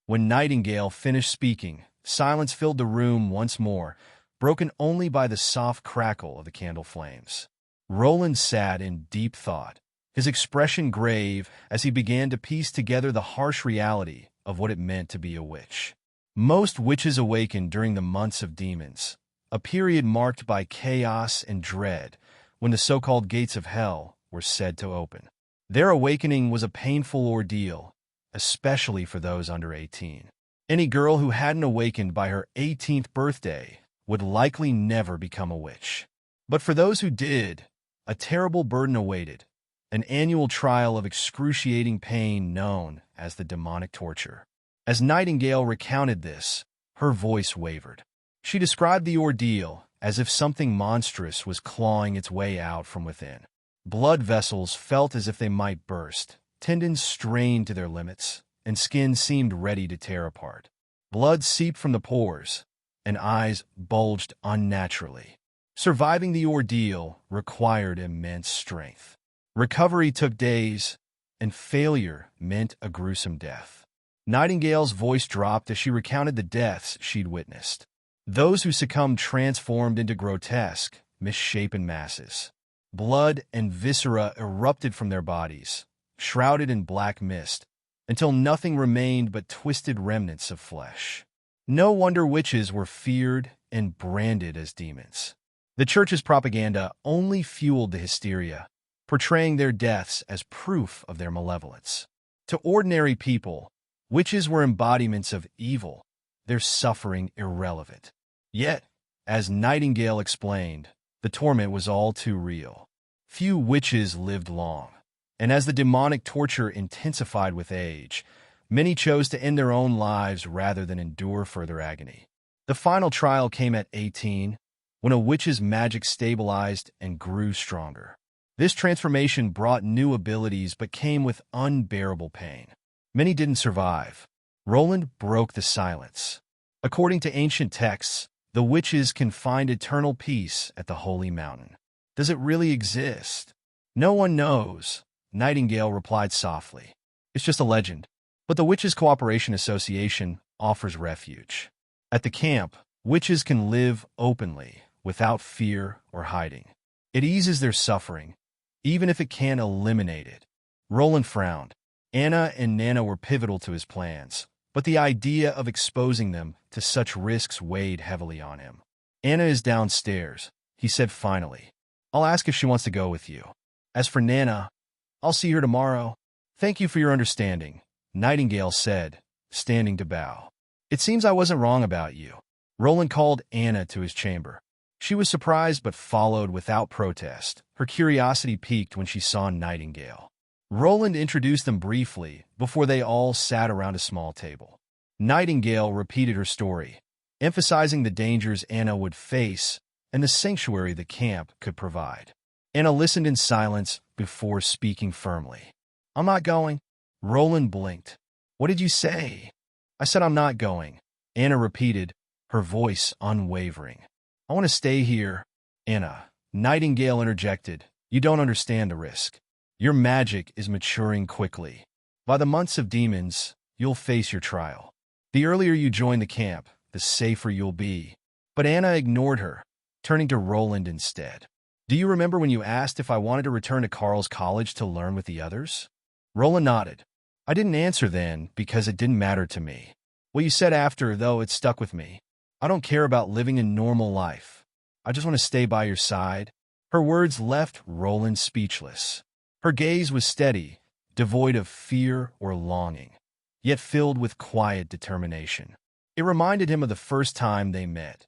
When Nightingale finished speaking, silence filled the room once more, broken only by the soft crackle of the candle flames. Roland sat in deep thought, his expression grave as he began to piece together the harsh reality of what it meant to be a witch. Most witches awakened during the months of demons, a period marked by chaos and dread, when the so-called gates of hell were said to open. Their awakening was a painful ordeal, especially for those under 18. Any girl who hadn't awakened by her 18th birthday would likely never become a witch. But for those who did, a terrible burden awaited, an annual trial of excruciating pain known as the demonic torture. As Nightingale recounted this, her voice wavered. She described the ordeal as if something monstrous was clawing its way out from within. Blood vessels felt as if they might burst, tendons strained to their limits, and skin seemed ready to tear apart. Blood seeped from the pores, and eyes bulged unnaturally. Surviving the ordeal required immense strength. Recovery took days, and failure meant a gruesome death. Nightingale's voice dropped as she recounted the deaths she'd witnessed. Those who succumbed transformed into grotesque, misshapen masses. Blood and viscera erupted from their bodies, shrouded in black mist, until nothing remained but twisted remnants of flesh. No wonder witches were feared and branded as demons. The church's propaganda only fueled the hysteria, portraying their deaths as proof of their malevolence. To ordinary people, witches were embodiments of evil, their suffering irrelevant. Yet, as Nightingale explained, the torment was all too real. Few witches lived long, and as the demonic torture intensified with age, many chose to end their own lives rather than endure further agony. The final trial came at 18, when a witch's magic stabilized and grew stronger. This transformation brought new abilities but came with unbearable pain. Many didn't survive. Roland broke the silence. According to ancient texts, the witches can find eternal peace at the Holy Mountain. Does it really exist? No one knows, Nightingale replied softly. It's just a legend. But the Witches Cooperation Association offers refuge. At the camp, witches can live openly, without fear or hiding. It eases their suffering, even if it can't eliminate it. Roland frowned. Anna and Nana were pivotal to his plans, but the idea of exposing them to such risks weighed heavily on him. Anna is downstairs, he said finally. I'll ask if she wants to go with you. As for Nana, I'll see her tomorrow. Thank you for your understanding, Nightingale said, standing to bow. It seems I wasn't wrong about you. Roland called Anna to his chamber. She was surprised but followed without protest. Her curiosity piqued when she saw Nightingale. Roland introduced them briefly before they all sat around a small table. Nightingale repeated her story, emphasizing the dangers Anna would face and the sanctuary the camp could provide. Anna listened in silence before speaking firmly. I'm not going. Roland blinked. What did you say? I said I'm not going, Anna repeated, her voice unwavering. I want to stay here. Anna, Nightingale interjected. You don't understand the risk. Your magic is maturing quickly. By the months of demons, you'll face your trial. The earlier you join the camp, the safer you'll be. But Anna ignored her, turning to Roland instead. Do you remember when you asked if I wanted to return to Carl's college to learn with the others? Roland nodded. I didn't answer then because it didn't matter to me. What you said after, though, it stuck with me. I don't care about living a normal life. I just want to stay by your side. Her words left Roland speechless. Her gaze was steady, devoid of fear or longing, yet filled with quiet determination. It reminded him of the first time they met,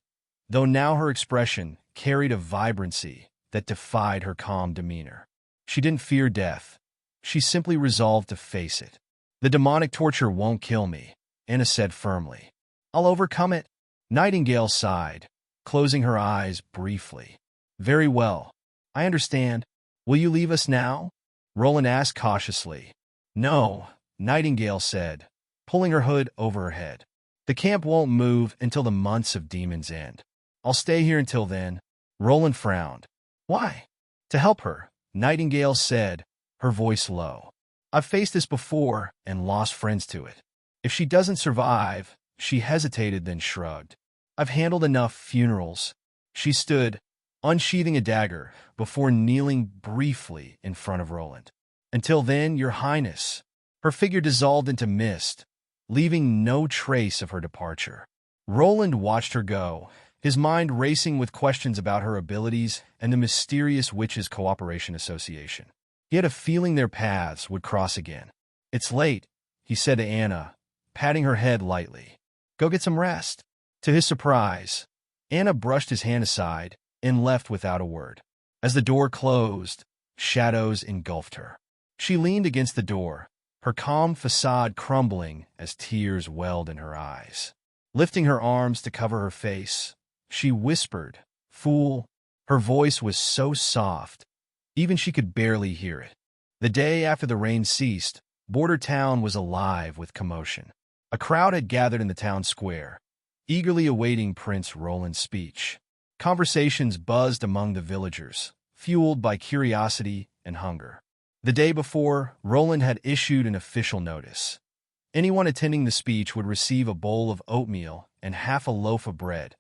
though now her expression carried a vibrancy that defied her calm demeanor. She didn't fear death. She simply resolved to face it. The demonic torture won't kill me, Anna said firmly. I'll overcome it. Nightingale sighed, closing her eyes briefly. Very well. I understand. Will you leave us now? Roland asked cautiously. No, Nightingale said, pulling her hood over her head. The camp won't move until the months of demons end. I'll stay here until then. Roland frowned. Why? To help her, Nightingale said, her voice low. I've faced this before and lost friends to it. If she doesn't survive, she hesitated, then shrugged. I've handled enough funerals. She stood, unsheathing a dagger, before kneeling briefly in front of Roland. Until then, Your Highness. Her figure dissolved into mist, leaving no trace of her departure. Roland watched her go, his mind racing with questions about her abilities and the mysterious Witches' Cooperation Association. He had a feeling their paths would cross again. It's late, he said to Anna, patting her head lightly. Go get some rest. To his surprise, Anna brushed his hand aside and left without a word. As the door closed, shadows engulfed her. She leaned against the door, her calm facade crumbling as tears welled in her eyes. Lifting her arms to cover her face, she whispered, "Fool." Her voice was so soft, even she could barely hear it. The day after the rain ceased, Border Town was alive with commotion. A crowd had gathered in the town square, eagerly awaiting Prince Roland's speech. Conversations buzzed among the villagers, fueled by curiosity and hunger. The day before, Roland had issued an official notice. Anyone attending the speech would receive a bowl of oatmeal and half a loaf of bread,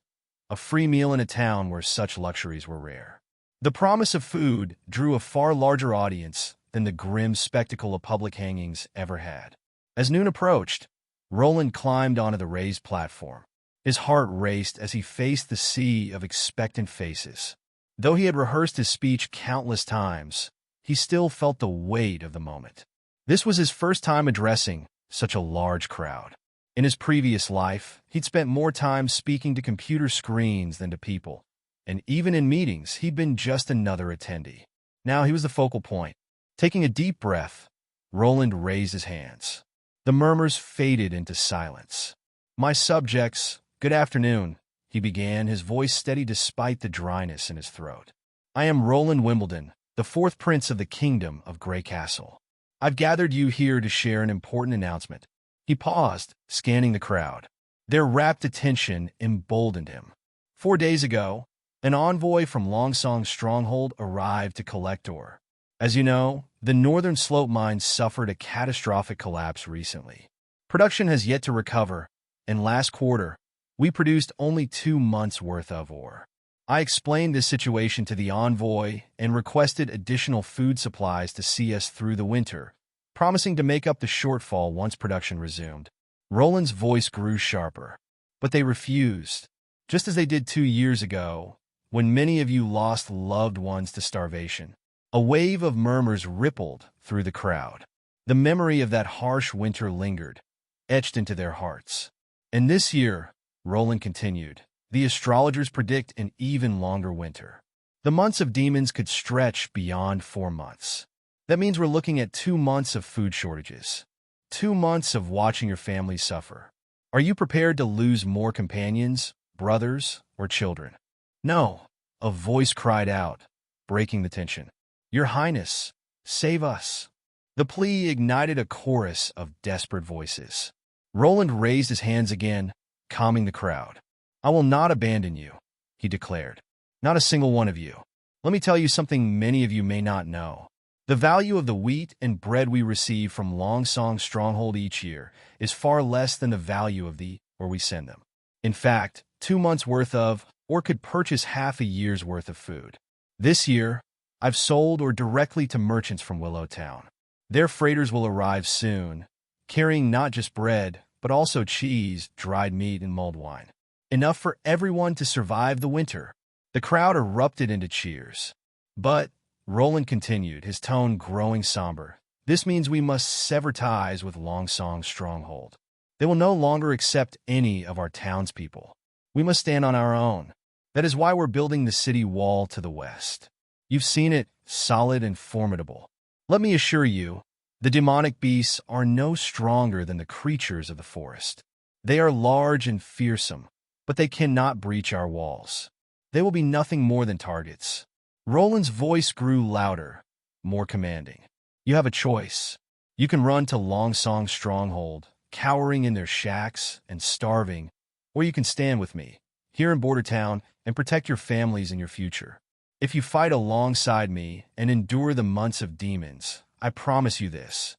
a free meal in a town where such luxuries were rare. The promise of food drew a far larger audience than the grim spectacle of public hangings ever had. As noon approached, Roland climbed onto the raised platform. His heart raced as he faced the sea of expectant faces. Though he had rehearsed his speech countless times, he still felt the weight of the moment. This was his first time addressing such a large crowd. In his previous life, he'd spent more time speaking to computer screens than to people, and even in meetings, he'd been just another attendee. Now he was the focal point. Taking a deep breath, Roland raised his hands. The murmurs faded into silence. My subjects, good afternoon, he began, his voice steady despite the dryness in his throat. I am Roland Wimbledon, the fourth prince of the Kingdom of Graycastle. I've gathered you here to share an important announcement. He paused, scanning the crowd. Their rapt attention emboldened him. 4 days ago, an envoy from Longsong's stronghold arrived to collect ore. As you know, the Northern Slope mine suffered a catastrophic collapse recently. Production has yet to recover, and last quarter, we produced only 2 months' worth of ore. I explained this situation to the envoy and requested additional food supplies to see us through the winter, promising to make up the shortfall once production resumed. Roland's voice grew sharper, but they refused, just as they did 2 years ago, when many of you lost loved ones to starvation. A wave of murmurs rippled through the crowd. The memory of that harsh winter lingered, etched into their hearts. And this year, Roland continued, the astrologers predict an even longer winter. The months of demons could stretch beyond 4 months. That means we're looking at 2 months of food shortages, 2 months of watching your family suffer. Are you prepared to lose more companions, brothers, or children? No, a voice cried out, breaking the tension. Your Highness, save us. The plea ignited a chorus of desperate voices. Roland raised his hands again, calming the crowd. I will not abandon you, he declared. Not a single one of you. Let me tell you something many of you may not know. The value of the wheat and bread we receive from Longsong's stronghold each year is far less than the value of the ore we send them. In fact, 2 months' worth of ore could purchase half a year's worth of food. This year, I've sold ore directly to merchants from Willowtown. Their freighters will arrive soon, carrying not just bread, but also cheese, dried meat, and mulled wine. Enough for everyone to survive the winter. The crowd erupted into cheers. But, Roland continued, his tone growing somber, this means we must sever ties with Longsong's stronghold. They will no longer accept any of our townspeople. We must stand on our own. That is why we're building the city wall to the west. You've seen it, solid and formidable. Let me assure you, the demonic beasts are no stronger than the creatures of the forest. They are large and fearsome, but they cannot breach our walls. They will be nothing more than targets. Roland's voice grew louder, more commanding. You have a choice. You can run to Longsong's stronghold, cowering in their shacks and starving, or you can stand with me, here in Border Town, and protect your families and your future. If you fight alongside me and endure the months of demons, I promise you this.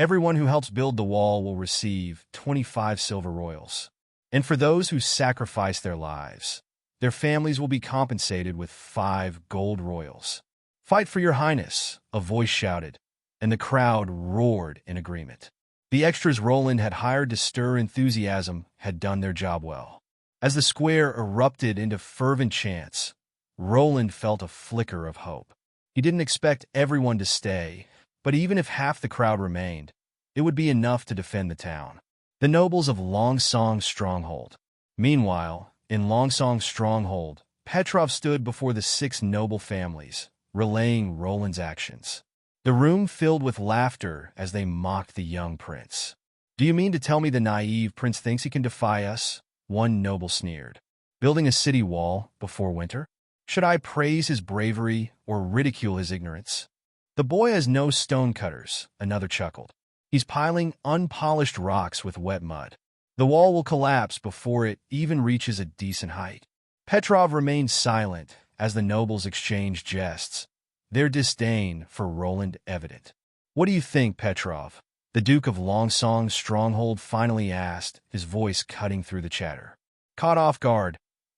Everyone who helps build the wall will receive 25 silver royals. And for those who sacrifice their lives, their families will be compensated with 5 gold royals. Fight for your highness, a voice shouted, and the crowd roared in agreement. The extras Roland had hired to stir enthusiasm had done their job well. As the square erupted into fervent chants, Roland felt a flicker of hope. He didn't expect everyone to stay, but even if half the crowd remained, it would be enough to defend the town. The nobles of Longsong's stronghold. Meanwhile, in Longsong's stronghold, Petrov stood before the 6 noble families, relaying Roland's actions. The room filled with laughter as they mocked the young prince. "Do you mean to tell me the naive prince thinks he can defy us?" one noble sneered. "Building a city wall before winter? Should I praise his bravery or ridicule his ignorance?" "The boy has no stonecutters," another chuckled. "He's piling unpolished rocks with wet mud. The wall will collapse before it even reaches a decent height." Petrov remained silent as the nobles exchanged jests, their disdain for Roland evident. "What do you think, Petrov?" the Duke of Longsong's stronghold finally asked, his voice cutting through the chatter. Caught off guard,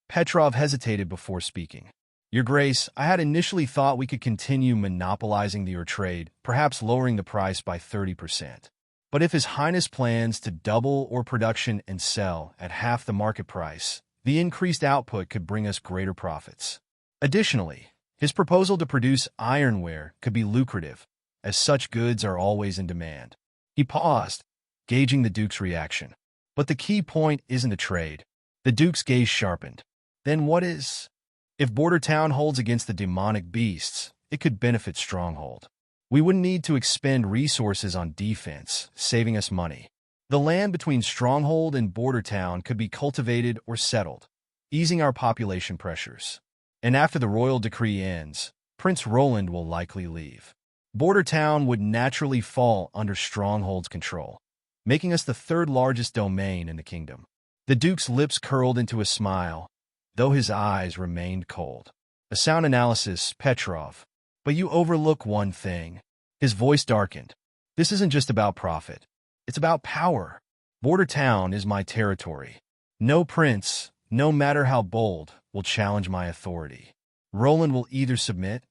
Petrov hesitated before speaking. "Your Grace, I had initially thought we could continue monopolizing the ore trade, perhaps lowering the price by 30%. But if His Highness plans to double ore production and sell at half the market price, the increased output could bring us greater profits. Additionally, his proposal to produce ironware could be lucrative, as such goods are always in demand." He paused, gauging the Duke's reaction. "But the key point isn't the trade." The Duke's gaze sharpened. "Then what is? If Border Town holds against the demonic beasts, it could benefit Stronghold. We wouldn't need to expend resources on defense, saving us money. The land between Stronghold and Border Town could be cultivated or settled, easing our population pressures. And after the royal decree ends, Prince Roland will likely leave. Border Town would naturally fall under Stronghold's control, making us the 3rd largest domain in the kingdom." The Duke's lips curled into a smile, though his eyes remained cold. "A sound analysis, Petrov. But you overlook one thing." His voice darkened. "This isn't just about profit. It's about power. Border Town is my territory. No prince, no matter how bold, will challenge my authority. Roland will either submit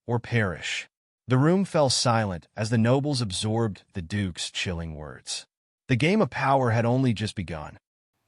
or perish." The room fell silent as the nobles absorbed the Duke's chilling words. The game of power had only just begun.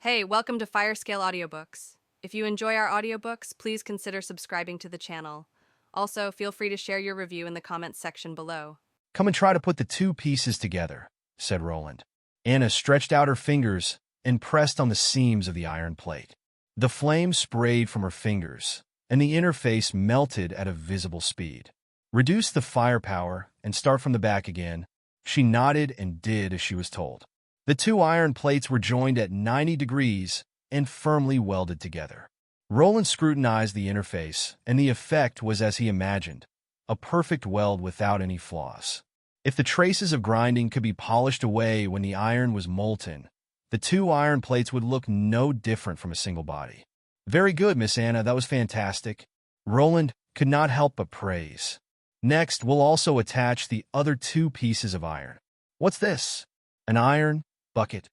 Hey, welcome to Firescale Audiobooks. If you enjoy our audiobooks, please consider subscribing to the channel. Also, feel free to share your review in the comments section below. "Come and try to put the 2 pieces together," said Roland. Anna stretched out her fingers and pressed on the seams of the iron plate. The flame sprayed from her fingers, and the interface melted at a visible speed. "Reduce the firepower and start from the back again." She nodded and did as she was told. The 2 iron plates were joined at 90 degrees and firmly welded together. Roland scrutinized the interface, and the effect was as he imagined, a perfect weld without any flaws. If the traces of grinding could be polished away when the iron was molten, the 2 iron plates would look no different from a single body. "Very good, Miss Anna, that was fantastic." Roland could not help but praise. "Next, we'll also attach the other 2 pieces of iron." "What's this? An iron bucket?"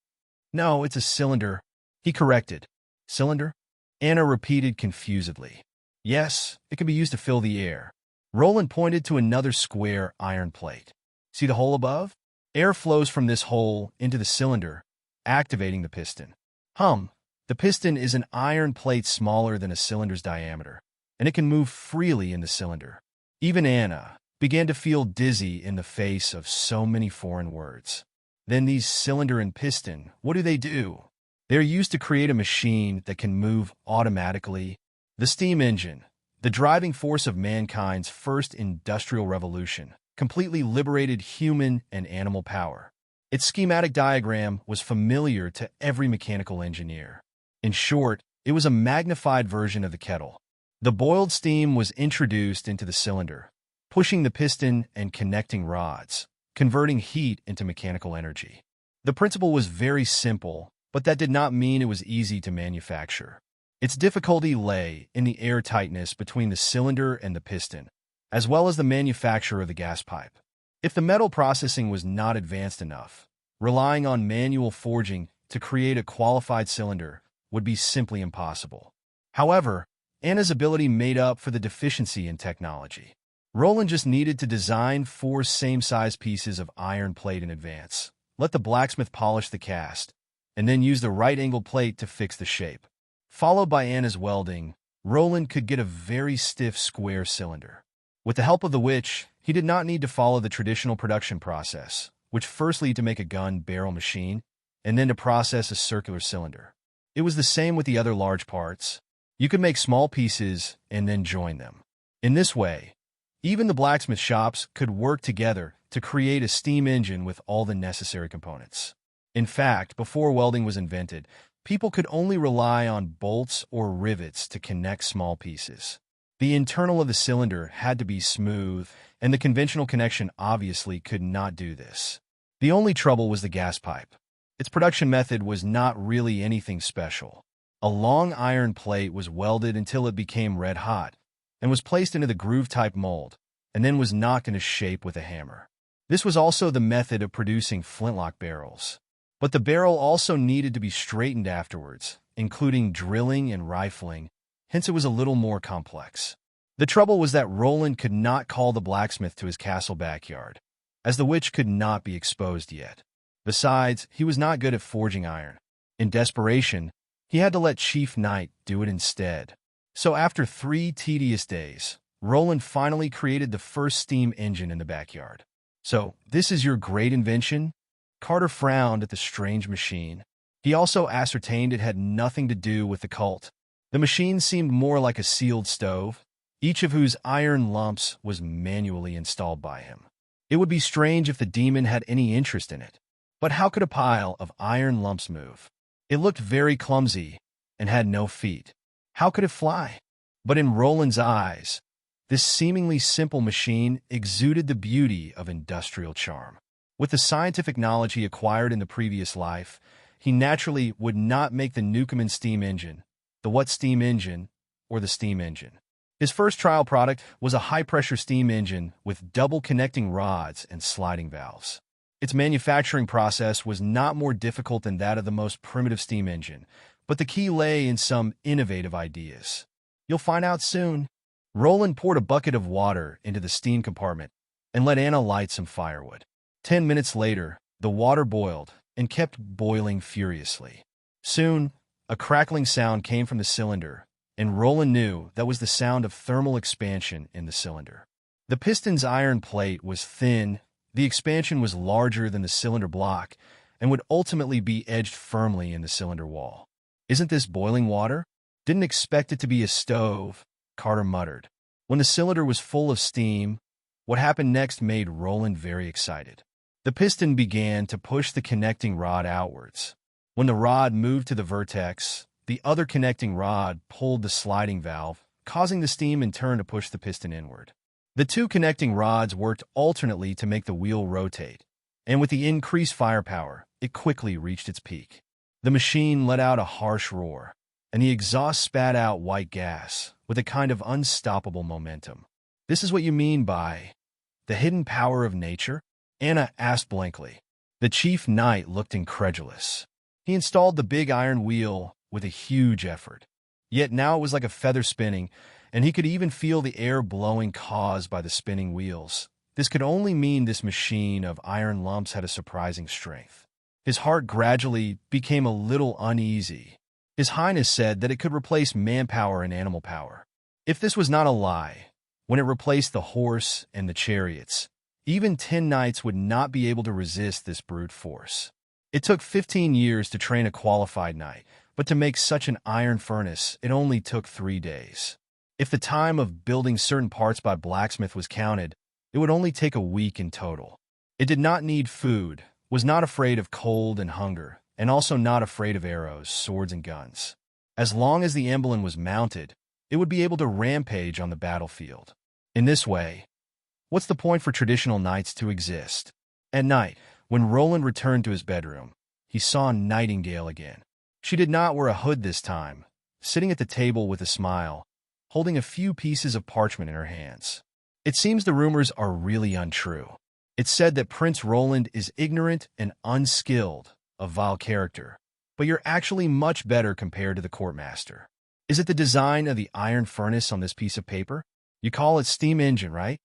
"No, it's a cylinder," he corrected. "Cylinder?" Anna repeated confusedly. "Yes, it can be used to fill the air." Roland pointed to another square iron plate. "See the hole above? Air flows from this hole into the cylinder, activating the piston." The piston is an iron plate smaller than a cylinder's diameter, and it can move freely in the cylinder. Even Anna began to feel dizzy in the face of so many foreign words. "Then these cylinder and piston, what do they do?" "They're used to create a machine that can move automatically. The steam engine, the driving force of mankind's first industrial revolution, completely liberated human and animal power. Its schematic diagram was familiar to every mechanical engineer. In short, it was a magnified version of the kettle. The boiled steam was introduced into the cylinder, pushing the piston and connecting rods, converting heat into mechanical energy. The principle was very simple, but that did not mean it was easy to manufacture. Its difficulty lay in the air tightness between the cylinder and the piston, as well as the manufacture of the gas pipe. If the metal processing was not advanced enough, relying on manual forging to create a qualified cylinder would be simply impossible. However, Anna's ability made up for the deficiency in technology. Roland just needed to design 4 same-size pieces of iron plate in advance, let the blacksmith polish the cast, and then use the right-angled plate to fix the shape. Followed by Anna's welding, Roland could get a very stiff square cylinder. With the help of the witch, he did not need to follow the traditional production process, which firstly to make a gun barrel machine, and then to process a circular cylinder. It was the same with the other large parts. You could make small pieces and then join them. In this way, even the blacksmith shops could work together to create a steam engine with all the necessary components. In fact, before welding was invented, people could only rely on bolts or rivets to connect small pieces. The internal of the cylinder had to be smooth, and the conventional connection obviously could not do this. The only trouble was the gas pipe. Its production method was not really anything special. A long iron plate was welded until it became red hot, and was placed into the groove-type mold, and then was knocked into shape with a hammer. This was also the method of producing flintlock barrels. But the barrel also needed to be straightened afterwards, including drilling and rifling, hence it was a little more complex. The trouble was that Roland could not call the blacksmith to his castle backyard, as the witch could not be exposed yet. Besides, he was not good at forging iron. In desperation, he had to let Chief Knight do it instead. So after 3 tedious days, Roland finally created the first steam engine in the backyard. "So, this is your great invention?" Carter frowned at the strange machine. He also ascertained it had nothing to do with the cult. The machine seemed more like a sealed stove, each of whose iron lumps was manually installed by him. It would be strange if the demon had any interest in it. But how could a pile of iron lumps move? It looked very clumsy and had no feet. How could it fly? But in Roland's eyes, this seemingly simple machine exuded the beauty of industrial charm. With the scientific knowledge he acquired in the previous life, he naturally would not make the Newcomen steam engine, the what steam engine, or the steam engine. His first trial product was a high-pressure steam engine with double connecting rods and sliding valves. Its manufacturing process was not more difficult than that of the most primitive steam engine, but the key lay in some innovative ideas. You'll find out soon. Roland poured a bucket of water into the steam compartment and let Anna light some firewood. 10 minutes later, the water boiled and kept boiling furiously. Soon, a crackling sound came from the cylinder, and Roland knew that was the sound of thermal expansion in the cylinder. The piston's iron plate was thin, the expansion was larger than the cylinder block, and would ultimately be edged firmly in the cylinder wall. "Isn't this boiling water? Didn't expect it to be a stove," Carter muttered. When the cylinder was full of steam, what happened next made Roland very excited. The piston began to push the connecting rod outwards. When the rod moved to the vertex, the other connecting rod pulled the sliding valve, causing the steam in turn to push the piston inward. The 2 connecting rods worked alternately to make the wheel rotate, and with the increased firepower, it quickly reached its peak. The machine let out a harsh roar, and the exhaust spat out white gas with a kind of unstoppable momentum. "This is what you mean by the hidden power of nature?" Anna asked blankly. The Chief Knight looked incredulous. He installed the big iron wheel with a huge effort. Yet now it was like a feather spinning, and he could even feel the air blowing caused by the spinning wheels. This could only mean this machine of iron lumps had a surprising strength. His heart gradually became a little uneasy. His Highness said that it could replace manpower and animal power. If this was not a lie, when it replaced the horse and the chariots, even 10 knights would not be able to resist this brute force. It took 15 years to train a qualified knight, but to make such an iron furnace, it only took 3 days. If the time of building certain parts by blacksmith was counted, it would only take a week in total. It did not need food, was not afraid of cold and hunger, and also not afraid of arrows, swords, and guns. As long as the emblem was mounted, it would be able to rampage on the battlefield. In this way, what's the point for traditional knights to exist? At night, when Roland returned to his bedroom, he saw Nightingale again. She did not wear a hood this time, sitting at the table with a smile, holding a few pieces of parchment in her hands. "It seems the rumors are really untrue," It said that Prince Roland is ignorant and unskilled, a vile character, but you're actually much better compared to the courtmaster. Is it the design of the iron furnace on this piece of paper? You call it steam engine, right?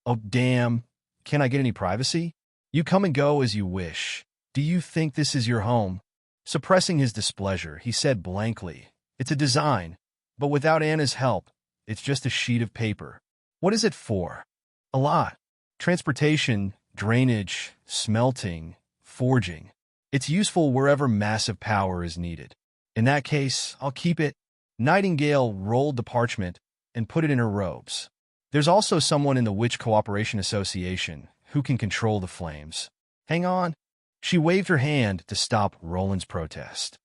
Oh, damn. Can I get any privacy? You come and go as you wish. Do you think this is your home? Suppressing his displeasure, he said blankly, "It's a design, but without Anna's help, it's just a sheet of paper." "What is it for?" "A lot. Transportation, drainage, smelting, forging. It's useful wherever massive power is needed." "In that case, I'll keep it." Nightingale rolled the parchment and put it in her robes. "There's also someone in the Witch Cooperation Association who can control the flames. Hang on." She waved her hand to stop Roland's protest.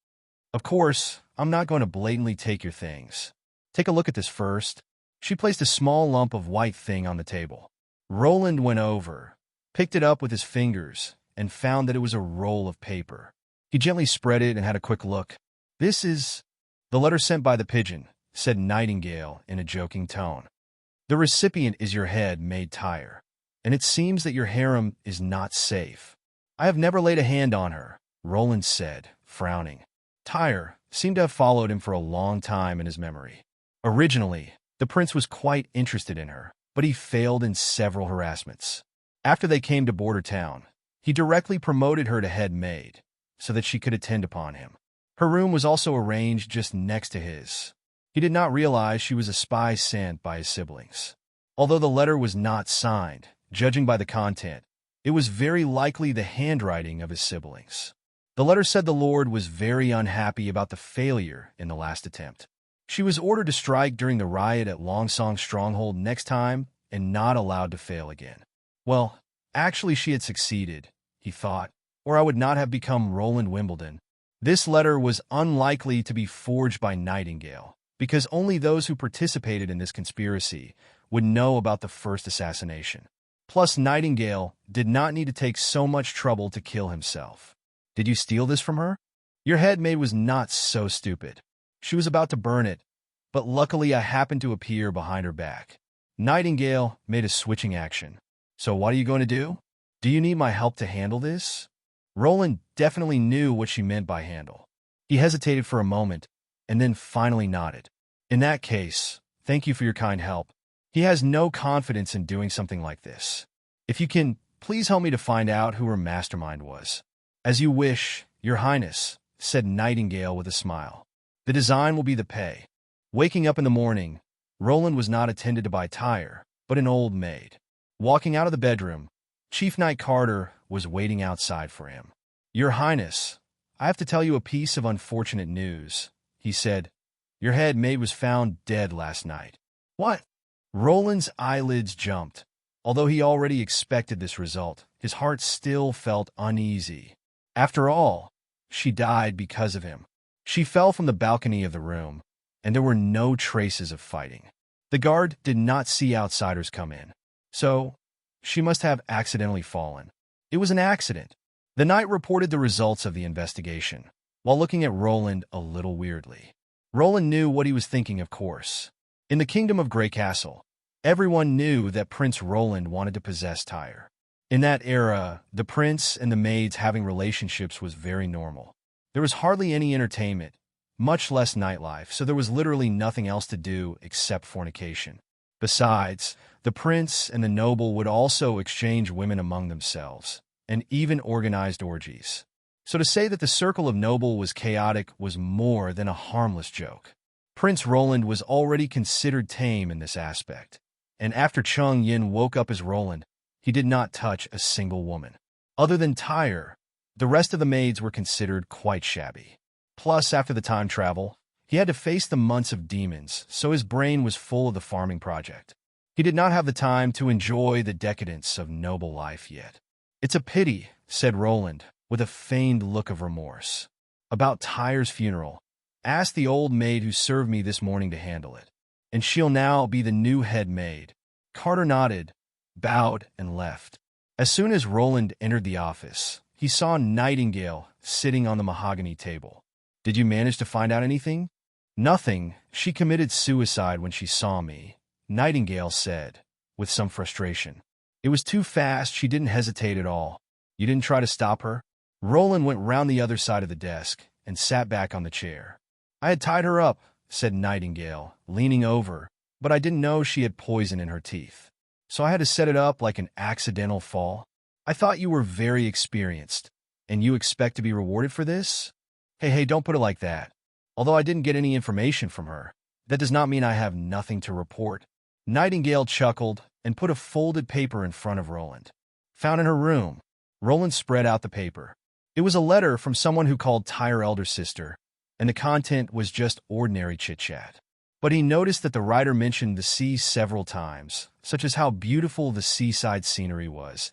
"Of course, I'm not going to blatantly take your things. Take a look at this first." She placed a small lump of white thing on the table. Roland went over, picked it up with his fingers, and found that it was a roll of paper. He gently spread it and had a quick look. "This is the letter sent by the pigeon," said Nightingale in a joking tone. "The recipient is your head maid Tyre, and it seems that your harem is not safe." "I have never laid a hand on her," Roland said, frowning. Tyre seemed to have followed him for a long time in his memory. Originally, the prince was quite interested in her, but he failed in several harassments. After they came to Border Town, he directly promoted her to head maid, so that she could attend upon him. Her room was also arranged just next to his. He did not realize she was a spy sent by his siblings. Although the letter was not signed, judging by the content, it was very likely the handwriting of his siblings. The letter said the Lord was very unhappy about the failure in the last attempt. She was ordered to strike during the riot at Longsong's stronghold next time and not allowed to fail again. Well, actually she had succeeded, he thought, or I would not have become Roland Wimbledon. This letter was unlikely to be forged by Nightingale, because only those who participated in this conspiracy would know about the first assassination. Plus, Nightingale did not need to take so much trouble to kill himself. "Did you steal this from her?" "Your head maid was not so stupid. She was about to burn it, but luckily I happened to appear behind her back." Nightingale made a switching action. "So what are you going to do? Do you need my help to handle this?" Roland definitely knew what she meant by handle. He hesitated for a moment, and then finally nodded. "In that case, thank you for your kind help. He has no confidence in doing something like this. If you can, please help me to find out who her mastermind was." "As you wish, Your Highness," said Nightingale with a smile. "The design will be the pay." Waking up in the morning, Roland was not attended to by Tyre, but an old maid. Walking out of the bedroom, Chief Knight Carter was waiting outside for him. "Your Highness, I have to tell you a piece of unfortunate news," he said. "Your head maid was found dead last night." "What?" Roland's eyelids jumped. Although he already expected this result, his heart still felt uneasy. After all, she died because of him. She fell from the balcony of the room, and there were no traces of fighting. The guard did not see outsiders come in, so she must have accidentally fallen. It was an accident. The knight reported the results of the investigation, while looking at Roland a little weirdly. Roland knew what he was thinking, of course. In the Kingdom of Graycastle, everyone knew that Prince Roland wanted to possess Tyre. In that era, the prince and the maids having relationships was very normal. There was hardly any entertainment, much less nightlife, so there was literally nothing else to do except fornication. Besides, the prince and the noble would also exchange women among themselves, and even organized orgies. So to say that the circle of noble was chaotic was more than a harmless joke. Prince Roland was already considered tame in this aspect, and after Cheng Yan woke up as Roland, he did not touch a single woman. Other than Tyre, the rest of the maids were considered quite shabby. Plus, after the time travel, he had to face the months of demons, so his brain was full of the farming project. He did not have the time to enjoy the decadence of noble life yet. "It's a pity," said Roland, with a feigned look of remorse. "About Tyre's funeral, ask the old maid who served me this morning to handle it, and she'll now be the new head maid." Carter nodded, bowed, and left. As soon as Roland entered the office, he saw Nightingale sitting on the mahogany table. "Did you manage to find out anything?" "Nothing. She committed suicide when she saw me," Nightingale said, with some frustration. It was too fast. She didn't hesitate at all. You didn't try to stop her? Roland went round the other side of the desk and sat back on the chair. I had tied her up, said Nightingale, leaning over, but I didn't know she had poison in her teeth. So I had to set it up like an accidental fall. I thought you were very experienced, and you expect to be rewarded for this? Hey, don't put it like that. Although I didn't get any information from her, that does not mean I have nothing to report. Nightingale chuckled and put a folded paper in front of Roland. Found in her room. Roland spread out the paper. It was a letter from someone who called Tyre elder sister, and the content was just ordinary chit-chat. But he noticed that the writer mentioned the sea several times, such as how beautiful the seaside scenery was,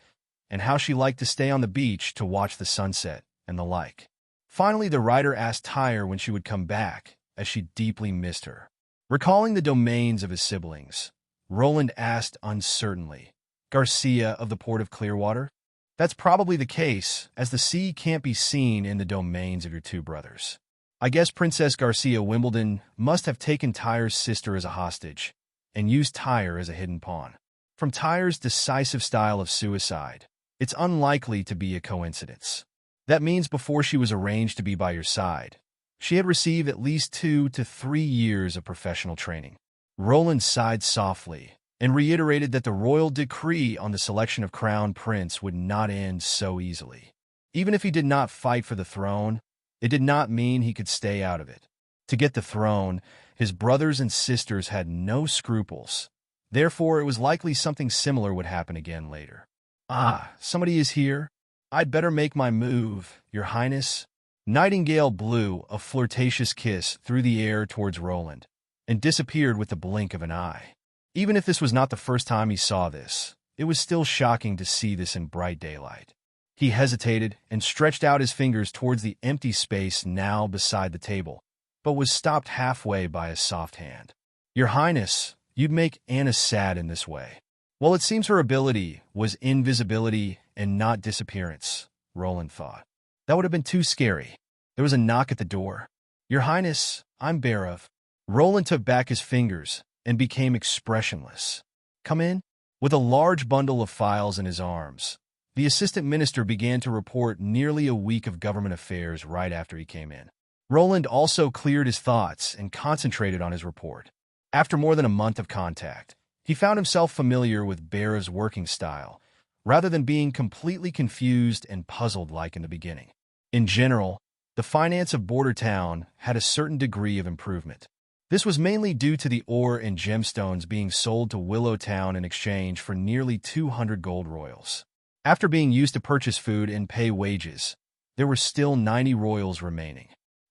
and how she liked to stay on the beach to watch the sunset, and the like. Finally, the writer asked Tyre when she would come back, as she deeply missed her. Recalling the domains of his siblings, Roland asked uncertainly, Garcia of the port of Clearwater? That's probably the case, as the sea can't be seen in the domains of your two brothers. I guess Princess Garcia Wimbledon must have taken Tyre's sister as a hostage, and used Tyre as a hidden pawn. From Tyre's decisive style of suicide, it's unlikely to be a coincidence. That means before she was arranged to be by your side, she had received at least 2 to 3 years of professional training. Roland sighed softly and reiterated that the royal decree on the selection of crown prince would not end so easily. Even if he did not fight for the throne, it did not mean he could stay out of it. To get the throne, his brothers and sisters had no scruples. Therefore, it was likely something similar would happen again later. Ah, somebody is here. I'd better make my move, Your Highness. Nightingale blew a flirtatious kiss through the air towards Roland and disappeared with the blink of an eye. Even if this was not the first time he saw this, it was still shocking to see this in bright daylight. He hesitated and stretched out his fingers towards the empty space now beside the table, but was stopped halfway by a soft hand. Your Highness, you'd make Anna sad in this way. Well, it seems her ability was invisibility and not disappearance, Roland thought. That would have been too scary. There was a knock at the door. Your Highness, I'm Barov. Roland took back his fingers and became expressionless. Come in. With a large bundle of files in his arms, the assistant minister began to report nearly a week of government affairs right after he came in. Roland also cleared his thoughts and concentrated on his report. After more than a month of contact, he found himself familiar with Barov's working style, rather than being completely confused and puzzled like in the beginning. In general, the finance of Border Town had a certain degree of improvement. This was mainly due to the ore and gemstones being sold to Willow Town in exchange for nearly 200 gold royals. After being used to purchase food and pay wages, there were still 90 royals remaining.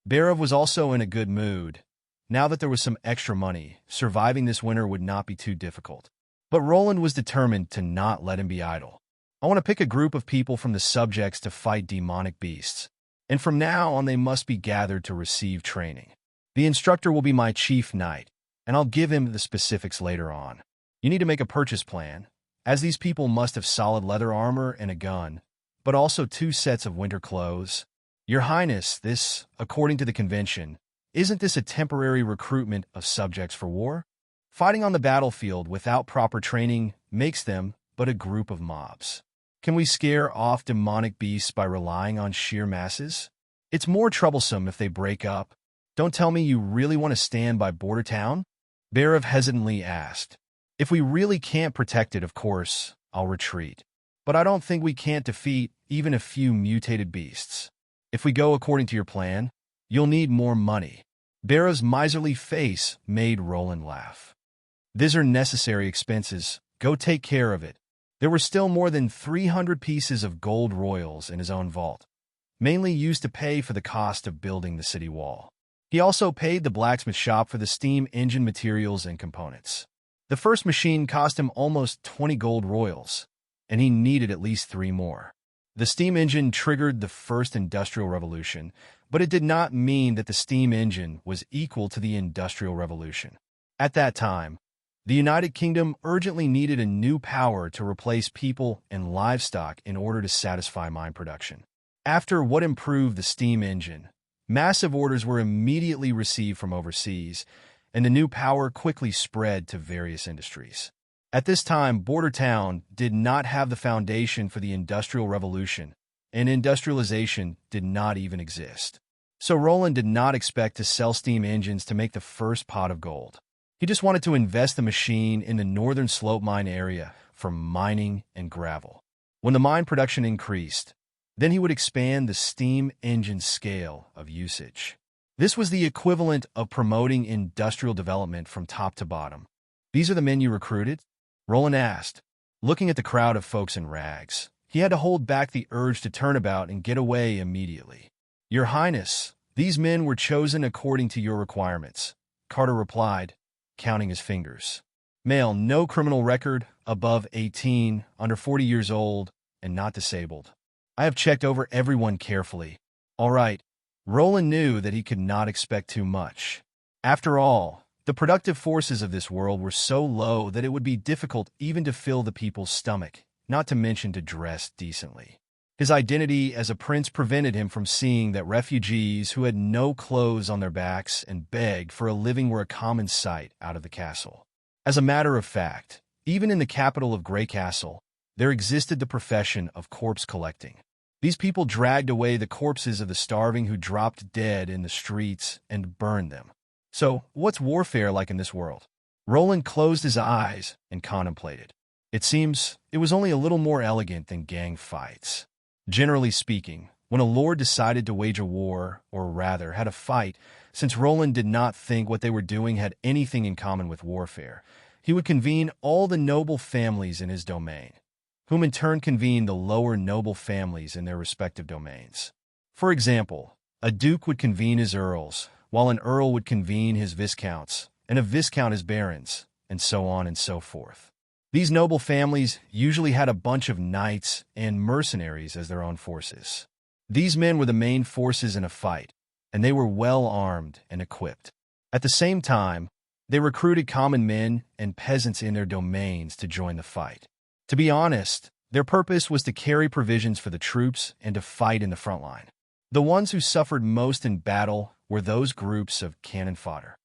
Barov was also in a good mood. Now that there was some extra money, surviving this winter would not be too difficult. But Roland was determined to not let him be idle. I want to pick a group of people from the subjects to fight demonic beasts, and from now on they must be gathered to receive training. The instructor will be my chief knight, and I'll give him the specifics later on. You need to make a purchase plan, as these people must have solid leather armor and a gun, but also 2 sets of winter clothes. Your Highness, this, according to the convention, isn't this a temporary recruitment of subjects for war? Fighting on the battlefield without proper training makes them but a group of mobs. Can we scare off demonic beasts by relying on sheer masses? It's more troublesome if they break up. Don't tell me you really want to stand by Border Town? Barov hesitantly asked. If we really can't protect it, of course, I'll retreat. But I don't think we can't defeat even a few mutated beasts. If we go according to your plan, you'll need more money. Barov's miserly face made Roland laugh. These are necessary expenses. Go take care of it. There were still more than 300 pieces of gold royals in his own vault, mainly used to pay for the cost of building the city wall. He also paid the blacksmith shop for the steam engine materials and components. The first machine cost him almost 20 gold royals, and he needed at least 3 more. The steam engine triggered the first industrial revolution, but it did not mean that the steam engine was equal to the industrial revolution. At that time, the United Kingdom urgently needed a new power to replace people and livestock in order to satisfy mine production. After what improved the steam engine, massive orders were immediately received from overseas, and the new power quickly spread to various industries. At this time, Border Town did not have the foundation for the Industrial Revolution, and industrialization did not even exist. So Roland did not expect to sell steam engines to make the first pot of gold. He just wanted to invest the machine in the northern slope mine area for mining and gravel. When the mine production increased, then he would expand the steam engine scale of usage. This was the equivalent of promoting industrial development from top to bottom. "These are the men you recruited?" Roland asked, looking at the crowd of folks in rags. He had to hold back the urge to turn about and get away immediately. "Your Highness, these men were chosen according to your requirements," Carter replied, counting his fingers. "Male, no criminal record, above 18, under 40 years old, and not disabled. I have checked over everyone carefully." All right. Roland knew that he could not expect too much. After all, the productive forces of this world were so low that it would be difficult even to fill the people's stomach, not to mention to dress decently. His identity as a prince prevented him from seeing that refugees who had no clothes on their backs and begged for a living were a common sight out of the castle. As a matter of fact, even in the capital of Graycastle, there existed the profession of corpse collecting. These people dragged away the corpses of the starving who dropped dead in the streets and burned them. So, what's warfare like in this world? Roland closed his eyes and contemplated. It seems it was only a little more elegant than gang fights. Generally speaking, when a lord decided to wage a war, or rather had a fight, since Roland did not think what they were doing had anything in common with warfare, he would convene all the noble families in his domain, whom in turn convened the lower noble families in their respective domains. For example, a duke would convene his earls, while an earl would convene his viscounts, and a viscount his barons, and so on and so forth. These noble families usually had a bunch of knights and mercenaries as their own forces. These men were the main forces in a fight, and they were well armed and equipped. At the same time, they recruited common men and peasants in their domains to join the fight. To be honest, their purpose was to carry provisions for the troops and to fight in the front line. The ones who suffered most in battle were those groups of cannon fodder.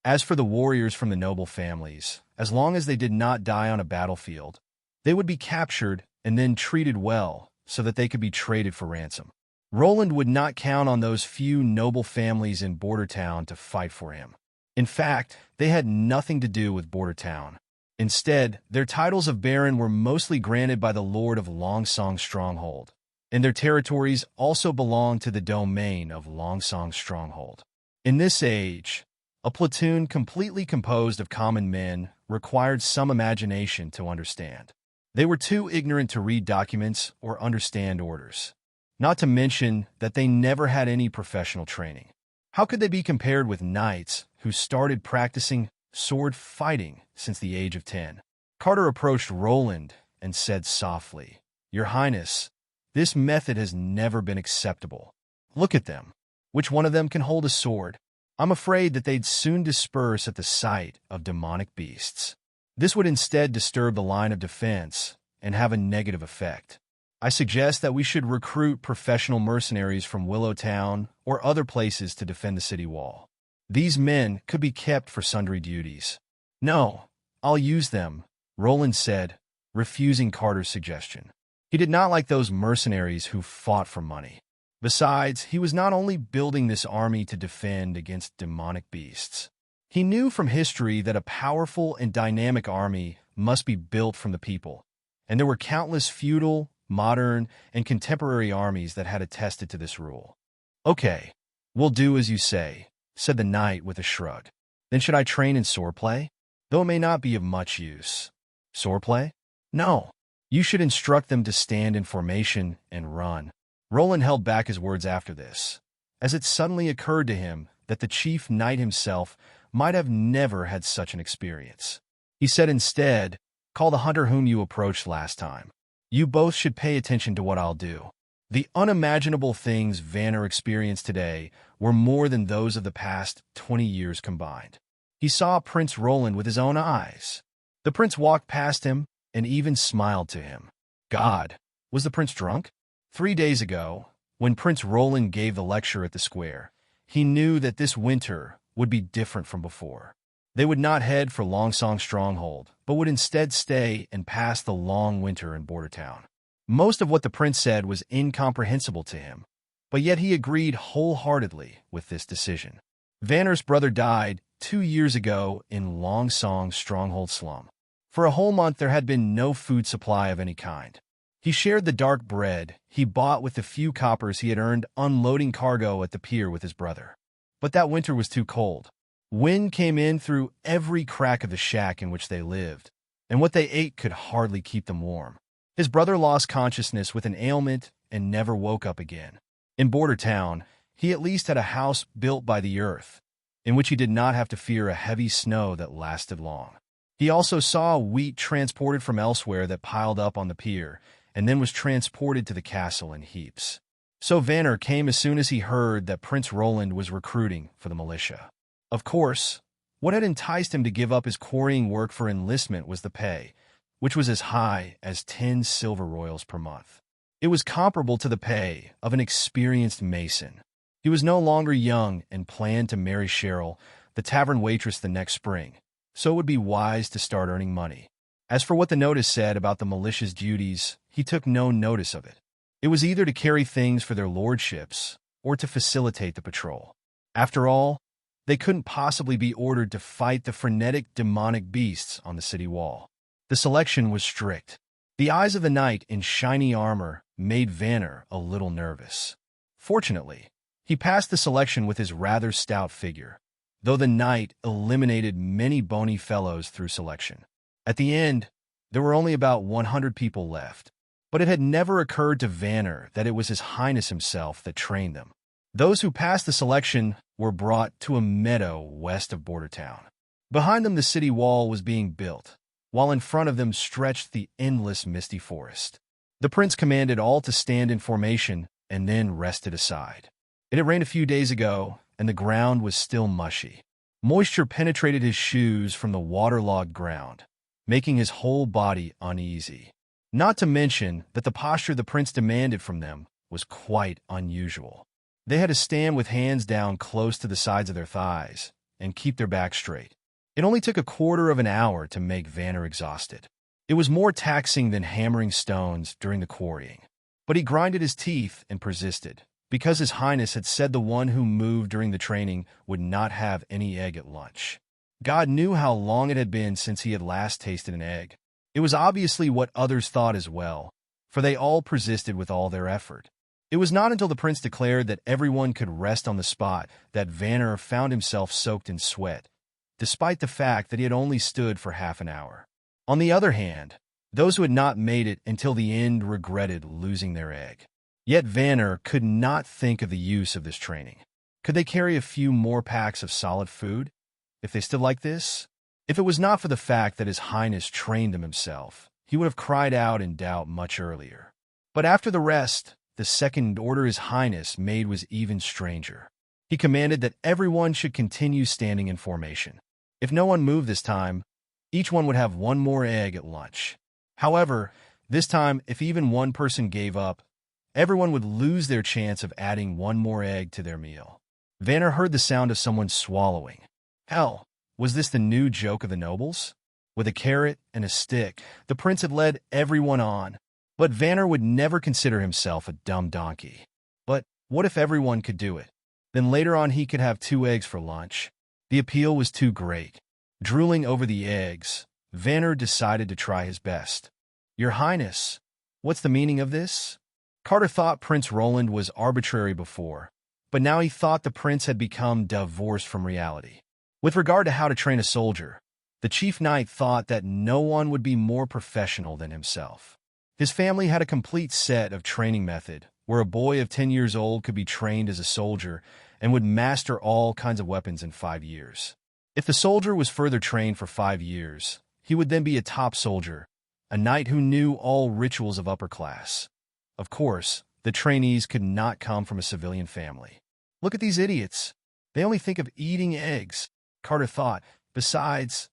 As for the warriors from the noble families, as long as they did not die on a battlefield, they would be captured and then treated well so that they could be traded for ransom. Roland would not count on those few noble families in Border Town to fight for him. In fact, they had nothing to do with Border Town. Instead, their titles of baron were mostly granted by the lord of Longsong Stronghold, and their territories also belonged to the domain of Longsong Stronghold. In this age, a platoon completely composed of common men required some imagination to understand. They were too ignorant to read documents or understand orders, not to mention that they never had any professional training. How could they be compared with knights who started practicing sword fighting since the age of 10? Carter approached Roland and said softly, "Your Highness, this method has never been acceptable. Look at them. Which one of them can hold a sword? I'm afraid that they'd soon disperse at the sight of demonic beasts. This would instead disturb the line of defense and have a negative effect. I suggest that we should recruit professional mercenaries from Willowtown or other places to defend the city wall. These men could be kept for sundry duties." "No, I'll use them," Roland said, refusing Carter's suggestion. He did not like those mercenaries who fought for money. Besides, he was not only building this army to defend against demonic beasts. He knew from history that a powerful and dynamic army must be built from the people, and there were countless feudal, modern, and contemporary armies that had attested to this rule. "Okay, we'll do as you say," said the knight with a shrug. "Then should I train in swordplay? Though it may not be of much use." "Swordplay? No. You should instruct them to stand in formation and run." Roland held back his words after this, as it suddenly occurred to him that the chief knight himself might have never had such an experience. He said instead, "Call the hunter whom you approached last time. You both should pay attention to what I'll do." The unimaginable things Vanner experienced today were more than those of the past 20 years combined. He saw Prince Roland with his own eyes. The prince walked past him and even smiled to him. God, was the prince drunk? 3 days ago, when Prince Roland gave the lecture at the square, he knew that this winter would be different from before. They would not head for Longsong Stronghold, but would instead stay and pass the long winter in Border Town. Most of what the prince said was incomprehensible to him, but yet he agreed wholeheartedly with this decision. Vanner's brother died 2 years ago in Longsong Stronghold slum. For a whole month there had been no food supply of any kind. He shared the dark bread he bought with the few coppers he had earned unloading cargo at the pier with his brother. But that winter was too cold. Wind came in through every crack of the shack in which they lived, and what they ate could hardly keep them warm. His brother lost consciousness with an ailment and never woke up again. In Border Town, he at least had a house built by the earth, in which he did not have to fear a heavy snow that lasted long. He also saw wheat transported from elsewhere that piled up on the pier, and then was transported to the castle in heaps. So Vanner came as soon as he heard that Prince Roland was recruiting for the militia. Of course, what had enticed him to give up his quarrying work for enlistment was the pay, which was as high as 10 silver royals per month. It was comparable to the pay of an experienced mason. He was no longer young and planned to marry Cheryl, the tavern waitress, the next spring, so it would be wise to start earning money. As for what the notice said about the militia's duties, he took no notice of it. It was either to carry things for their lordships or to facilitate the patrol. After all, they couldn't possibly be ordered to fight the frenetic demonic beasts on the city wall. The selection was strict. The eyes of the knight in shiny armor made Vanner a little nervous. Fortunately, he passed the selection with his rather stout figure, though the knight eliminated many bony fellows through selection. At the end, there were only about 100 people left, but it had never occurred to Vanner that it was His Highness himself that trained them. Those who passed the selection were brought to a meadow west of Border Town. Behind them the city wall was being built, while in front of them stretched the endless misty forest. The prince commanded all to stand in formation and then rested aside. It had rained a few days ago, and the ground was still mushy. Moisture penetrated his shoes from the waterlogged ground, making his whole body uneasy. Not to mention that the posture the prince demanded from them was quite unusual. They had to stand with hands down close to the sides of their thighs and keep their backs straight. It only took a quarter of an hour to make Vanner exhausted. It was more taxing than hammering stones during the quarrying. But he grinded his teeth and persisted, because His Highness had said the one who moved during the training would not have any egg at lunch. God knew how long it had been since he had last tasted an egg. It was obviously what others thought as well, for they all persisted with all their effort. It was not until the prince declared that everyone could rest on the spot that Vanner found himself soaked in sweat, despite the fact that he had only stood for half an hour. On the other hand, those who had not made it until the end regretted losing their egg. Yet Vanner could not think of the use of this training. Could they carry a few more packs of solid food, if they stood like this? If it was not for the fact that His Highness trained them himself, he would have cried out in doubt much earlier. But after the rest, the second order His Highness made was even stranger. He commanded that everyone should continue standing in formation. If no one moved this time, each one would have one more egg at lunch. However, this time, if even one person gave up, everyone would lose their chance of adding one more egg to their meal. Vanner heard the sound of someone swallowing. Hell, was this the new joke of the nobles? With a carrot and a stick, the prince had led everyone on. But Vanner would never consider himself a dumb donkey. But what if everyone could do it? Then later on he could have 2 eggs for lunch. The appeal was too great. Drooling over the eggs, Vanner decided to try his best. Your Highness, what's the meaning of this? Carter thought Prince Roland was arbitrary before, but now he thought the prince had become divorced from reality. With regard to how to train a soldier, the chief knight thought that no one would be more professional than himself. His family had a complete set of training method, where a boy of 10 years old could be trained as a soldier and would master all kinds of weapons in 5 years. If the soldier was further trained for 5 years, he would then be a top soldier, a knight who knew all rituals of upper class. Of course, the trainees could not come from a civilian family. Look at these idiots. They only think of eating eggs, Carter thought. Besides,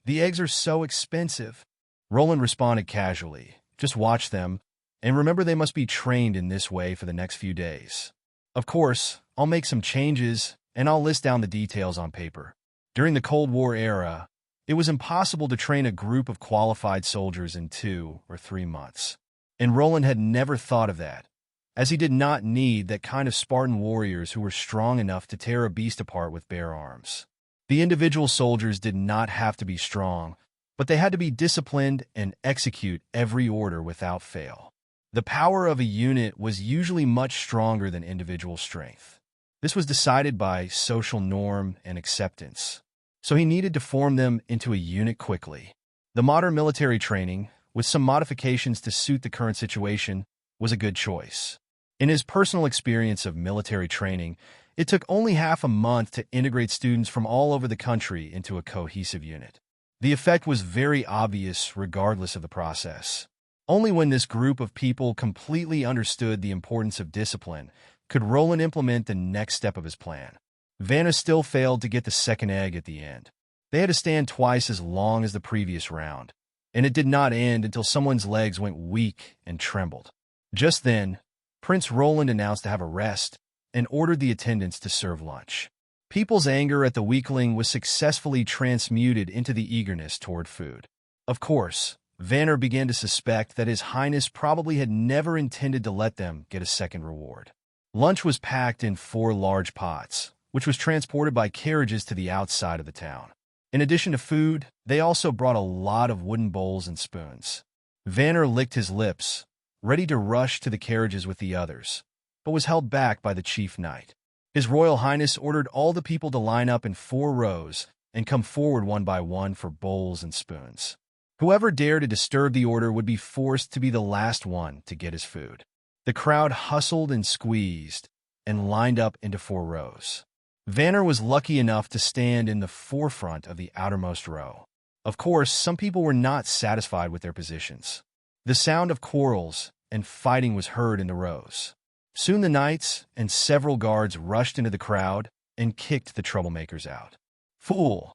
the eggs are so expensive. Roland responded casually. Just watch them, and remember they must be trained in this way for the next few days. Of course, I'll make some changes, and I'll list down the details on paper. During the Cold War era, it was impossible to train a group of qualified soldiers in 2 or 3 months. And Roland had never thought of that, as he did not need that kind of Spartan warriors who were strong enough to tear a beast apart with bare arms. The individual soldiers did not have to be strong, but they had to be disciplined and execute every order without fail. The power of a unit was usually much stronger than individual strength. This was decided by social norm and acceptance, so he needed to form them into a unit quickly. The modern military training, with some modifications to suit the current situation, was a good choice. In his personal experience of military training, it took only half a month to integrate students from all over the country into a cohesive unit. The effect was very obvious regardless of the process. Only when this group of people completely understood the importance of discipline could Roland implement the next step of his plan. Vanna still failed to get the second egg at the end. They had to stand twice as long as the previous round, and it did not end until someone's legs went weak and trembled. Just then, Prince Roland announced to have a rest and ordered the attendants to serve lunch. People's anger at the weakling was successfully transmuted into the eagerness toward food. Of course, Vanner began to suspect that His Highness probably had never intended to let them get a second reward. Lunch was packed in 4 large pots, which was transported by carriages to the outside of the town. In addition to food, they also brought a lot of wooden bowls and spoons. Vanner licked his lips, ready to rush to the carriages with the others, but was held back by the chief knight. His Royal Highness ordered all the people to line up in 4 rows and come forward one by one for bowls and spoons. Whoever dared to disturb the order would be forced to be the last one to get his food. The crowd hustled and squeezed and lined up into 4 rows. Vanner was lucky enough to stand in the forefront of the outermost row. Of course, some people were not satisfied with their positions. The sound of quarrels and fighting was heard in the rows. Soon the knights and several guards rushed into the crowd and kicked the troublemakers out. Fool,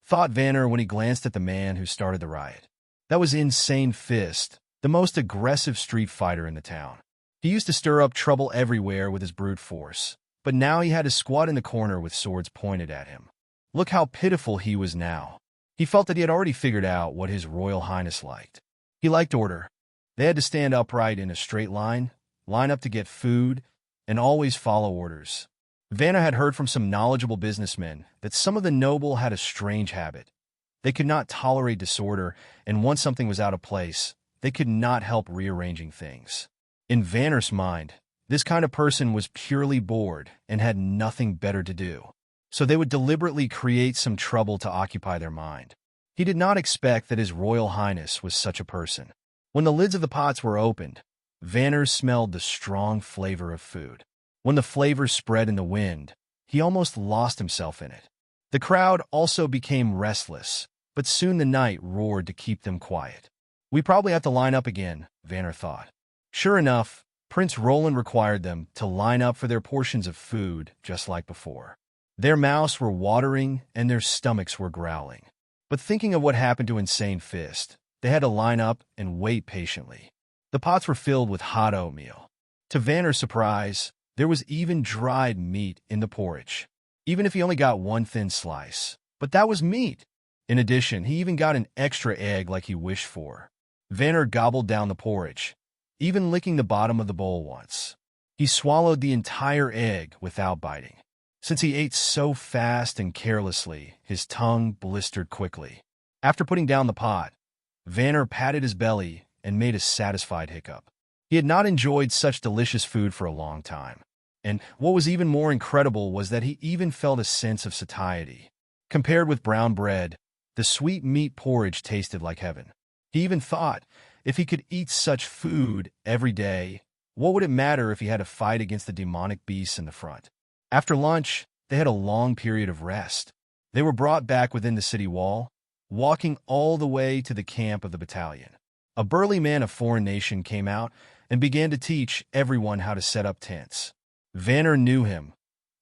thought Vanner when he glanced at the man who started the riot. That was Insane Fist, the most aggressive street fighter in the town. He used to stir up trouble everywhere with his brute force, but now he had to squat in the corner with swords pointed at him. Look how pitiful he was now. He felt that he had already figured out what His Royal Highness liked. He liked order. They had to stand upright in a straight line up to get food, and always follow orders. Vanna had heard from some knowledgeable businessmen that some of the noble had a strange habit. They could not tolerate disorder, and once something was out of place, they could not help rearranging things. In Vanner's mind, this kind of person was purely bored and had nothing better to do, so they would deliberately create some trouble to occupy their mind. He did not expect that His Royal Highness was such a person. When the lids of the pots were opened, Vanner smelled the strong flavor of food. When the flavor spread in the wind, he almost lost himself in it. The crowd also became restless, but soon the knight roared to keep them quiet. We probably have to line up again, Vanner thought. Sure enough, Prince Roland required them to line up for their portions of food just like before. Their mouths were watering and their stomachs were growling. But thinking of what happened to Insane Fist, they had to line up and wait patiently. The pots were filled with hot oatmeal. To Vanner's surprise, there was even dried meat in the porridge, even if he only got 1 thin slice. But that was meat. In addition, he even got an extra egg like he wished for. Vanner gobbled down the porridge, even licking the bottom of the bowl once. He swallowed the entire egg without biting. Since he ate so fast and carelessly, his tongue blistered quickly. After putting down the pot, Vanner patted his belly and made a satisfied hiccup. He had not enjoyed such delicious food for a long time. And what was even more incredible was that he even felt a sense of satiety. Compared with brown bread, the sweet meat porridge tasted like heaven. He even thought, if he could eat such food every day, what would it matter if he had to fight against the demonic beasts in the front? After lunch, they had a long period of rest. They were brought back within the city wall, walking all the way to the camp of the battalion. A burly man of foreign nation came out and began to teach everyone how to set up tents. Vanner knew him.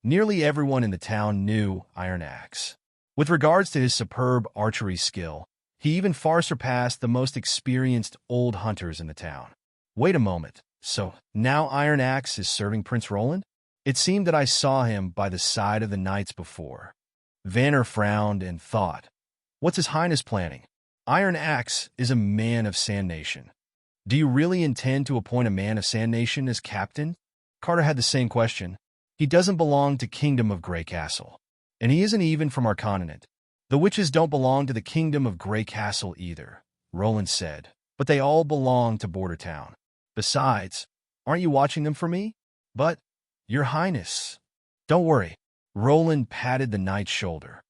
Nearly everyone in the town knew Iron Axe. With regards to his superb archery skill, he even far surpassed the most experienced old hunters in the town. Wait a moment, so now Iron Axe is serving Prince Roland? It seemed that I saw him by the side of the knights before. Vanner frowned and thought, "What's His Highness planning? Iron Axe is a man of Sand Nation. Do you really intend to appoint a man of Sand Nation as captain?" Carter had the same question. "He doesn't belong to Kingdom of Graycastle, and he isn't even from our continent. The witches don't belong to the Kingdom of Graycastle either," Roland said, "but they all belong to Border Town. Besides, aren't you watching them for me?" "But, Your Highness—" "Don't worry." Roland patted the knight's shoulder.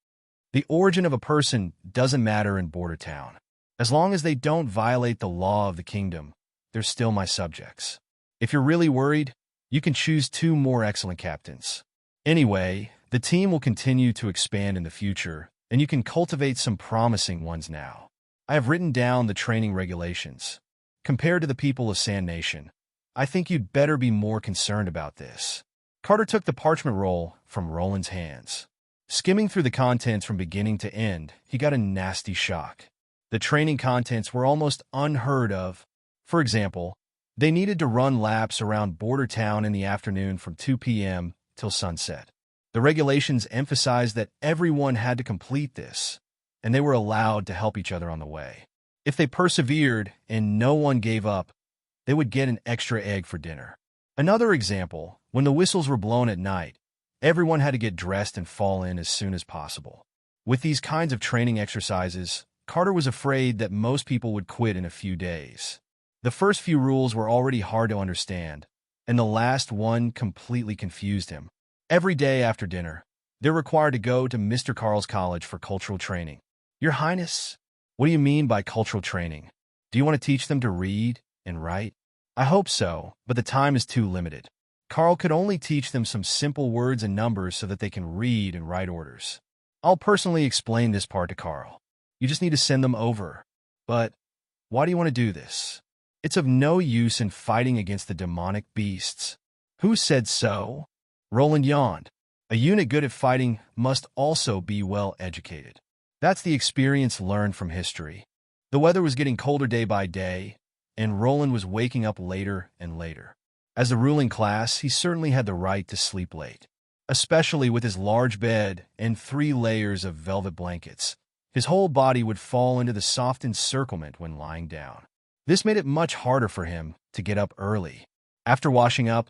"The origin of a person doesn't matter in Border Town. As long as they don't violate the law of the kingdom, they're still my subjects. If you're really worried, you can choose 2 more excellent captains. Anyway, the team will continue to expand in the future, and you can cultivate some promising ones now. I have written down the training regulations. Compared to the people of Sand Nation, I think you'd better be more concerned about this." Carter took the parchment roll from Roland's hands. Skimming through the contents from beginning to end, he got a nasty shock. The training contents were almost unheard of. For example, they needed to run laps around Border Town in the afternoon from 2 p.m. till sunset. The regulations emphasized that everyone had to complete this, and they were allowed to help each other on the way. If they persevered and no one gave up, they would get an extra egg for dinner. Another example, when the whistles were blown at night, everyone had to get dressed and fall in as soon as possible. With these kinds of training exercises, Carter was afraid that most people would quit in a few days. The first few rules were already hard to understand, and the last one completely confused him. Every day after dinner, they're required to go to Mr. Carl's college for cultural training. "Your Highness, what do you mean by cultural training? Do you want to teach them to read and write?" "I hope so, but the time is too limited. Carl could only teach them some simple words and numbers so that they can read and write orders. I'll personally explain this part to Carl. You just need to send them over." "But why do you want to do this?" "It's of no use in fighting against the demonic beasts." "Who said so?" Roland yawned. "A unit good at fighting must also be well educated. That's the experience learned from history." The weather was getting colder day by day, and Roland was waking up later and later. As the ruling class, he certainly had the right to sleep late, especially with his large bed and 3 layers of velvet blankets. His whole body would fall into the soft encirclement when lying down. This made it much harder for him to get up early. After washing up,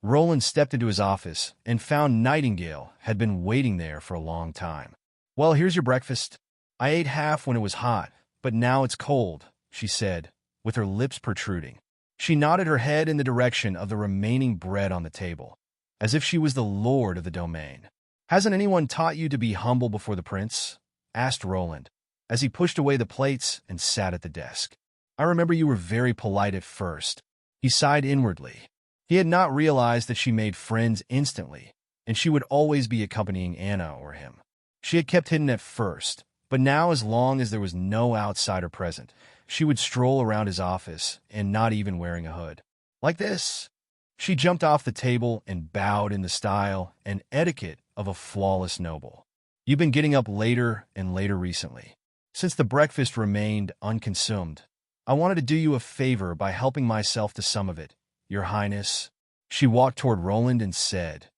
Roland stepped into his office and found Nightingale had been waiting there for a long time. "Well, here's your breakfast. I ate half when it was hot, but now it's cold," she said, with her lips protruding. She nodded her head in the direction of the remaining bread on the table, as if she was the lord of the domain. "Hasn't anyone taught you to be humble before the prince?" asked Roland, as he pushed away the plates and sat at the desk. "I remember you were very polite at first." He sighed inwardly. He had not realized that she made friends instantly, and she would always be accompanying Anna or him. She had kept hidden at first, but now, as long as there was no outsider present, she would stroll around his office and not even wearing a hood. "Like this." She jumped off the table and bowed in the style and etiquette of a flawless noble. "You've been getting up later and later recently. Since the breakfast remained unconsumed, I wanted to do you a favor by helping myself to some of it, Your Highness." She walked toward Roland and said,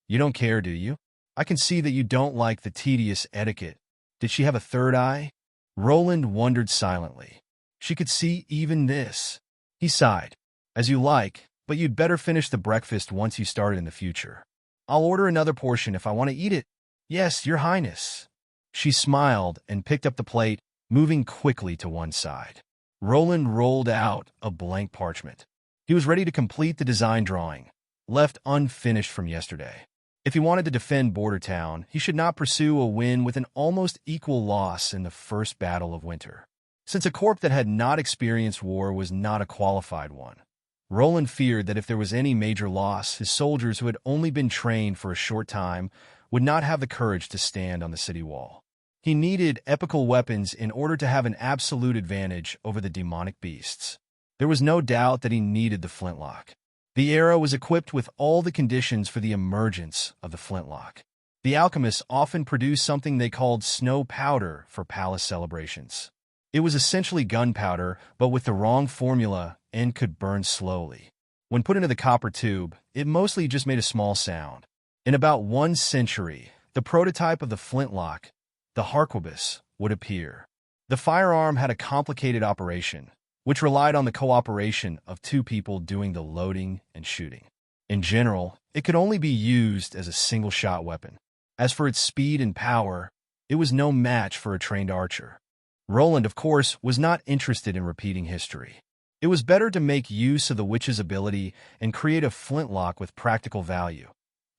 "You don't care, do you? I can see that you don't like the tedious etiquette. Did she have a third eye?" Roland wondered silently. She could see even this. He sighed. "As you like, but you'd better finish the breakfast once you start it in the future. I'll order another portion if I want to eat it." "Yes, Your Highness." She smiled and picked up the plate, moving quickly to one side. Roland rolled out a blank parchment. He was ready to complete the design drawing, left unfinished from yesterday. If he wanted to defend Border Town, he should not pursue a win with an almost equal loss in the first battle of winter. Since a corps that had not experienced war was not a qualified one, Roland feared that if there was any major loss, his soldiers who had only been trained for a short time would not have the courage to stand on the city wall. He needed epical weapons in order to have an absolute advantage over the demonic beasts. There was no doubt that he needed the flintlock. The arrow was equipped with all the conditions for the emergence of the flintlock. The alchemists often produced something they called snow powder for palace celebrations. It was essentially gunpowder, but with the wrong formula and could burn slowly. When put into the copper tube, it mostly just made a small sound. In about 1 century, the prototype of the flintlock, the harquebus, would appear. The firearm had a complicated operation, which relied on the cooperation of two people doing the loading and shooting. In general, it could only be used as a single-shot weapon. As for its speed and power, it was no match for a trained archer. Roland, of course, was not interested in repeating history. It was better to make use of the witch's ability and create a flintlock with practical value,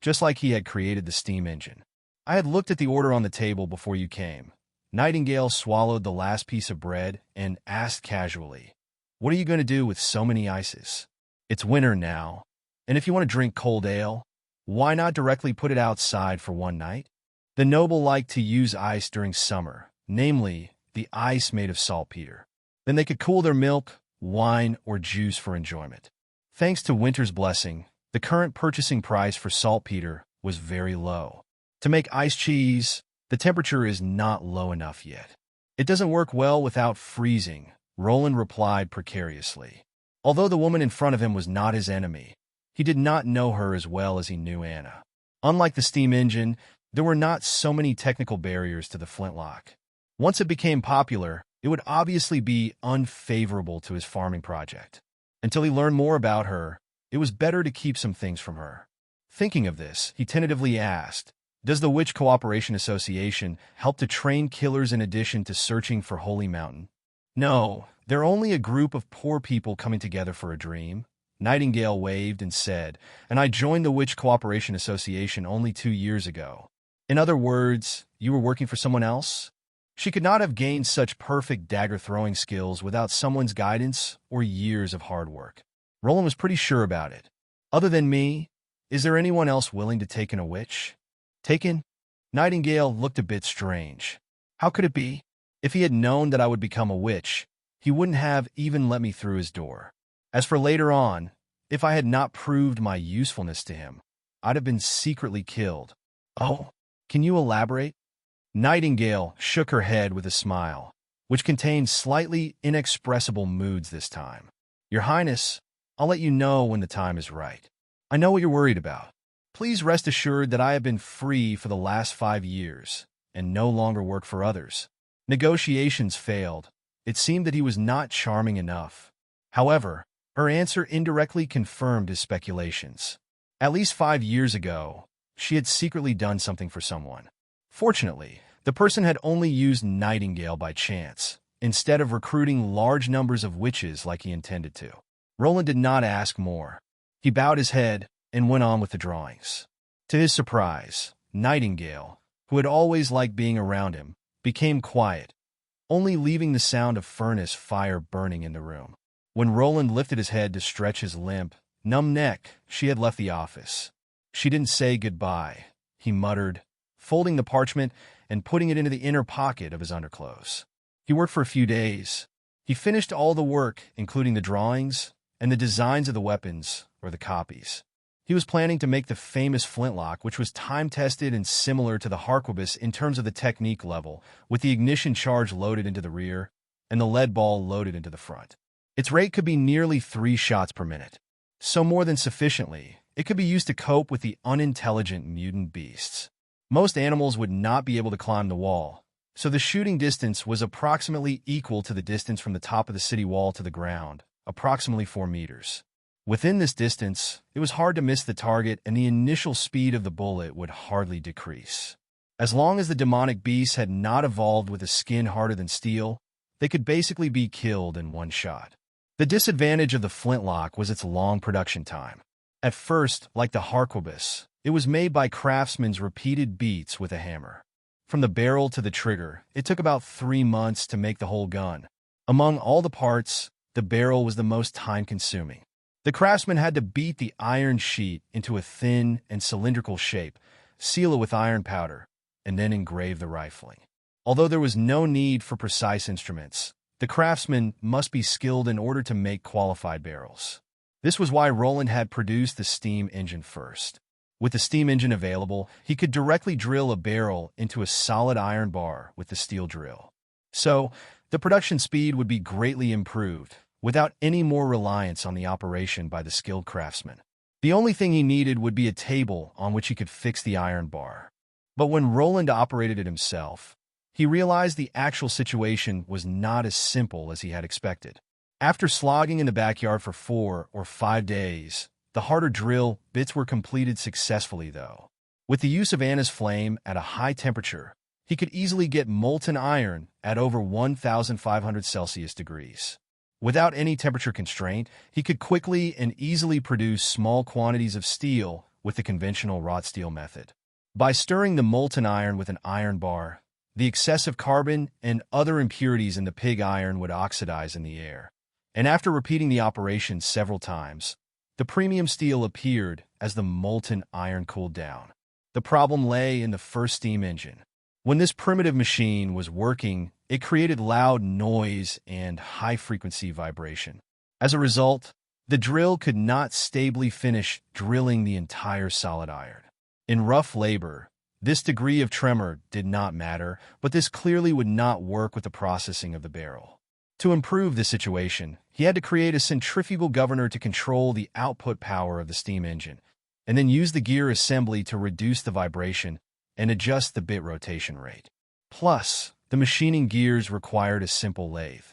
just like he had created the steam engine. I had looked at the order on the table before you came. Nightingale swallowed the last piece of bread and asked casually, "What are you going to do with so many ices? It's winter now, and if you want to drink cold ale, why not directly put it outside for one night?" The noble liked to use ice during summer, namely, the ice made of saltpeter. Then they could cool their milk, wine, or juice for enjoyment. Thanks to winter's blessing, the current purchasing price for saltpeter was very low. To make ice cheese, the temperature is not low enough yet. "It doesn't work well without freezing," Roland replied precariously. Although the woman in front of him was not his enemy, he did not know her as well as he knew Anna. Unlike the steam engine, there were not so many technical barriers to the flintlock. Once it became popular, it would obviously be unfavorable to his farming project. Until he learned more about her, it was better to keep some things from her. Thinking of this, he tentatively asked, "Does the Witch Cooperation Association help to train killers in addition to searching for Holy Mountain?" "No, they're only a group of poor people coming together for a dream." Nightingale waved and said, "And I joined the Witch Cooperation Association only 2 years ago." "In other words, you were working for someone else?" She could not have gained such perfect dagger-throwing skills without someone's guidance or years of hard work. Roland was pretty sure about it. "Other than me, is there anyone else willing to take in a witch?" "Taken?" Nightingale looked a bit strange. "How could it be? If he had known that I would become a witch, he wouldn't have even let me through his door. As for later on, if I had not proved my usefulness to him, I'd have been secretly killed." "Oh, can you elaborate?" Nightingale shook her head with a smile, which contained slightly inexpressible moods this time. "Your Highness, I'll let you know when the time is right. I know what you're worried about. Please rest assured that I have been free for the last 5 years and no longer work for others." Negotiations failed. It seemed that he was not charming enough. However, her answer indirectly confirmed his speculations. At least 5 years ago, she had secretly done something for someone. Fortunately, the person had only used Nightingale by chance, instead of recruiting large numbers of witches like he intended to. Roland did not ask more. He bowed his head and went on with the drawings. To his surprise, Nightingale, who had always liked being around him, became quiet, only leaving the sound of furnace fire burning in the room. When Roland lifted his head to stretch his limp, numb neck, she had left the office. She didn't say goodbye, he muttered, folding the parchment and putting it into the inner pocket of his underclothes. He worked for a few days. He finished all the work, including the drawings and the designs of the weapons, or the copies. He was planning to make the famous flintlock, which was time-tested and similar to the harquebus in terms of the technique level, with the ignition charge loaded into the rear and the lead ball loaded into the front. Its rate could be nearly 3 shots per minute. So more than sufficiently, it could be used to cope with the unintelligent mutant beasts. Most animals would not be able to climb the wall, so the shooting distance was approximately equal to the distance from the top of the city wall to the ground, approximately 4 meters. Within this distance, it was hard to miss the target, and the initial speed of the bullet would hardly decrease. As long as the demonic beasts had not evolved with a skin harder than steel, they could basically be killed in 1 shot. The disadvantage of the flintlock was its long production time. At first, like the harquebus, it was made by craftsmen's repeated beats with a hammer. From the barrel to the trigger, it took about 3 months to make the whole gun. Among all the parts, the barrel was the most time-consuming. The craftsman had to beat the iron sheet into a thin and cylindrical shape, seal it with iron powder, and then engrave the rifling. Although there was no need for precise instruments, the craftsman must be skilled in order to make qualified barrels. This was why Roland had produced the steam engine first. With the steam engine available, he could directly drill a barrel into a solid iron bar with the steel drill. So, the production speed would be greatly improved, without any more reliance on the operation by the skilled craftsman. The only thing he needed would be a table on which he could fix the iron bar. But when Roland operated it himself, he realized the actual situation was not as simple as he had expected. After slogging in the backyard for 4 or 5 days, the harder drill bits were completed successfully, though. With the use of Anna's flame at a high temperature, he could easily get molten iron at over 1,500 Celsius degrees. Without any temperature constraint, he could quickly and easily produce small quantities of steel with the conventional wrought steel method. By stirring the molten iron with an iron bar, the excessive carbon and other impurities in the pig iron would oxidize in the air. And after repeating the operation several times, the premium steel appeared as the molten iron cooled down. The problem lay in the first steam engine. When this primitive machine was working, it created loud noise and high-frequency vibration. As a result, the drill could not stably finish drilling the entire solid iron. In rough labor, this degree of tremor did not matter, but this clearly would not work with the processing of the barrel. To improve this situation, he had to create a centrifugal governor to control the output power of the steam engine, and then use the gear assembly to reduce the vibration and adjust the bit rotation rate. Plus, the machining gears required a simple lathe.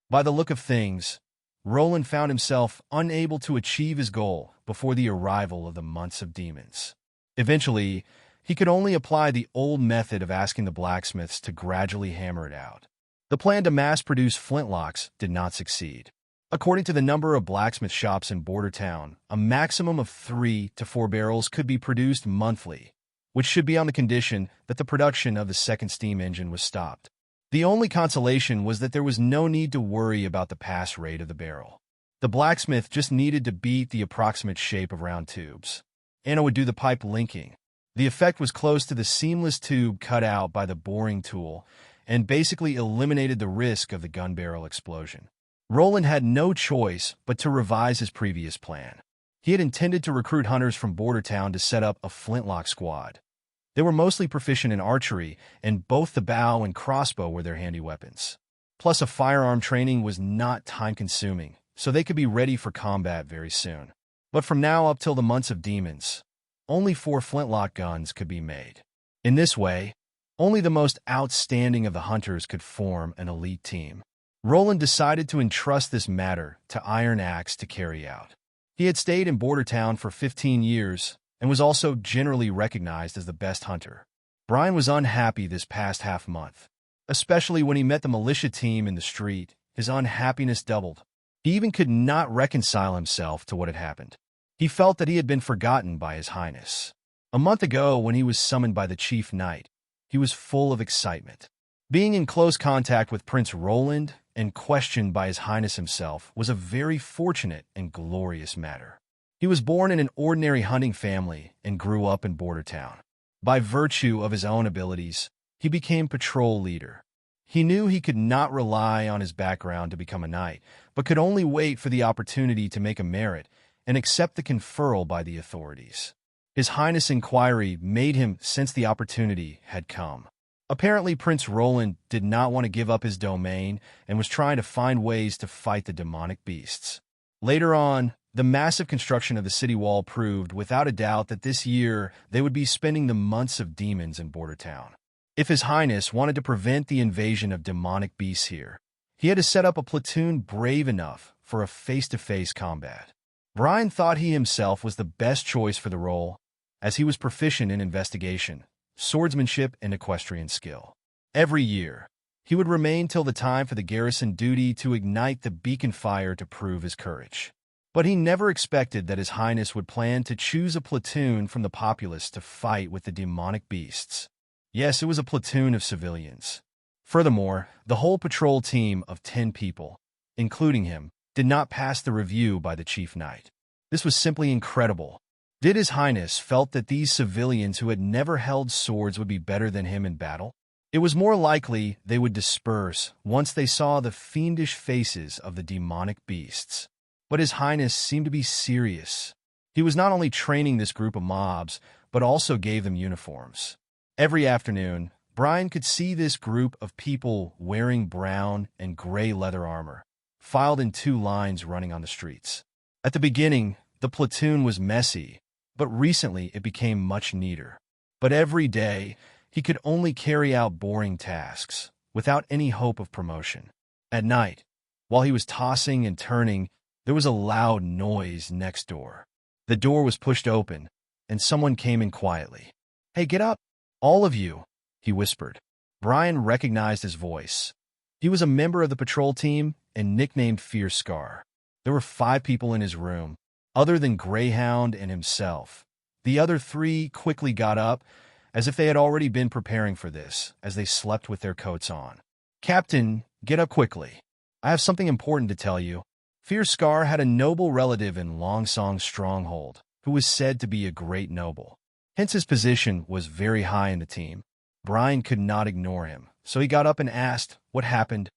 By the look of things, Roland found himself unable to achieve his goal before the arrival of the months of demons. Eventually, he could only apply the old method of asking the blacksmiths to gradually hammer it out. The plan to mass-produce flintlocks did not succeed. According to the number of blacksmith shops in Border Town, a maximum of 3 to 4 barrels could be produced monthly, which should be on the condition that the production of the second steam engine was stopped. The only consolation was that there was no need to worry about the pass rate of the barrel. The blacksmith just needed to beat the approximate shape of round tubes. Anna would do the pipe linking. The effect was close to the seamless tube cut out by the boring tool, and basically eliminated the risk of the gun barrel explosion. Roland had no choice but to revise his previous plan. He had intended to recruit hunters from Border Town to set up a flintlock squad. They were mostly proficient in archery, and both the bow and crossbow were their handy weapons. Plus, a firearm training was not time-consuming, so they could be ready for combat very soon. But from now up till the months of demons, only 4 flintlock guns could be made. In this way, only the most outstanding of the hunters could form an elite team. Roland decided to entrust this matter to Iron Axe to carry out. He had stayed in Border Town for 15 years and was also generally recognized as the best hunter. Brian was unhappy this past half month. Especially when he met the militia team in the street, his unhappiness doubled. He even could not reconcile himself to what had happened. He felt that he had been forgotten by His Highness. A month ago, when he was summoned by the Chief Knight, he was full of excitement. Being in close contact with Prince Roland and questioned by His Highness himself was a very fortunate and glorious matter. He was born in an ordinary hunting family and grew up in Border Town. By virtue of his own abilities, he became patrol leader. He knew he could not rely on his background to become a knight, but could only wait for the opportunity to make a merit and accept the conferral by the authorities. His Highness' inquiry made him since the opportunity had come. Apparently, Prince Roland did not want to give up his domain and was trying to find ways to fight the demonic beasts. Later on, the massive construction of the city wall proved without a doubt that this year they would be spending the months of demons in Border Town. If His Highness wanted to prevent the invasion of demonic beasts here, he had to set up a platoon brave enough for a face-to-face combat. Brian thought he himself was the best choice for the role, as he was proficient in investigation, swordsmanship, and equestrian skill. Every year, he would remain till the time for the garrison duty to ignite the beacon fire to prove his courage. But he never expected that His Highness would plan to choose a platoon from the populace to fight with the demonic beasts. Yes, it was a platoon of civilians. Furthermore, the whole patrol team of 10 people, including him, did not pass the review by the Chief Knight. This was simply incredible. Did His Highness felt that these civilians who had never held swords would be better than him in battle? It was more likely they would disperse once they saw the fiendish faces of the demonic beasts. But His Highness seemed to be serious. He was not only training this group of mobs, but also gave them uniforms. Every afternoon, Brian could see this group of people wearing brown and gray leather armor, filed in 2 lines running on the streets. At the beginning, the platoon was messy, but recently it became much neater. But every day, He could only carry out boring tasks, without any hope of promotion. At night, while he was tossing and turning, there was a loud noise next door. The door was pushed open, and someone came in quietly. "Hey, get up! All of you!" he whispered. Brian recognized his voice. He was a member of the patrol team and nicknamed Fierce Scar. There were 5 people in his room, other than Greyhound and himself. The other 3 quickly got up, as if they had already been preparing for this, as they slept with their coats on. "Captain, get up quickly. I have something important to tell you." Fierce Scar had a noble relative in Longsong's stronghold, who was said to be a great noble. Hence his position was very high in the team. Brian could not ignore him, so he got up and asked what happened.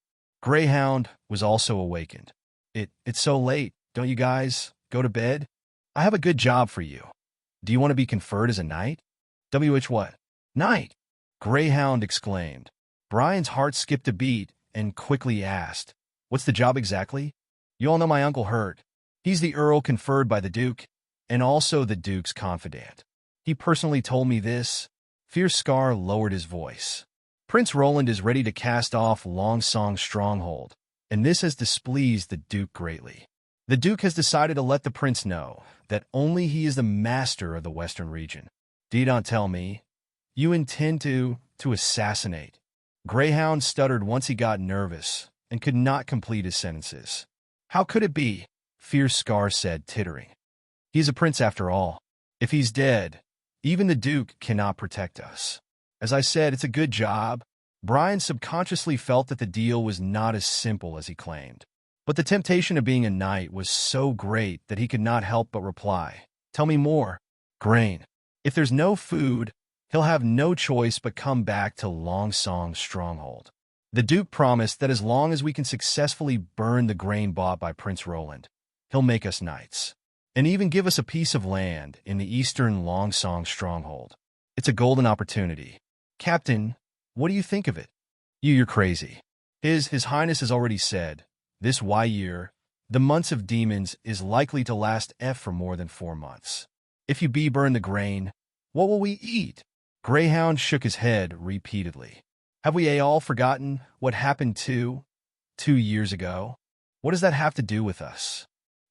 Greyhound was also awakened. It's so late. Don't you guys go to bed? I have a good job for you. Do you want to be conferred as a knight?" "WH what?" "Knight!" Greyhound exclaimed. Brian's heart skipped a beat and quickly asked, "What's the job exactly?" "You all know my Uncle Hurt. He's the Earl conferred by the Duke, and also the Duke's confidant. He personally told me this." Fierce Scar lowered his voice. "Prince Roland is ready to cast off Longsong's stronghold, and this has displeased the Duke greatly. The Duke has decided to let the prince know that only he is the master of the Western region. Do you not tell me? You intend to assassinate." Greyhound stuttered once he got nervous and could not complete his sentences. "How could it be?" Fierce Scar said, tittering. "He's a prince after all. If he's dead, even the Duke cannot protect us. As I said, it's a good job." Brian subconsciously felt that the deal was not as simple as he claimed. But the temptation of being a knight was so great that he could not help but reply, "Tell me more." "Grain. If there's no food, he'll have no choice but come back to Longsong's stronghold. The Duke promised that as long as we can successfully burn the grain bought by Prince Roland, he'll make us knights, and even give us a piece of land in the eastern Longsong stronghold. It's a golden opportunity. Captain, what do you think of it?" You're crazy. His Highness has already said, this year, the months of demons is likely to last for more than 4 months. If you burn the grain, what will we eat?" Greyhound shook his head repeatedly. "Have we all forgotten what happened 2 years ago? What does that have to do with us?"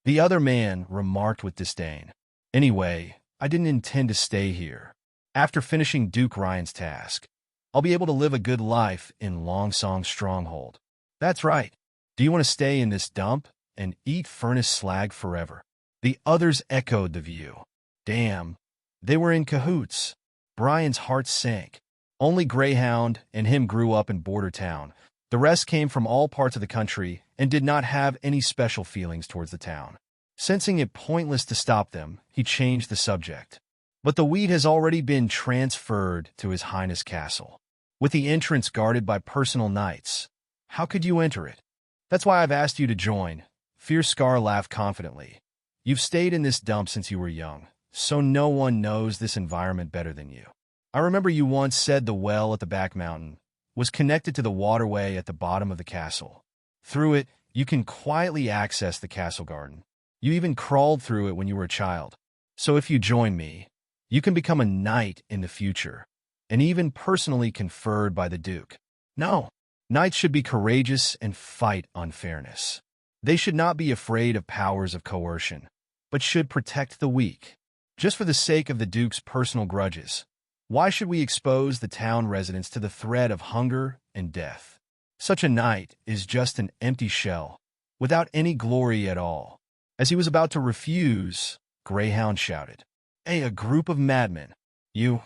The other man remarked with disdain. "Anyway, I didn't intend to stay here. After finishing Duke Ryan's task, I'll be able to live a good life in Longsong's stronghold." "That's right. Do you want to stay in this dump and eat furnace slag forever?" The others echoed the view. Damn, they were in cahoots. Brian's heart sank. Only Greyhound and him grew up in Border Town. The rest came from all parts of the country and did not have any special feelings towards the town. Sensing it pointless to stop them, he changed the subject. "But the wheat has already been transferred to His Highness Castle, with the entrance guarded by personal knights. How could you enter it? That's why I've asked you to join." Fierce Scar laughed confidently. "You've stayed in this dump since you were young, so no one knows this environment better than you. I remember you once said the well at the back mountain was connected to the waterway at the bottom of the castle. Through it, you can quietly access the castle garden. You even crawled through it when you were a child. So if you join me, you can become a knight in the future, and even personally conferred by the Duke. No, knights should be courageous and fight unfairness. They should not be afraid of powers of coercion, but should protect the weak. Just for the sake of the Duke's personal grudges, why should we expose the town residents to the threat of hunger and death? Such a knight is just an empty shell, without any glory at all." As he was about to refuse, Greyhound shouted, "Hey, a group of madmen! You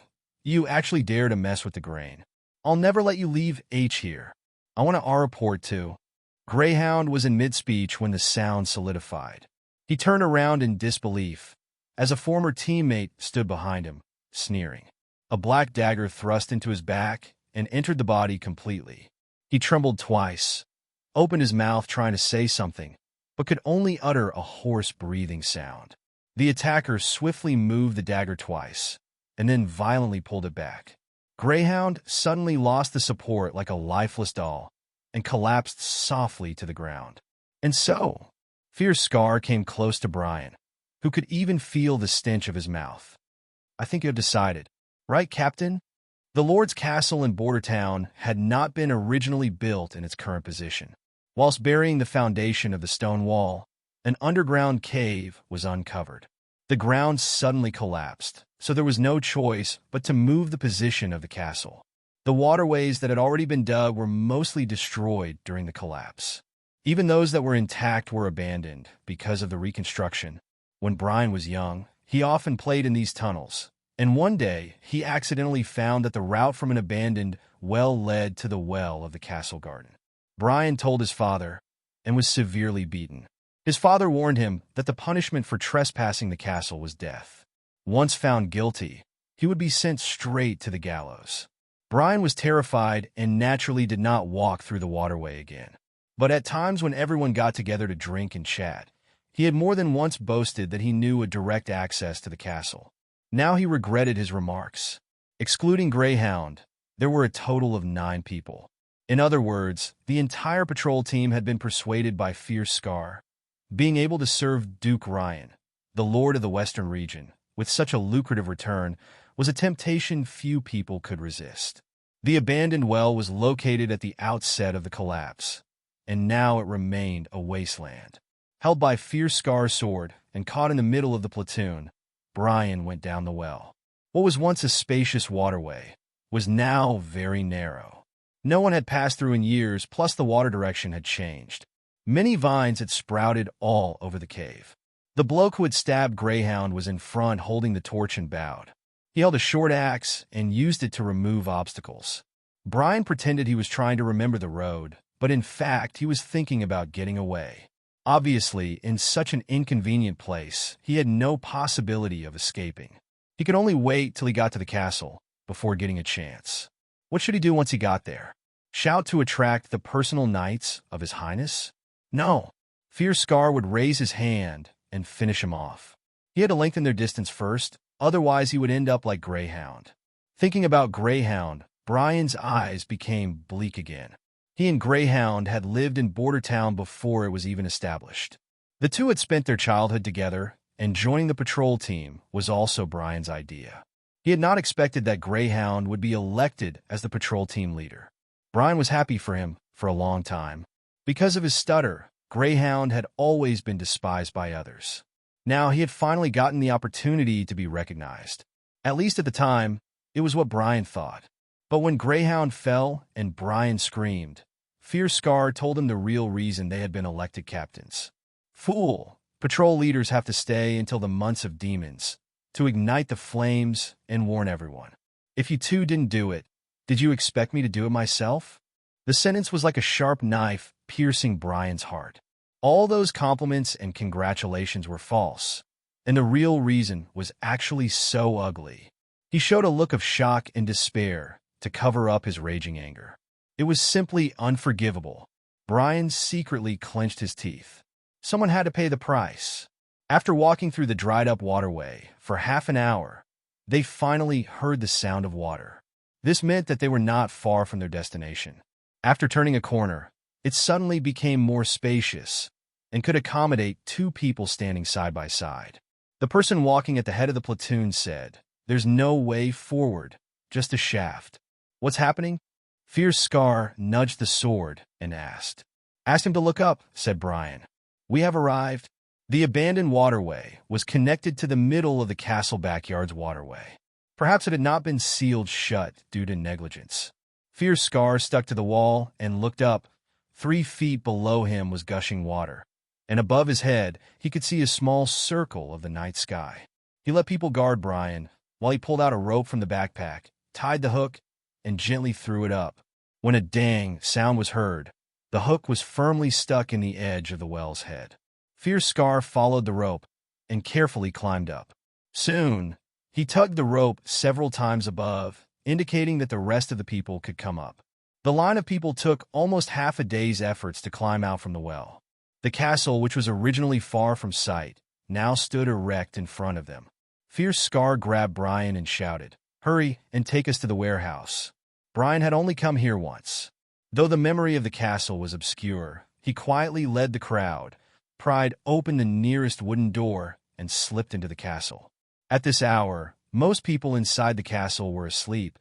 actually dare to mess with the grain. I'll never let you leave here. I want our report too." Greyhound was in mid-speech when the sound solidified. He turned around in disbelief, as a former teammate stood behind him, sneering. A black dagger thrust into his back and entered the body completely. He trembled twice, opened his mouth trying to say something, but could only utter a hoarse breathing sound. The attacker swiftly moved the dagger twice, and then violently pulled it back. Greyhound suddenly lost the support like a lifeless doll and collapsed softly to the ground. And so, Fierce Scar came close to Brian, who could even feel the stench of his mouth. "I think you have decided, right, Captain?" The Lord's castle in Border Town had not been originally built in its current position. Whilst burying the foundation of the stone wall, an underground cave was uncovered. The ground suddenly collapsed, so there was no choice but to move the position of the castle. The waterways that had already been dug were mostly destroyed during the collapse. Even those that were intact were abandoned because of the reconstruction. When Brian was young, he often played in these tunnels, and one day he accidentally found that the route from an abandoned well led to the well of the castle garden. Brian told his father and was severely beaten. His father warned him that the punishment for trespassing the castle was death. Once found guilty, he would be sent straight to the gallows. Brian was terrified and naturally did not walk through the waterway again. But at times when everyone got together to drink and chat, he had more than once boasted that he knew a direct access to the castle. Now he regretted his remarks. Excluding Greyhound, there were a total of 9 people. In other words, the entire patrol team had been persuaded by Fierce Scar. Being able to serve Duke Ryan, the Lord of the Western region, with such a lucrative return was a temptation few people could resist. The abandoned well was located at the outset of the collapse, and now it remained a wasteland. Held by Fierce Scar's sword and caught in the middle of the platoon, Brian went down the well. What was once a spacious waterway was now very narrow. No one had passed through in years, plus the water direction had changed. Many vines had sprouted all over the cave. The bloke who had stabbed Greyhound was in front holding the torch and bowed. He held a short axe and used it to remove obstacles. Brian pretended he was trying to remember the road, but in fact he was thinking about getting away. Obviously, in such an inconvenient place, he had no possibility of escaping. He could only wait till he got to the castle before getting a chance. What should he do once he got there? Shout to attract the personal knights of His Highness? No. Fierce Scar would raise his hand and finish him off. He had to lengthen their distance first, otherwise he would end up like Greyhound. Thinking about Greyhound, Brian's eyes became bleak again. He and Greyhound had lived in Border Town before it was even established. The two had spent their childhood together, and joining the patrol team was also Brian's idea. He had not expected that Greyhound would be elected as the patrol team leader. Brian was happy for him for a long time. Because of his stutter, Greyhound had always been despised by others. Now he had finally gotten the opportunity to be recognized. At least at the time, it was what Brian thought. But when Greyhound fell and Brian screamed, Fierce Scar told him the real reason they had been elected captains. Fool! Patrol leaders have to stay until the months of demons, to ignite the flames and warn everyone. If you two didn't do it, did you expect me to do it myself? The sentence was like a sharp knife piercing Brian's heart. All those compliments and congratulations were false, and the real reason was actually so ugly. He showed a look of shock and despair to cover up his raging anger. It was simply unforgivable. Brian secretly clenched his teeth. Someone had to pay the price. After walking through the dried-up waterway for half an hour, they finally heard the sound of water. This meant that they were not far from their destination. After turning a corner, it suddenly became more spacious and could accommodate 2 people standing side by side. The person walking at the head of the platoon said, "There's no way forward, just a shaft." "What's happening?" Fierce Scar nudged the sword and asked. "Ask him to look up," said Brian. "We have arrived." The abandoned waterway was connected to the middle of the castle backyard's waterway. Perhaps it had not been sealed shut due to negligence. Fierce Scar stuck to the wall and looked up. 3 feet below him was gushing water, and above his head he could see a small circle of the night sky. He let people guard Brian while he pulled out a rope from the backpack, tied the hook, and gently threw it up. When a dang sound was heard, the hook was firmly stuck in the edge of the well's head. Fierce Scar followed the rope and carefully climbed up. Soon, he tugged the rope several times above, indicating that the rest of the people could come up. The line of people took almost half a day's efforts to climb out from the well. The castle, which was originally far from sight, now stood erect in front of them. Fierce Scar grabbed Brian and shouted, "Hurry and take us to the warehouse." Brian had only come here once. Though the memory of the castle was obscure, he quietly led the crowd, pried open the nearest wooden door, and slipped into the castle. At this hour, most people inside the castle were asleep,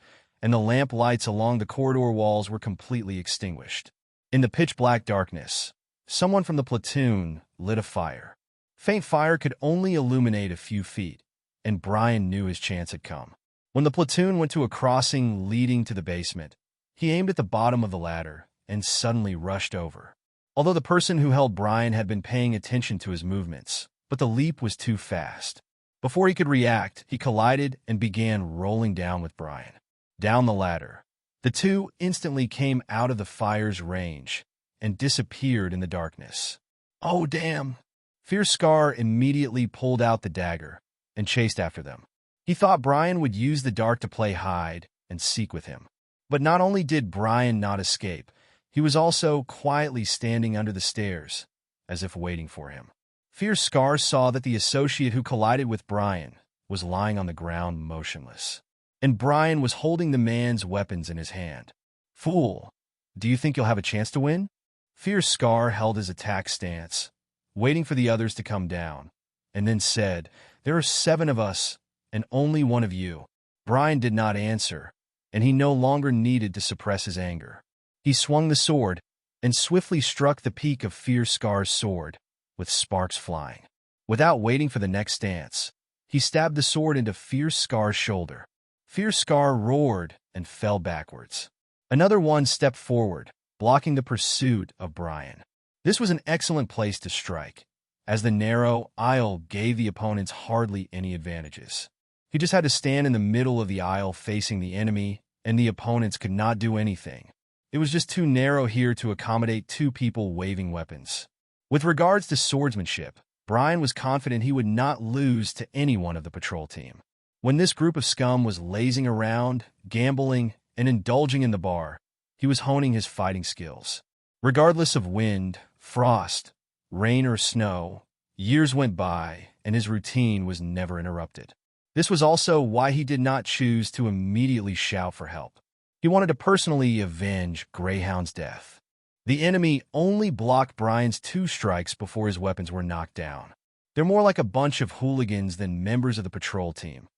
and the lamp lights along the corridor walls were completely extinguished. In the pitch-black darkness, someone from the platoon lit a fire. Faint fire could only illuminate a few feet, and Brian knew his chance had come. When the platoon went to a crossing leading to the basement, he aimed at the bottom of the ladder and suddenly rushed over. Although the person who held Brian had been paying attention to his movements, but the leap was too fast. Before he could react, he collided and began rolling down with Brian. Down the ladder. The two instantly came out of the fire's range and disappeared in the darkness. Oh, damn! Fierce Scar immediately pulled out the dagger and chased after them. He thought Brian would use the dark to play hide and seek with him. But not only did Brian not escape, he was also quietly standing under the stairs, as if waiting for him. Fierce Scar saw that the associate who collided with Brian was lying on the ground motionless, and Brian was holding the man's weapons in his hand. Fool, do you think you'll have a chance to win? Fierce Scar held his attack stance, waiting for the others to come down, and then said, "There are 7 of us, and only 1 of you." Brian did not answer, and he no longer needed to suppress his anger. He swung the sword and swiftly struck the peak of Fierce Scar's sword, with sparks flying. Without waiting for the next stance, he stabbed the sword into Fierce Scar's shoulder. Fierce Scar roared and fell backwards. Another one stepped forward, blocking the pursuit of Brian. This was an excellent place to strike, as the narrow aisle gave the opponents hardly any advantages. He just had to stand in the middle of the aisle facing the enemy, and the opponents could not do anything. It was just too narrow here to accommodate 2 people waving weapons. With regards to swordsmanship, Brian was confident he would not lose to anyone of the patrol team. When this group of scum was lazing around, gambling, and indulging in the bar, he was honing his fighting skills. Regardless of wind, frost, rain, or snow, years went by, and his routine was never interrupted. This was also why he did not choose to immediately shout for help. He wanted to personally avenge Greyhound's death. The enemy only blocked Brian's 2 strikes before his weapons were knocked down. They're more like a bunch of hooligans than members of the patrol team.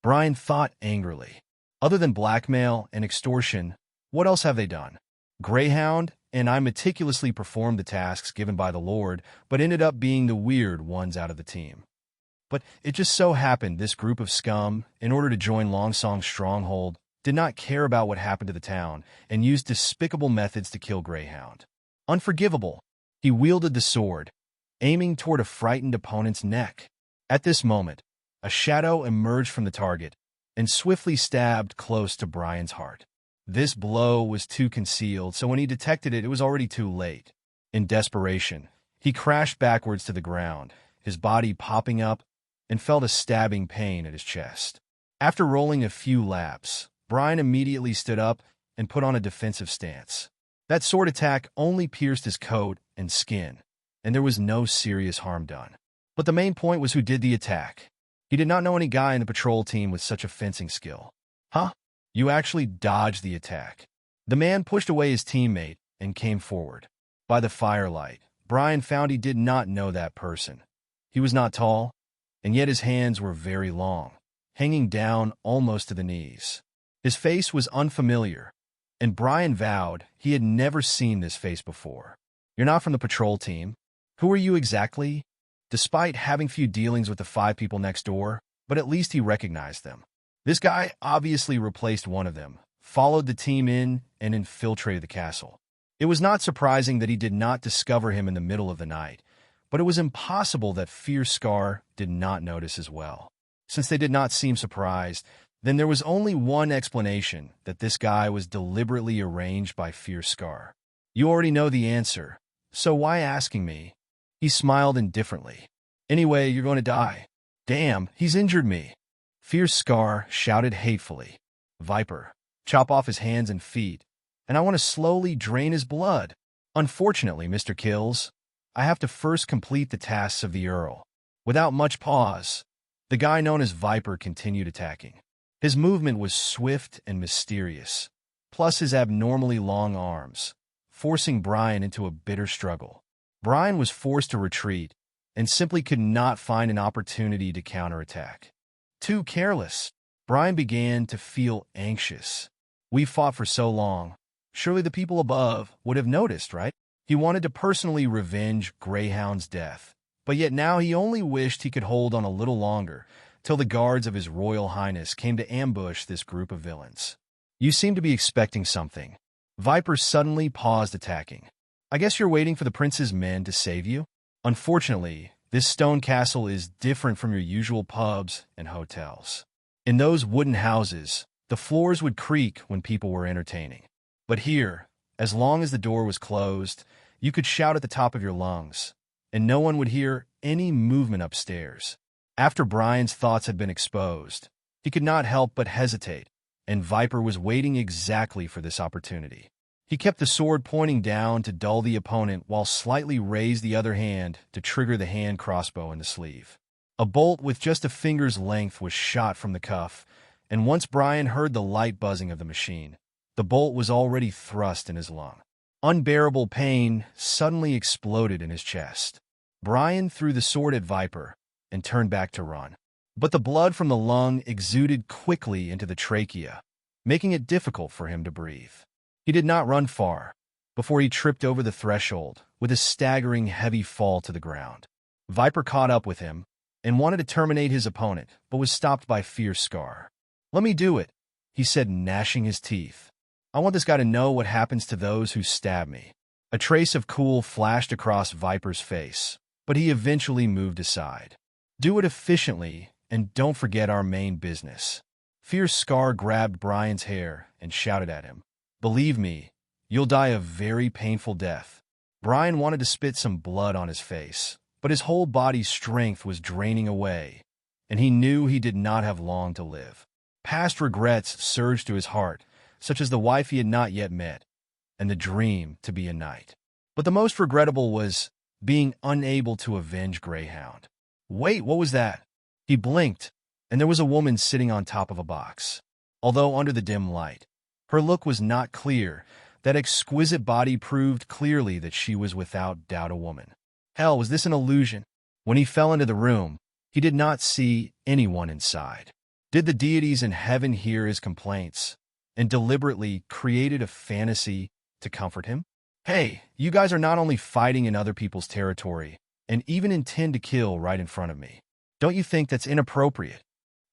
Brian thought angrily. Other than blackmail and extortion, what else have they done? Greyhound and I meticulously performed the tasks given by the Lord, but ended up being the weird ones out of the team. But it just so happened this group of scum, in order to join Longsong's stronghold, did not care about what happened to the town and used despicable methods to kill Greyhound. Unforgivable, he wielded the sword, aiming toward a frightened opponent's neck. At this moment, a shadow emerged from the target and swiftly stabbed close to Brian's heart. This blow was too concealed, so when he detected it, it was already too late. In desperation, he crashed backwards to the ground, his body popping up, and felt a stabbing pain at his chest. After rolling a few laps, Brian immediately stood up and put on a defensive stance. That sword attack only pierced his coat and skin, and there was no serious harm done. But the main point was who did the attack. He did not know any guy in the patrol team with such a fencing skill. Huh? You actually dodged the attack. The man pushed away his teammate and came forward. By the firelight, Brian found he did not know that person. He was not tall, and yet his hands were very long, hanging down almost to the knees. His face was unfamiliar, and Brian vowed he had never seen this face before. You're not from the patrol team. Who are you exactly? Despite having few dealings with the 5 people next door, but at least he recognized them. This guy obviously replaced one of them, followed the team in, and infiltrated the castle. It was not surprising that he did not discover him in the middle of the night, but it was impossible that Fierce Scar did not notice as well. Since they did not seem surprised, then there was only one explanation, that this guy was deliberately arranged by Fierce Scar. You already know the answer, so why asking me? He smiled indifferently. Anyway, you're going to die. Damn, he's injured me. Fierce Scar shouted hatefully. Viper, chop off his hands and feet, and I want to slowly drain his blood. Unfortunately, Mr. Kills, I have to first complete the tasks of the Earl. Without much pause, the guy known as Viper continued attacking. His movement was swift and mysterious, plus his abnormally long arms, forcing Brian into a bitter struggle. Brian was forced to retreat and simply could not find an opportunity to counterattack. Too careless, Brian began to feel anxious. We fought for so long. Surely the people above would have noticed, right? He wanted to personally revenge Greyhound's death, but yet now he only wished he could hold on a little longer, till the guards of His Royal Highness came to ambush this group of villains. You seem to be expecting something. Viper suddenly paused attacking. I guess you're waiting for the prince's men to save you? Unfortunately, this stone castle is different from your usual pubs and hotels. In those wooden houses, the floors would creak when people were entertaining. But here, as long as the door was closed, you could shout at the top of your lungs, and no one would hear any movement upstairs. After Brian's thoughts had been exposed, he could not help but hesitate, and Viper was waiting exactly for this opportunity. He kept the sword pointing down to dull the opponent while slightly raised the other hand to trigger the hand crossbow in the sleeve. A bolt with just a finger's length was shot from the cuff, and once Brian heard the light buzzing of the machine, the bolt was already thrust in his lung. Unbearable pain suddenly exploded in his chest. Brian threw the sword at Viper and turned back to run. But the blood from the lung exuded quickly into the trachea, making it difficult for him to breathe. He did not run far before he tripped over the threshold with a staggering heavy fall to the ground. Viper caught up with him and wanted to terminate his opponent, but was stopped by Fierce Scar. "Let me do it," he said, gnashing his teeth. "I want this guy to know what happens to those who stab me." A trace of cool flashed across Viper's face, but he eventually moved aside. "Do it efficiently, and don't forget our main business." Fierce Scar grabbed Brian's hair and shouted at him, "Believe me, you'll die a very painful death." Brian wanted to spit some blood on his face, but his whole body's strength was draining away, and he knew he did not have long to live. Past regrets surged to his heart, such as the wife he had not yet met, and the dream to be a knight. But the most regrettable was being unable to avenge Greyhound. Wait, what was that? He blinked, and there was a woman sitting on top of a box. Although under the dim light, her look was not clear. That exquisite body proved clearly that she was without doubt a woman. Hell, was this an illusion? When he fell into the room, he did not see anyone inside. Did the deities in heaven hear his complaints and deliberately created a fantasy to comfort him? Hey, you guys are not only fighting in other people's territory and even intend to kill right in front of me. Don't you think that's inappropriate?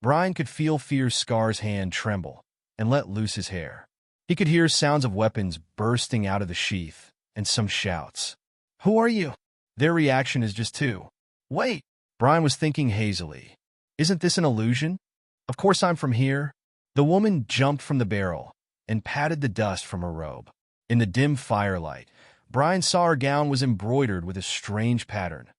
Brian could feel Fierce Scar's hand tremble and let loose his hair. He could hear sounds of weapons bursting out of the sheath and some shouts. "Who are you?" Their reaction is just two. "Wait," Brian was thinking hazily. "Isn't this an illusion? Of course I'm from here." The woman jumped from the barrel and patted the dust from her robe. In the dim firelight, Brian saw her gown was embroidered with a strange pattern,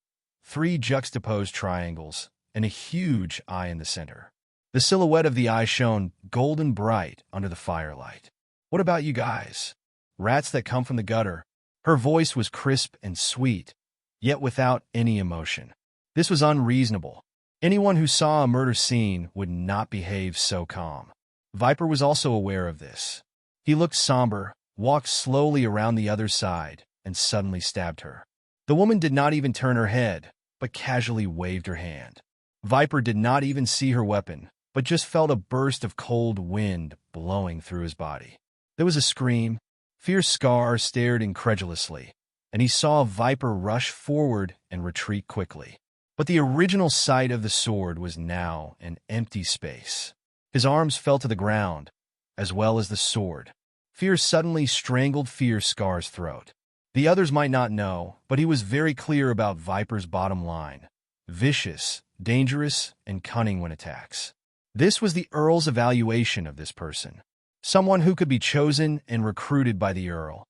3 juxtaposed triangles, and a huge eye in the center. The silhouette of the eye shone golden bright under the firelight. "What about you guys? Rats that come from the gutter." Her voice was crisp and sweet, yet without any emotion. This was unreasonable. Anyone who saw a murder scene would not behave so calm. Viper was also aware of this. He looked somber, walked slowly around the other side, and suddenly stabbed her. The woman did not even turn her head, but casually waved her hand. Viper did not even see her weapon, but just felt a burst of cold wind blowing through his body. There was a scream. Fierce Scar stared incredulously, and he saw Viper rush forward and retreat quickly. But the original sight of the sword was now an empty space. His arms fell to the ground, as well as the sword. Fear suddenly strangled Fierce Scar's throat. The others might not know, but he was very clear about Viper's bottom line: vicious, dangerous, and cunning when attacks. This was the Earl's evaluation of this person. Someone who could be chosen and recruited by the Earl.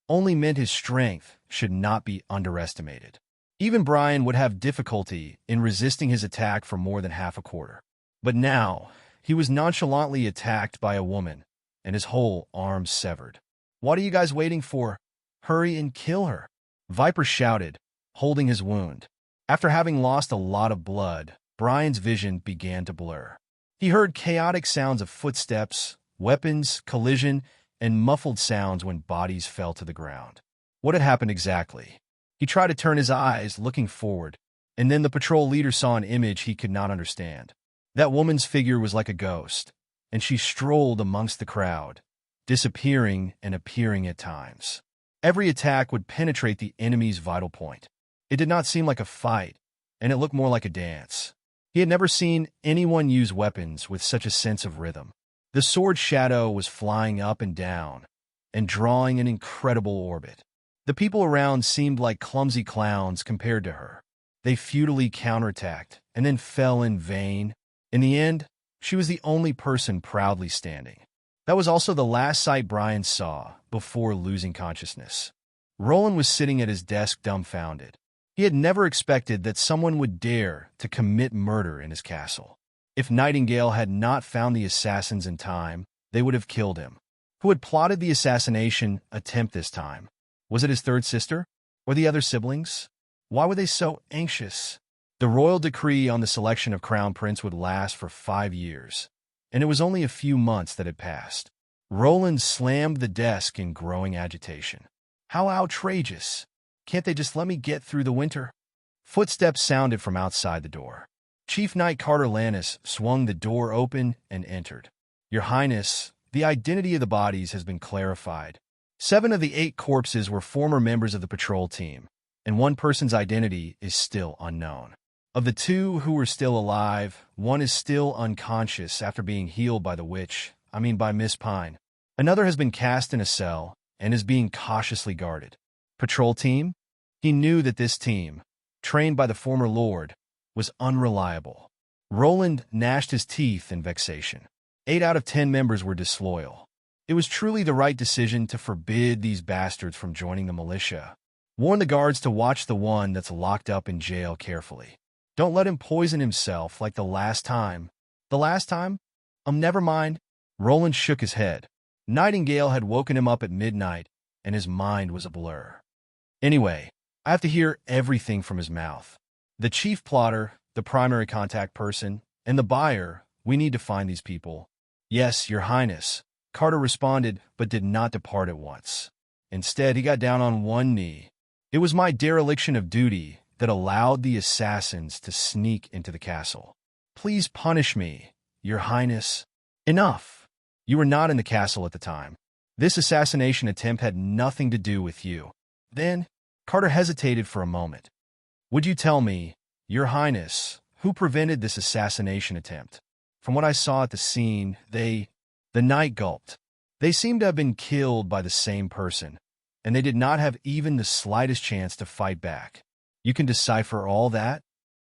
Only meant his strength should not be underestimated. Even Brian would have difficulty in resisting his attack for more than half a quarter. But now, he was nonchalantly attacked by a woman, and his whole arm severed. "What are you guys waiting for? Hurry and kill her!" Viper shouted, holding his wound. After having lost a lot of blood, Brian's vision began to blur. He heard chaotic sounds of footsteps, weapons, collision, and muffled sounds when bodies fell to the ground. What had happened exactly? He tried to turn his eyes, looking forward, and then the patrol leader saw an image he could not understand. That woman's figure was like a ghost, and she strolled amongst the crowd, disappearing and appearing at times. Every attack would penetrate the enemy's vital point. It did not seem like a fight, and it looked more like a dance. He had never seen anyone use weapons with such a sense of rhythm. The sword shadow was flying up and down, and drawing an incredible orbit. The people around seemed like clumsy clowns compared to her. They futilely counterattacked, and then fell in vain. In the end, she was the only person proudly standing. That was also the last sight Brian saw before losing consciousness. Roland was sitting at his desk dumbfounded. He had never expected that someone would dare to commit murder in his castle. If Nightingale had not found the assassins in time, they would have killed him. Who had plotted the assassination attempt this time? Was it his third sister? Or the other siblings? Why were they so anxious? The royal decree on the selection of crown prince would last for 5 years, and it was only a few months that had passed. Roland slammed the desk in growing agitation. How outrageous! Can't they just let me get through the winter? Footsteps sounded from outside the door. Chief Knight Carter Lannis swung the door open and entered. Your Highness, the identity of the bodies has been clarified. 7 of the 8 corpses were former members of the patrol team, and one person's identity is still unknown. Of the 2 who were still alive, one is still unconscious after being healed by by Miss Pine. Another has been cast in a cell and is being cautiously guarded. Patrol team? He knew that this team, trained by the former lord, was unreliable. Roland gnashed his teeth in vexation. 8 out of 10 members were disloyal. It was truly the right decision to forbid these bastards from joining the militia. Warn the guards to watch the one that's locked up in jail carefully. Don't let him poison himself like the last time. The last time? Never mind. Roland shook his head. Nightingale had woken him up at midnight, and his mind was a blur. Anyway, I have to hear everything from his mouth. The chief plotter, the primary contact person, and the buyer, we need to find these people. Yes, Your Highness, Carter responded, but did not depart at once. Instead, he got down on one knee. It was my dereliction of duty that allowed the assassins to sneak into the castle. Please punish me, Your Highness. Enough. You were not in the castle at the time. This assassination attempt had nothing to do with you. Then, Carter hesitated for a moment. Would you tell me, Your Highness, who prevented this assassination attempt? From what I saw at the scene, the knight gulped. They seemed to have been killed by the same person, and they did not have even the slightest chance to fight back. You can decipher all that?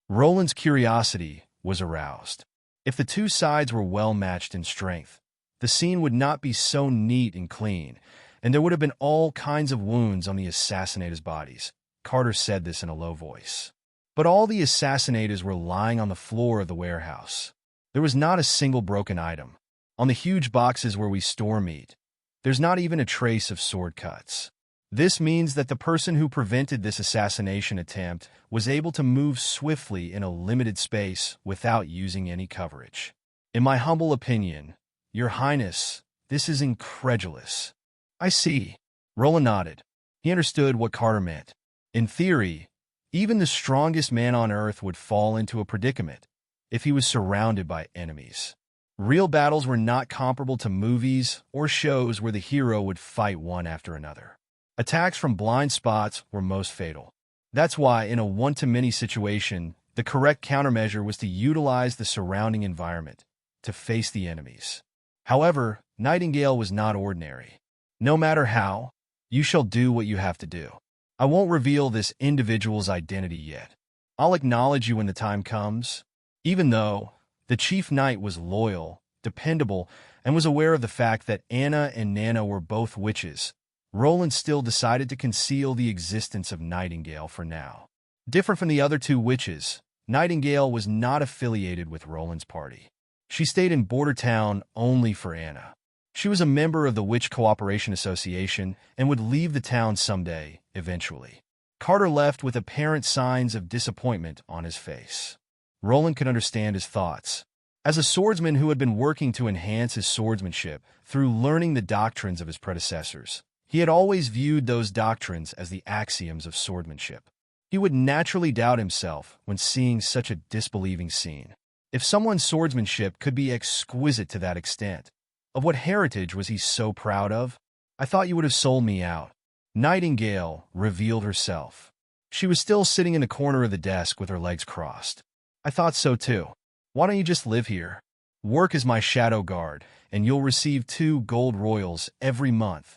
Roland's curiosity was aroused. If the 2 sides were well matched in strength, the scene would not be so neat and clean, and there would have been all kinds of wounds on the assassinators' bodies. Carter said this in a low voice. But all the assassinators were lying on the floor of the warehouse. There was not a single broken item. On the huge boxes where we store meat, there's not even a trace of sword cuts. This means that the person who prevented this assassination attempt was able to move swiftly in a limited space without using any coverage. In my humble opinion, Your Highness, this is incredulous. I see. Roland nodded. He understood what Carter meant. In theory, even the strongest man on Earth would fall into a predicament if he was surrounded by enemies. Real battles were not comparable to movies or shows where the hero would fight one after another. Attacks from blind spots were most fatal. That's why, in a one-to-many situation, the correct countermeasure was to utilize the surrounding environment to face the enemies. However, Nightingale was not ordinary. No matter how, you shall do what you have to do. I won't reveal this individual's identity yet. I'll acknowledge you when the time comes. Even though the Chief Knight was loyal, dependable, and was aware of the fact that Anna and Nana were both witches, Roland still decided to conceal the existence of Nightingale for now. Different from the other 2 witches, Nightingale was not affiliated with Roland's party. She stayed in Border Town only for Anna. She was a member of the Witch Cooperation Association and would leave the town someday, eventually. Carter left with apparent signs of disappointment on his face. Roland could understand his thoughts. As a swordsman who had been working to enhance his swordsmanship through learning the doctrines of his predecessors, he had always viewed those doctrines as the axioms of swordsmanship. He would naturally doubt himself when seeing such a disbelieving scene. If someone's swordsmanship could be exquisite to that extent, Of what heritage was he so proud of? I thought you would have sold me out. Nightingale revealed herself. She was still sitting in the corner of the desk with her legs crossed. I thought so too. Why don't you just live here? Work as my shadow guard, and you'll receive 2 gold royals every month,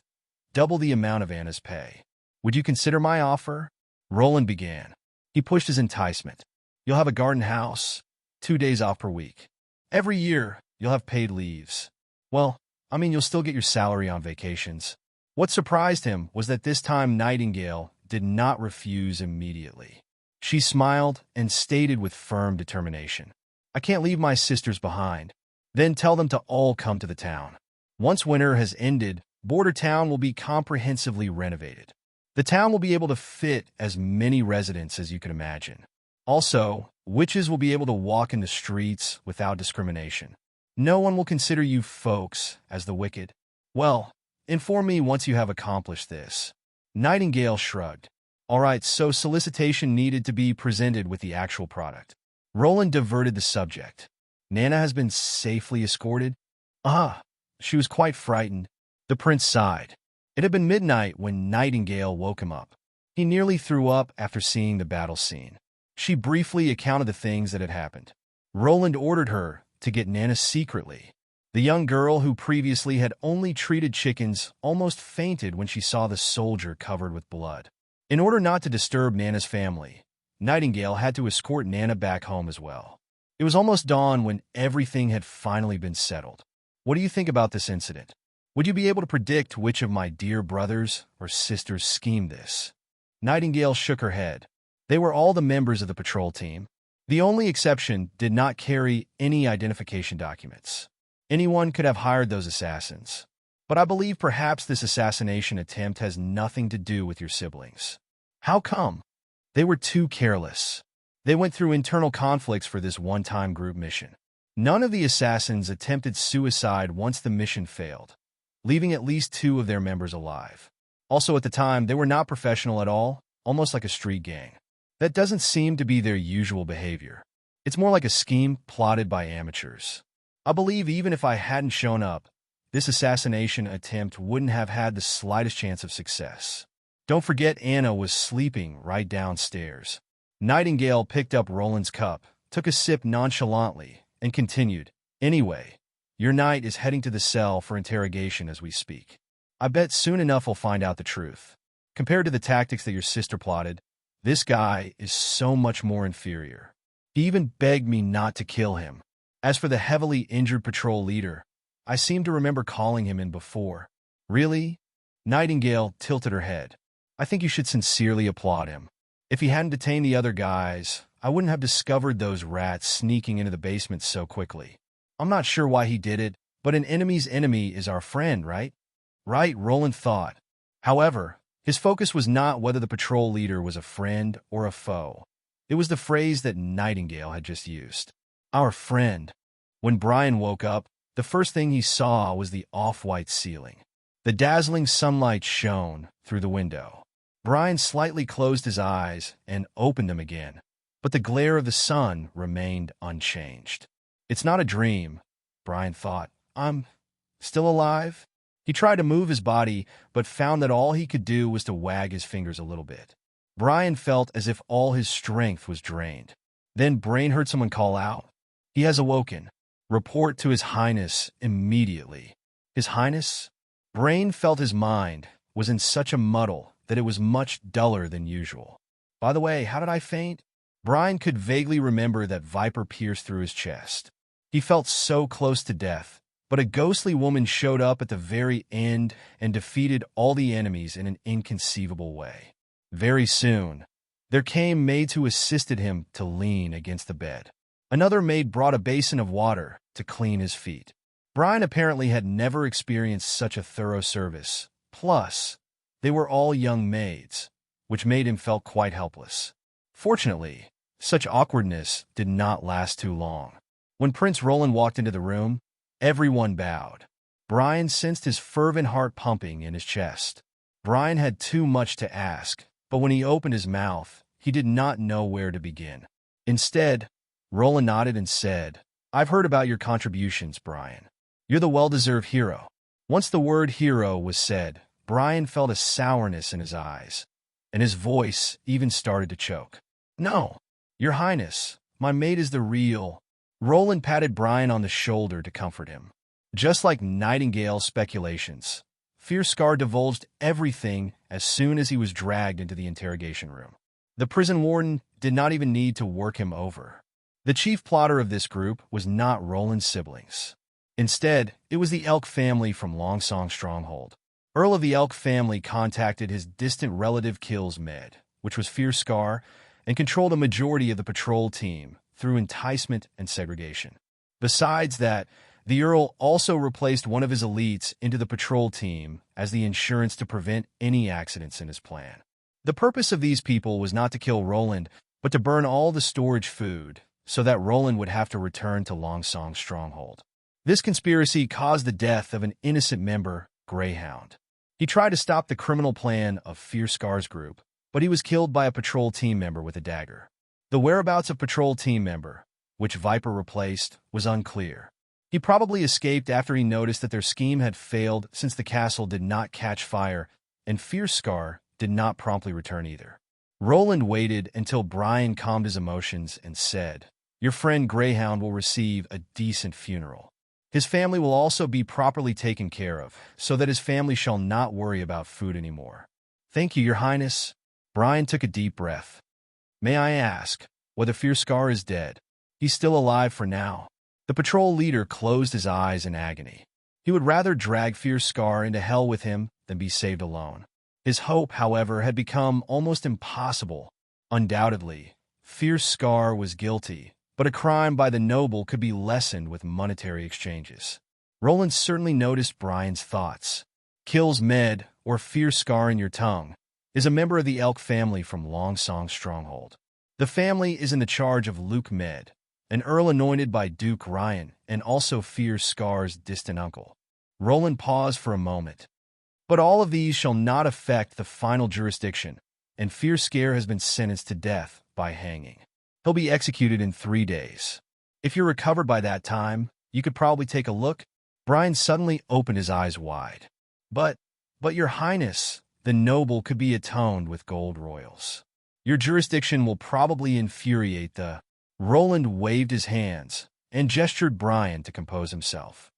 double the amount of Anna's pay. Would you consider my offer? Roland began. He pushed his enticement. You'll have a garden house, 2 days off per week. Every year, you'll have paid leaves. Well, you'll still get your salary on vacations. What surprised him was that this time Nightingale did not refuse immediately. She smiled and stated with firm determination, I can't leave my sisters behind. Then tell them to all come to the town. Once winter has ended, Border Town will be comprehensively renovated. The town will be able to fit as many residents as you can imagine. Also, witches will be able to walk in the streets without discrimination. No one will consider you folks as the wicked. Well, inform me once you have accomplished this. Nightingale shrugged. All right, so solicitation needed to be presented with the actual product. Roland diverted the subject. Nana has been safely escorted? She was quite frightened. The prince sighed. It had been midnight when Nightingale woke him up. He nearly threw up after seeing the battle scene. She briefly accounted the things that had happened. Roland ordered her to get Nana secretly. The young girl who previously had only treated chickens almost fainted when she saw the soldier covered with blood. In order not to disturb Nana's family, Nightingale had to escort Nana back home as well. It was almost dawn when everything had finally been settled. What do you think about this incident? Would you be able to predict which of my dear brothers or sisters schemed this? Nightingale shook her head. They were all the members of the patrol team. The only exception did not carry any identification documents. Anyone could have hired those assassins. But I believe perhaps this assassination attempt has nothing to do with your siblings. How come? They were too careless. They went through internal conflicts for this one-time group mission. None of the assassins attempted suicide once the mission failed, leaving at least 2 of their members alive. Also at the time, they were not professional at all, almost like a street gang. That doesn't seem to be their usual behavior. It's more like a scheme plotted by amateurs. I believe even if I hadn't shown up, this assassination attempt wouldn't have had the slightest chance of success. Don't forget Anna was sleeping right downstairs. Nightingale picked up Roland's cup, took a sip nonchalantly, and continued, Anyway, your knight is heading to the cell for interrogation as we speak. I bet soon enough we'll find out the truth. Compared to the tactics that your sister plotted, this guy is so much more inferior. He even begged me not to kill him. As for the heavily injured patrol leader, I seem to remember calling him in before. Really? Nightingale tilted her head. I think you should sincerely applaud him. If he hadn't detained the other guys, I wouldn't have discovered those rats sneaking into the basement so quickly. I'm not sure why he did it, but an enemy's enemy is our friend, right? Right, Roland thought. However, his focus was not whether the patrol leader was a friend or a foe. It was the phrase that Nightingale had just used. Our friend. When Brian woke up, the first thing he saw was the off-white ceiling. The dazzling sunlight shone through the window. Brian slightly closed his eyes and opened them again, but the glare of the sun remained unchanged. It's not a dream, Brian thought. I'm still alive? He tried to move his body, but found that all he could do was to wag his fingers a little bit. Brian felt as if all his strength was drained. Then Brain heard someone call out. He has awoken. Report to His Highness immediately. His Highness? Brain felt his mind was in such a muddle that it was much duller than usual. By the way, how did I faint? Brian could vaguely remember that Viper pierced through his chest. He felt so close to death, but a ghostly woman showed up at the very end and defeated all the enemies in an inconceivable way. Very soon, there came maids who assisted him to lean against the bed. Another maid brought a basin of water to clean his feet. Brian apparently had never experienced such a thorough service. Plus, they were all young maids, which made him feel quite helpless. Fortunately, such awkwardness did not last too long. When Prince Roland walked into the room, everyone bowed. Brian sensed his fervent heart pumping in his chest. Brian had too much to ask, but when he opened his mouth, he did not know where to begin. Instead, Roland nodded and said, I've heard about your contributions, Brian. You're the well-deserved hero." Once the word hero was said, Brian felt a sourness in his eyes, and his voice even started to choke. "No, Your Highness, my mate is the real—" Roland patted Brian on the shoulder to comfort him. Just like Nightingale's speculations, Fierce Scar divulged everything as soon as he was dragged into the interrogation room. The prison warden did not even need to work him over. The chief plotter of this group was not Roland's siblings. Instead, it was the Elk family from Longsong Stronghold. Earl of the Elk family contacted his distant relative Kills Med, which was Fierce Scar, and controlled a majority of the patrol team through enticement and segregation. Besides that, the Earl also replaced one of his elites into the patrol team as the insurance to prevent any accidents in his plan. The purpose of these people was not to kill Roland, but to burn all the storage food so that Roland would have to return to Longsong Stronghold. This conspiracy caused the death of an innocent member, Greyhound. He tried to stop the criminal plan of Fierce Scar's group, but he was killed by a patrol team member with a dagger. The whereabouts of patrol team member, which Viper replaced, was unclear. He probably escaped after he noticed that their scheme had failed since the castle did not catch fire, and Fierce Scar did not promptly return either. Roland waited until Brian calmed his emotions and said, "Your friend Greyhound will receive a decent funeral. His family will also be properly taken care of, so that his family shall not worry about food anymore." "Thank you, Your Highness." Brian took a deep breath. "May I ask whether Fierce Scar is dead?" "He's still alive for now." The patrol leader closed his eyes in agony. He would rather drag Fierce Scar into hell with him than be saved alone. His hope, however, had become almost impossible. Undoubtedly, Fierce Scar was guilty, but a crime by the noble could be lessened with monetary exchanges. Roland certainly noticed Brian's thoughts. Kills Med, or Fierce Scar in your tongue, is a member of the Elk family from Longsong Stronghold. The family is in the charge of Luke Med, an earl anointed by Duke Ryan and also Fierce Scar's distant uncle. Roland paused for a moment. "But all of these shall not affect the final jurisdiction, and Fierce Scar has been sentenced to death by hanging. He'll be executed in 3 days. If you're recovered by that time, you could probably take a look." Brian suddenly opened his eyes wide. But Your Highness, the noble could be atoned with gold royals. Your jurisdiction will probably infuriate the—" Roland waved his hands and gestured Brian to compose himself.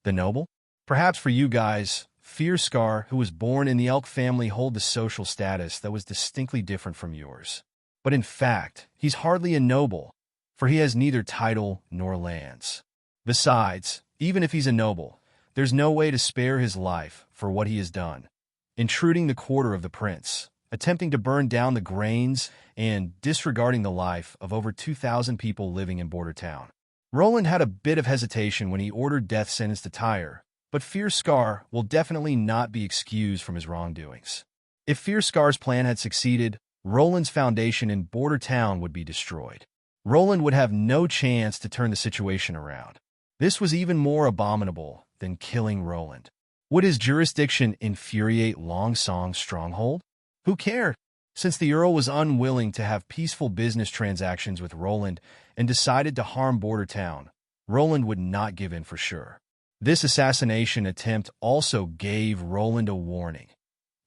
"The noble? Perhaps for you guys, Fierce Scar, who was born in the Elk family, hold a social status that was distinctly different from yours. But in fact, he's hardly a noble, for he has neither title nor lands. Besides, even if he's a noble, there's no way to spare his life for what he has done, intruding the quarter of the prince, attempting to burn down the grains, and disregarding the life of over 2,000 people living in Border Town." Roland had a bit of hesitation when he ordered death sentence to Tyre, but Fierce Scar will definitely not be excused from his wrongdoings. If Fierce Scar's plan had succeeded, Roland's foundation in Border Town would be destroyed. Roland would have no chance to turn the situation around. This was even more abominable than killing Roland. Would his jurisdiction infuriate Longsong Stronghold? Who cared? Since the Earl was unwilling to have peaceful business transactions with Roland and decided to harm Border Town, Roland would not give in for sure. This assassination attempt also gave Roland a warning.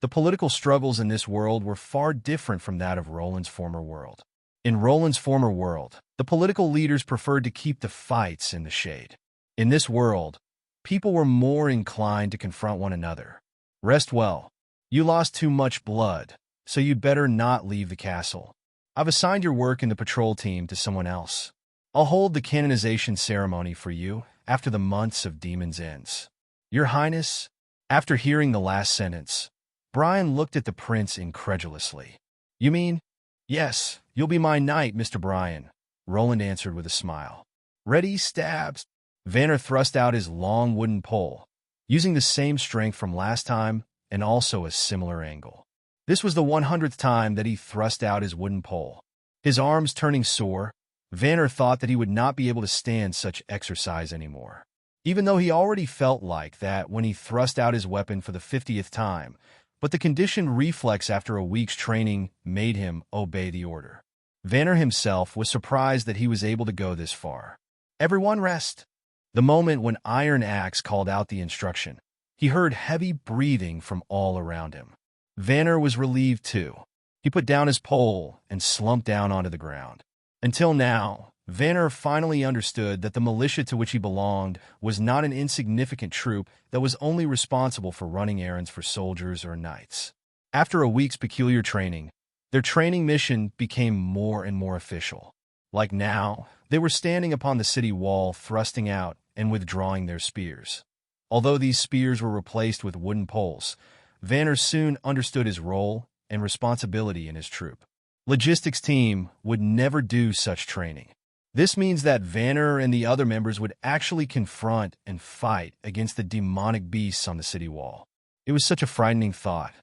The political struggles in this world were far different from that of Roland's former world. In Roland's former world, the political leaders preferred to keep the fights in the shade. In this world, people were more inclined to confront one another. "Rest well. You lost too much blood, so you'd better not leave the castle. I've assigned your work in the patrol team to someone else. I'll hold the canonization ceremony for you after the months of demons ends." "Your Highness?" After hearing the last sentence, Brian looked at the prince incredulously. "You mean—" "Yes, you'll be my knight, Mr. Brian," Roland answered with a smile. "Ready, stabs." Vanner thrust out his long wooden pole, using the same strength from last time and also a similar angle. This was the 100th time that he thrust out his wooden pole. His arms turning sore, Vanner thought that he would not be able to stand such exercise anymore. Even though he already felt like that when he thrust out his weapon for the 50th time, but the conditioned reflex after a week's training made him obey the order. Vanner himself was surprised that he was able to go this far. "Everyone rest." The moment when Iron Axe called out the instruction, he heard heavy breathing from all around him. Vanner was relieved too. He put down his pole and slumped down onto the ground. Until now, Vanner finally understood that the militia to which he belonged was not an insignificant troop that was only responsible for running errands for soldiers or knights. After a week's peculiar training, their training mission became more and more official. Like now, they were standing upon the city wall, thrusting out and withdrawing their spears. Although these spears were replaced with wooden poles, Vanner soon understood his role and responsibility in his troop. Logistics team would never do such training. This means that Vanner and the other members would actually confront and fight against the demonic beasts on the city wall. It was such a frightening thought.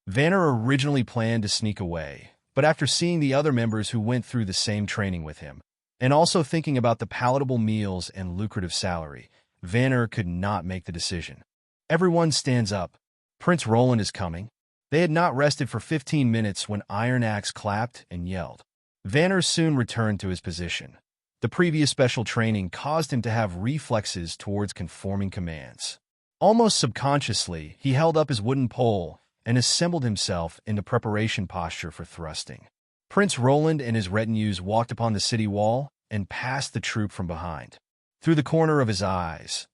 Vanner originally planned to sneak away, but after seeing the other members who went through the same training with him, and also thinking about the palatable meals and lucrative salary, Vanner could not make the decision. Everyone stands up. Prince Roland is coming. They had not rested for 15 minutes when Iron Axe clapped and yelled. Vanner soon returned to his position. The previous special training caused him to have reflexes towards conforming commands. Almost subconsciously, he held up his wooden pole and assembled himself into preparation posture for thrusting. Prince Roland and his retinues walked upon the city wall and passed the troop from behind. Through the corner of his eyes,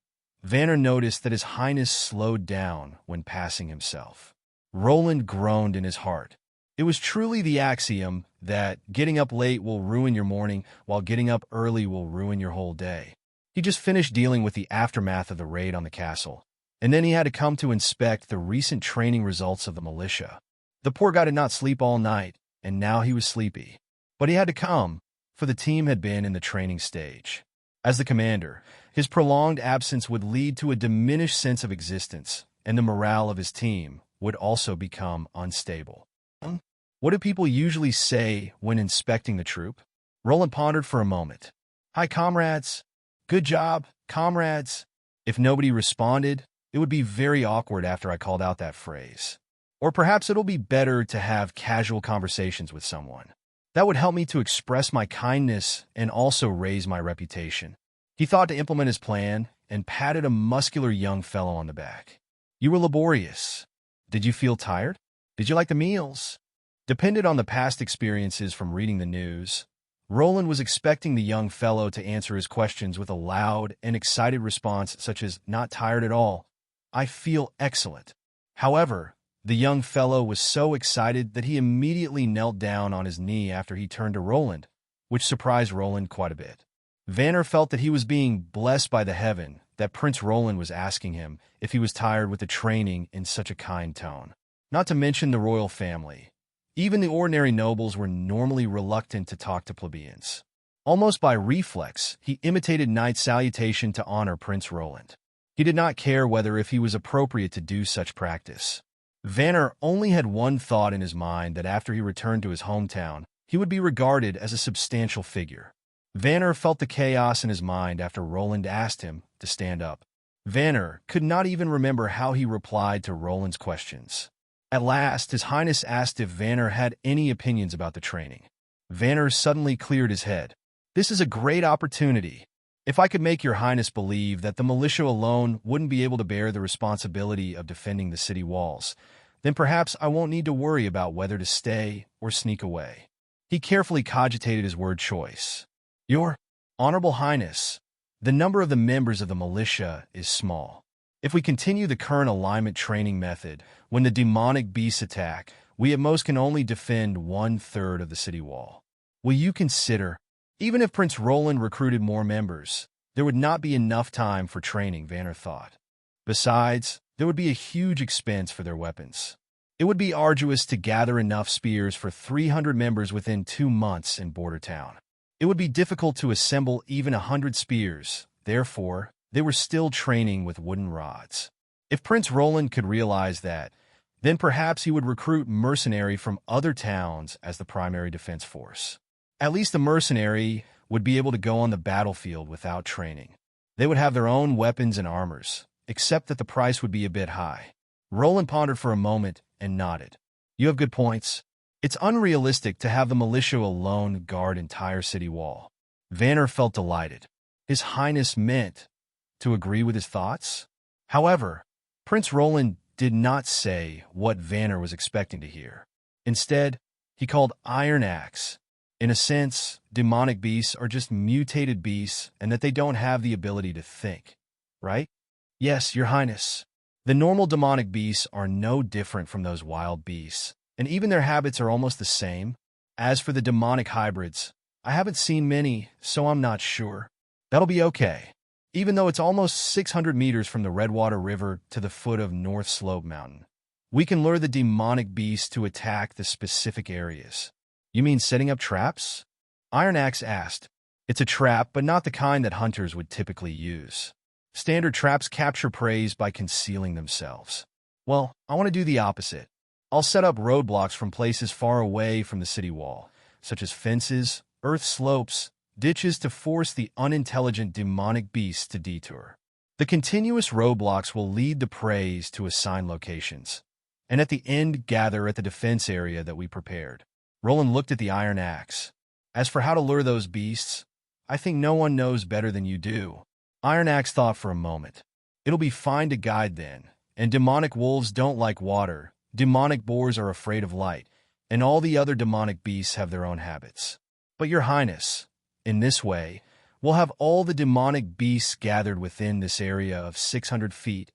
Vanner noticed that His Highness slowed down when passing himself. Roland groaned in his heart. It was truly the axiom that getting up late will ruin your morning, while getting up early will ruin your whole day. He just finished dealing with the aftermath of the raid on the castle, and then he had to come to inspect the recent training results of the militia. The poor guy did not sleep all night, and now he was sleepy. But he had to come, for the team had been in the training stage. As the commander, his prolonged absence would lead to a diminished sense of existence, and the morale of his team would also become unstable. What do people usually say when inspecting the troop? Roland pondered for a moment. "Hi, comrades." "Good job, comrades." If nobody responded, it would be very awkward after I called out that phrase. Or perhaps it'll be better to have casual conversations with someone. That would help me to express my kindness and also raise my reputation. He thought to implement his plan and patted a muscular young fellow on the back. "You were laborious. Did you feel tired? Did you like the meals?" Dependent on the past experiences from reading the news, Roland was expecting the young fellow to answer his questions with a loud and excited response such as, "Not tired at all. I feel excellent." However, the young fellow was so excited that he immediately knelt down on his knee after he turned to Roland, which surprised Roland quite a bit. Vanner felt that he was being blessed by the heaven that Prince Roland was asking him if he was tired with the training in such a kind tone. Not to mention the royal family. Even the ordinary nobles were normally reluctant to talk to plebeians. Almost by reflex, he imitated knight's salutation to honor Prince Roland. He did not care whether if he was appropriate to do such practice. Vanner only had one thought in his mind, that after he returned to his hometown, he would be regarded as a substantial figure. Vanner felt the chaos in his mind after Roland asked him to stand up. Vanner could not even remember how he replied to Roland's questions. At last, His Highness asked if Vanner had any opinions about the training. Vanner suddenly cleared his head. "This is a great opportunity. If I could make Your Highness believe that the militia alone wouldn't be able to bear the responsibility of defending the city walls, then perhaps I won't need to worry about whether to stay or sneak away." He carefully cogitated his word choice. "Your Honorable Highness, the number of the members of the militia is small. If we continue the current alignment training method, when the demonic beasts attack, we at most can only defend 1/3 of the city wall. Will you consider, even if Prince Roland recruited more members, there would not be enough time for training," Vanner thought. Besides, there would be a huge expense for their weapons. It would be arduous to gather enough spears for 300 members within 2 months in Border Town. It would be difficult to assemble even 100 spears, therefore, they were still training with wooden rods. If Prince Roland could realize that, then perhaps he would recruit mercenary from other towns as the primary defense force. At least the mercenary would be able to go on the battlefield without training. They would have their own weapons and armors, except that the price would be a bit high. Roland pondered for a moment and nodded. "You have good points. It's unrealistic to have the militia alone guard entire city wall." Vanner felt delighted. His Highness meant to agree with his thoughts. However, Prince Roland did not say what Vanner was expecting to hear. Instead, he called Iron Axe. In a sense, demonic beasts are just mutated beasts and that they don't have the ability to think, right? Yes, Your Highness. The normal demonic beasts are no different from those wild beasts, and even their habits are almost the same. As for the demonic hybrids, I haven't seen many, so I'm not sure. That'll be okay. Even though it's almost 600 meters from the Redwater River to the foot of North Slope Mountain, we can lure the demonic beasts to attack the specific areas. You mean setting up traps? Iron Axe asked. It's a trap, but not the kind that hunters would typically use. Standard traps capture prey by concealing themselves. Well, I want to do the opposite. I'll set up roadblocks from places far away from the city wall, such as fences, earth slopes, ditches to force the unintelligent demonic beasts to detour. The continuous roadblocks will lead the prey to assigned locations, and at the end gather at the defense area that we prepared. Roland looked at the Iron Axe. As for how to lure those beasts, I think no one knows better than you do. Iron Axe thought for a moment. It'll be fine to guide then, and demonic wolves don't like water, demonic boars are afraid of light, and all the other demonic beasts have their own habits. But Your Highness, in this way, we'll have all the demonic beasts gathered within this area of 600 feet.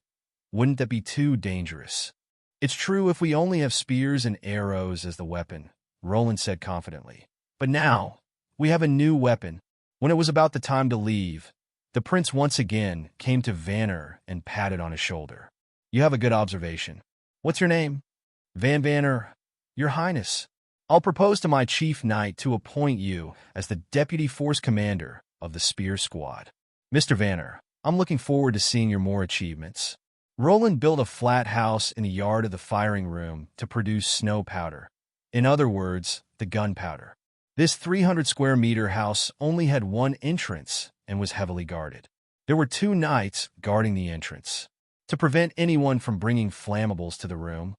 Wouldn't that be too dangerous? It's true if we only have spears and arrows as the weapon, Roland said confidently. But now, we have a new weapon. When it was about the time to leave, the prince once again came to Vanner and patted on his shoulder. You have a good observation. What's your name? Van Vanner. Your Highness. I'll propose to my chief knight to appoint you as the deputy force commander of the Spear Squad. Mr. Vanner, I'm looking forward to seeing your more achievements. Roland built a flat house in the yard of the firing room to produce snow powder. In other words, the gunpowder. This 300-square-meter house only had one entrance and was heavily guarded. There were 2 knights guarding the entrance. To prevent anyone from bringing flammables to the room,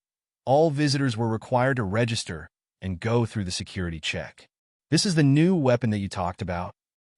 all visitors were required to register and go through the security check. This is the new weapon that you talked about.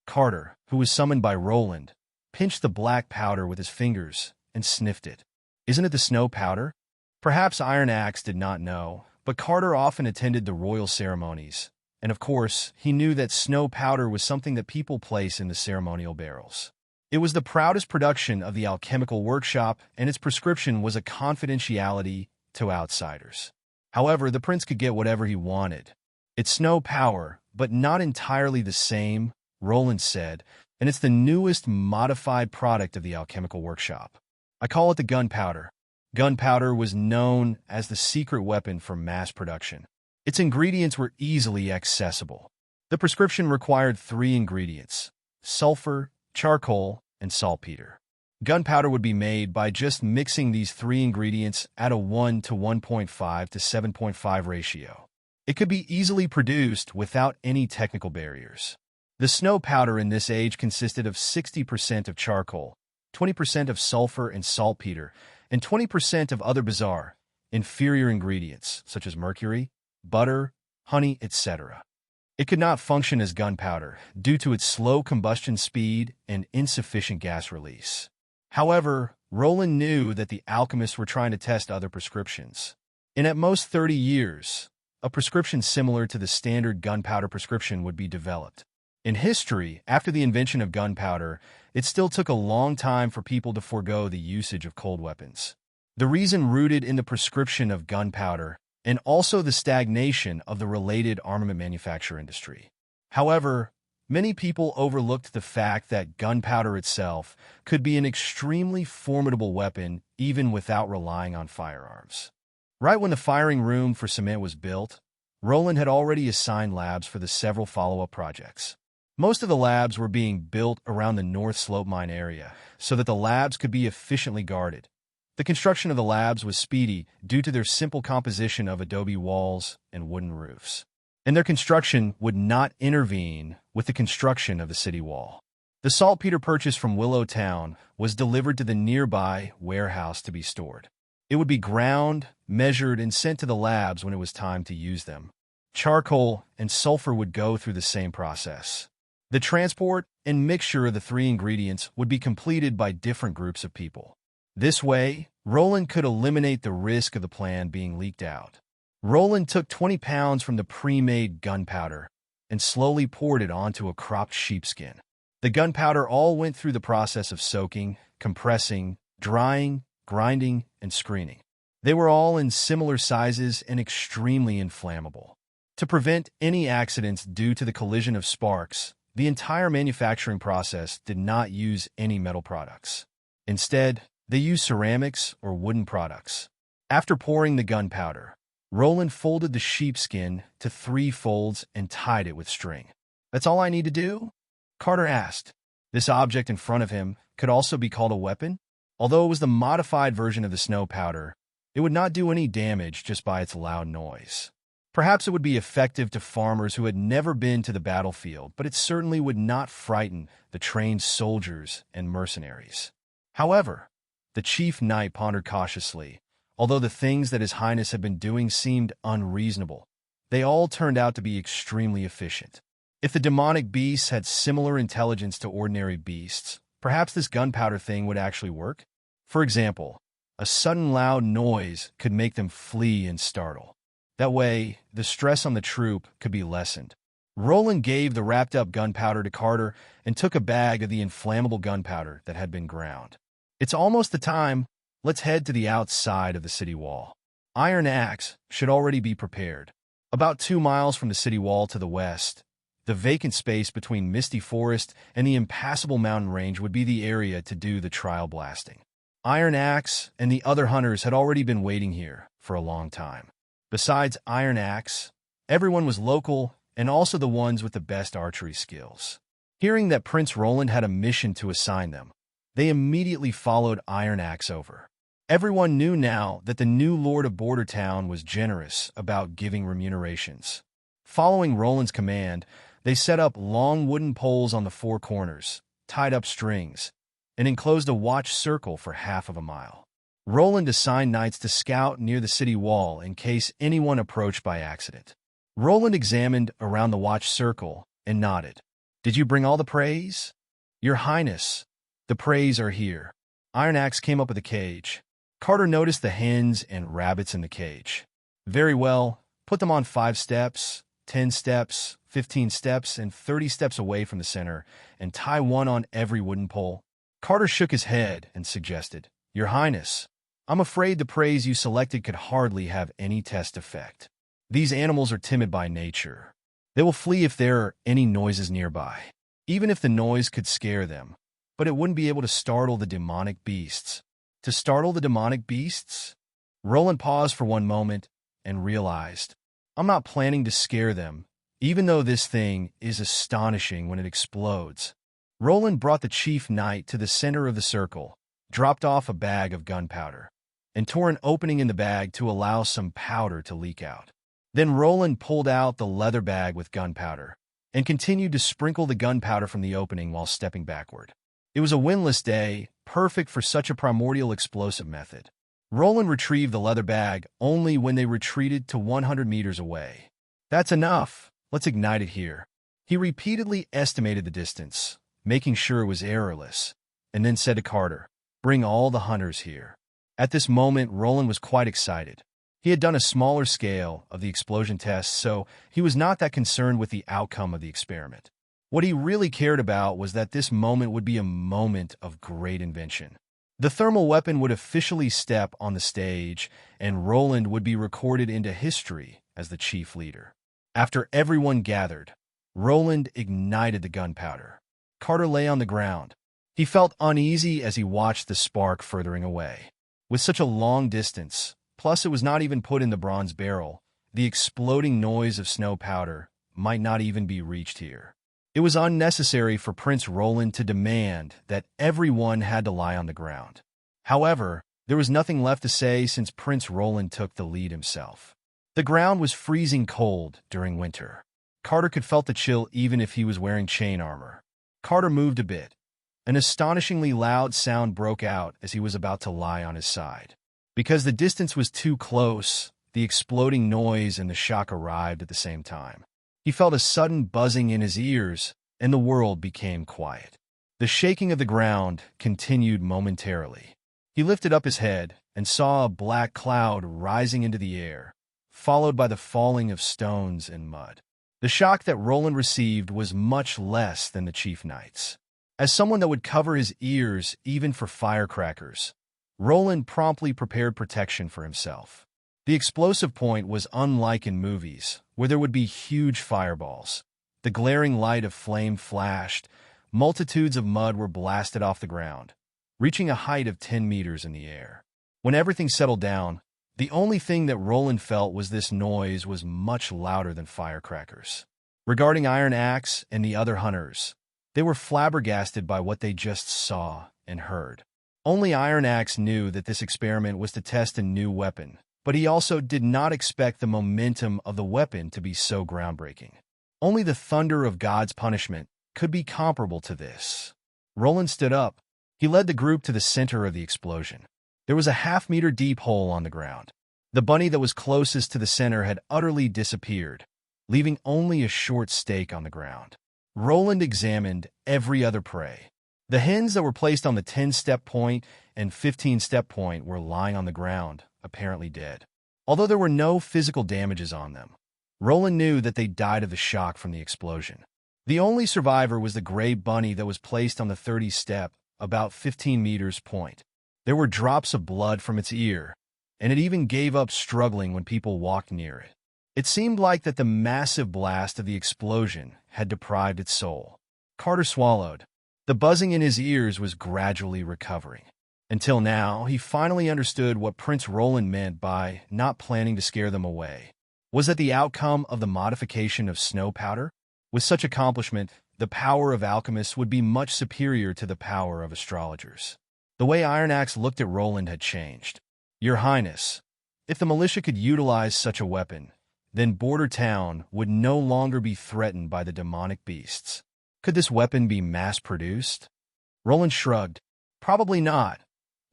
Carter, who was summoned by Roland, pinched the black powder with his fingers and sniffed it. Isn't it the snow powder? Perhaps Iron Axe did not know, but Carter often attended the royal ceremonies, and of course, he knew that snow powder was something that people place in the ceremonial barrels. It was the proudest production of the alchemical workshop, and its prescription was a confidentiality to outsiders. However, the prince could get whatever he wanted. It's snow power, but not entirely the same, Roland said, and it's the newest modified product of the alchemical workshop. I call it the gunpowder. Gunpowder was known as the secret weapon for mass production. Its ingredients were easily accessible. The prescription required 3 ingredients: sulfur, charcoal, and saltpeter. Gunpowder would be made by just mixing these 3 ingredients at a 1 to 1.5 to 7.5 ratio. It could be easily produced without any technical barriers. The snow powder in this age consisted of 60% of charcoal, 20% of sulfur and saltpeter, and 20% of other bizarre, inferior ingredients such as mercury, butter, honey, etc. It could not function as gunpowder due to its slow combustion speed and insufficient gas release. However, Roland knew that the alchemists were trying to test other prescriptions. In at most 30 years, a prescription similar to the standard gunpowder prescription would be developed. In history, after the invention of gunpowder, it still took a long time for people to forego the usage of cold weapons. The reason rooted in the prescription of gunpowder and also the stagnation of the related armament manufacture industry. However, many people overlooked the fact that gunpowder itself could be an extremely formidable weapon even without relying on firearms. Right when the firing room for cement was built, Roland had already assigned labs for the several follow-up projects. Most of the labs were being built around the North Slope mine area so that the labs could be efficiently guarded. The construction of the labs was speedy due to their simple composition of adobe walls and wooden roofs, and their construction would not intervene with the construction of the city wall. The saltpeter purchased from Willow Town was delivered to the nearby warehouse to be stored. It would be ground, measured, and sent to the labs when it was time to use them. Charcoal and sulfur would go through the same process. The transport and mixture of the three ingredients would be completed by different groups of people. This way, Roland could eliminate the risk of the plan being leaked out. Roland took 20 pounds from the pre-made gunpowder and slowly poured it onto a cropped sheepskin. The gunpowder all went through the process of soaking, compressing, drying, grinding, and screening. They were all in similar sizes and extremely inflammable. To prevent any accidents due to the collision of sparks, the entire manufacturing process did not use any metal products. Instead, they used ceramics or wooden products. After pouring the gunpowder, Roland folded the sheepskin to 3 folds and tied it with string. "That's all I need to do?" Carter asked. This object in front of him could also be called a weapon. Although it was the modified version of the snow powder, it would not do any damage just by its loud noise. Perhaps it would be effective to farmers who had never been to the battlefield, but it certainly would not frighten the trained soldiers and mercenaries. However, the chief knight pondered cautiously. Although the things that His Highness had been doing seemed unreasonable, they all turned out to be extremely efficient. If the demonic beasts had similar intelligence to ordinary beasts, perhaps this gunpowder thing would actually work. For example, a sudden loud noise could make them flee and startle. That way, the stress on the troop could be lessened. Roland gave the wrapped-up gunpowder to Carter and took a bag of the inflammable gunpowder that had been ground. "It's almost the time. Let's head to the outside of the city wall. Iron Axe should already be prepared." About 2 miles from the city wall to the west, the vacant space between Misty Forest and the impassable mountain range would be the area to do the trial blasting. Iron Axe and the other hunters had already been waiting here for a long time. Besides Iron Axe, everyone was local and also the ones with the best archery skills. Hearing that Prince Roland had a mission to assign them, they immediately followed Iron Axe over. Everyone knew now that the new Lord of Border Town was generous about giving remunerations. Following Roland's command, they set up long wooden poles on the 4 corners, tied up strings, and enclosed a watch circle for half of a mile. Roland assigned knights to scout near the city wall in case anyone approached by accident. Roland examined around the watch circle and nodded. "Did you bring all the praise?" "Your Highness, the praise are here." Iron Axe came up with a cage. Carter noticed the hens and rabbits in the cage. "Very well, put them on 5 steps, 10 steps, 15 steps, and 30 steps away from the center, and tie one on every wooden pole." Carter shook his head and suggested, "Your Highness, I'm afraid the praise you selected could hardly have any test effect. These animals are timid by nature. They will flee if there are any noises nearby, even if the noise could scare them, but it wouldn't be able to startle the demonic beasts." To startle the demonic beasts? Roland paused for one moment and realized, "I'm not planning to scare them, even though this thing is astonishing when it explodes." Roland brought the chief knight to the center of the circle, dropped off a bag of gunpowder, and tore an opening in the bag to allow some powder to leak out. Then Roland pulled out the leather bag with gunpowder and continued to sprinkle the gunpowder from the opening while stepping backward. It was a windless day, perfect for such a primordial explosive method. Roland retrieved the leather bag only when they retreated to 100 meters away. "That's enough. Let's ignite it here." He repeatedly estimated the distance, making sure it was errorless, and then said to Carter, "Bring all the hunters here." At this moment, Roland was quite excited. He had done a smaller scale of the explosion test, so he was not that concerned with the outcome of the experiment. What he really cared about was that this moment would be a moment of great invention. The thermal weapon would officially step on the stage, and Roland would be recorded into history as the chief leader. After everyone gathered, Roland ignited the gunpowder. Carter lay on the ground. He felt uneasy as he watched the spark furthering away. With such a long distance, plus it was not even put in the bronze barrel, the exploding noise of snow powder might not even be reached here. It was unnecessary for Prince Roland to demand that everyone had to lie on the ground. However, there was nothing left to say since Prince Roland took the lead himself. The ground was freezing cold during winter. Carter could felt the chill even if he was wearing chain armor. Carter moved a bit. An astonishingly loud sound broke out as he was about to lie on his side. Because the distance was too close, the exploding noise and the shock arrived at the same time. He felt a sudden buzzing in his ears, and the world became quiet. The shaking of the ground continued momentarily. He lifted up his head and saw a black cloud rising into the air, followed by the falling of stones and mud. The shock that Roland received was much less than the chief knight's. As someone that would cover his ears even for firecrackers, Roland promptly prepared protection for himself. The explosive point was unlike in movies, where there would be huge fireballs. The glaring light of flame flashed, multitudes of mud were blasted off the ground, reaching a height of 10 meters in the air. When everything settled down, the only thing that Roland felt was this noise was much louder than firecrackers. Regarding Iron Axe and the other hunters, they were flabbergasted by what they just saw and heard. Only Iron Axe knew that this experiment was to test a new weapon, but he also did not expect the momentum of the weapon to be so groundbreaking. Only the thunder of God's punishment could be comparable to this. Roland stood up. He led the group to the center of the explosion. There was a half-meter deep hole on the ground. The bunny that was closest to the center had utterly disappeared, leaving only a short stake on the ground. Roland examined every other prey. The hens that were placed on the 10-step point and 15-step point were lying on the ground, apparently dead. Although there were no physical damages on them, Roland knew that they died of the shock from the explosion. The only survivor was the gray bunny that was placed on the 30-step, about 15 meters point. There were drops of blood from its ear, and it even gave up struggling when people walked near it. It seemed like that the massive blast of the explosion had deprived its soul. Carter swallowed. The buzzing in his ears was gradually recovering. Until now, he finally understood what Prince Roland meant by not planning to scare them away. Was that the outcome of the modification of snow powder? With such accomplishment, the power of alchemists would be much superior to the power of astrologers. The way Iron Axe looked at Roland had changed. Your Highness, if the militia could utilize such a weapon, then Border Town would no longer be threatened by the demonic beasts. Could this weapon be mass-produced? Roland shrugged. Probably not.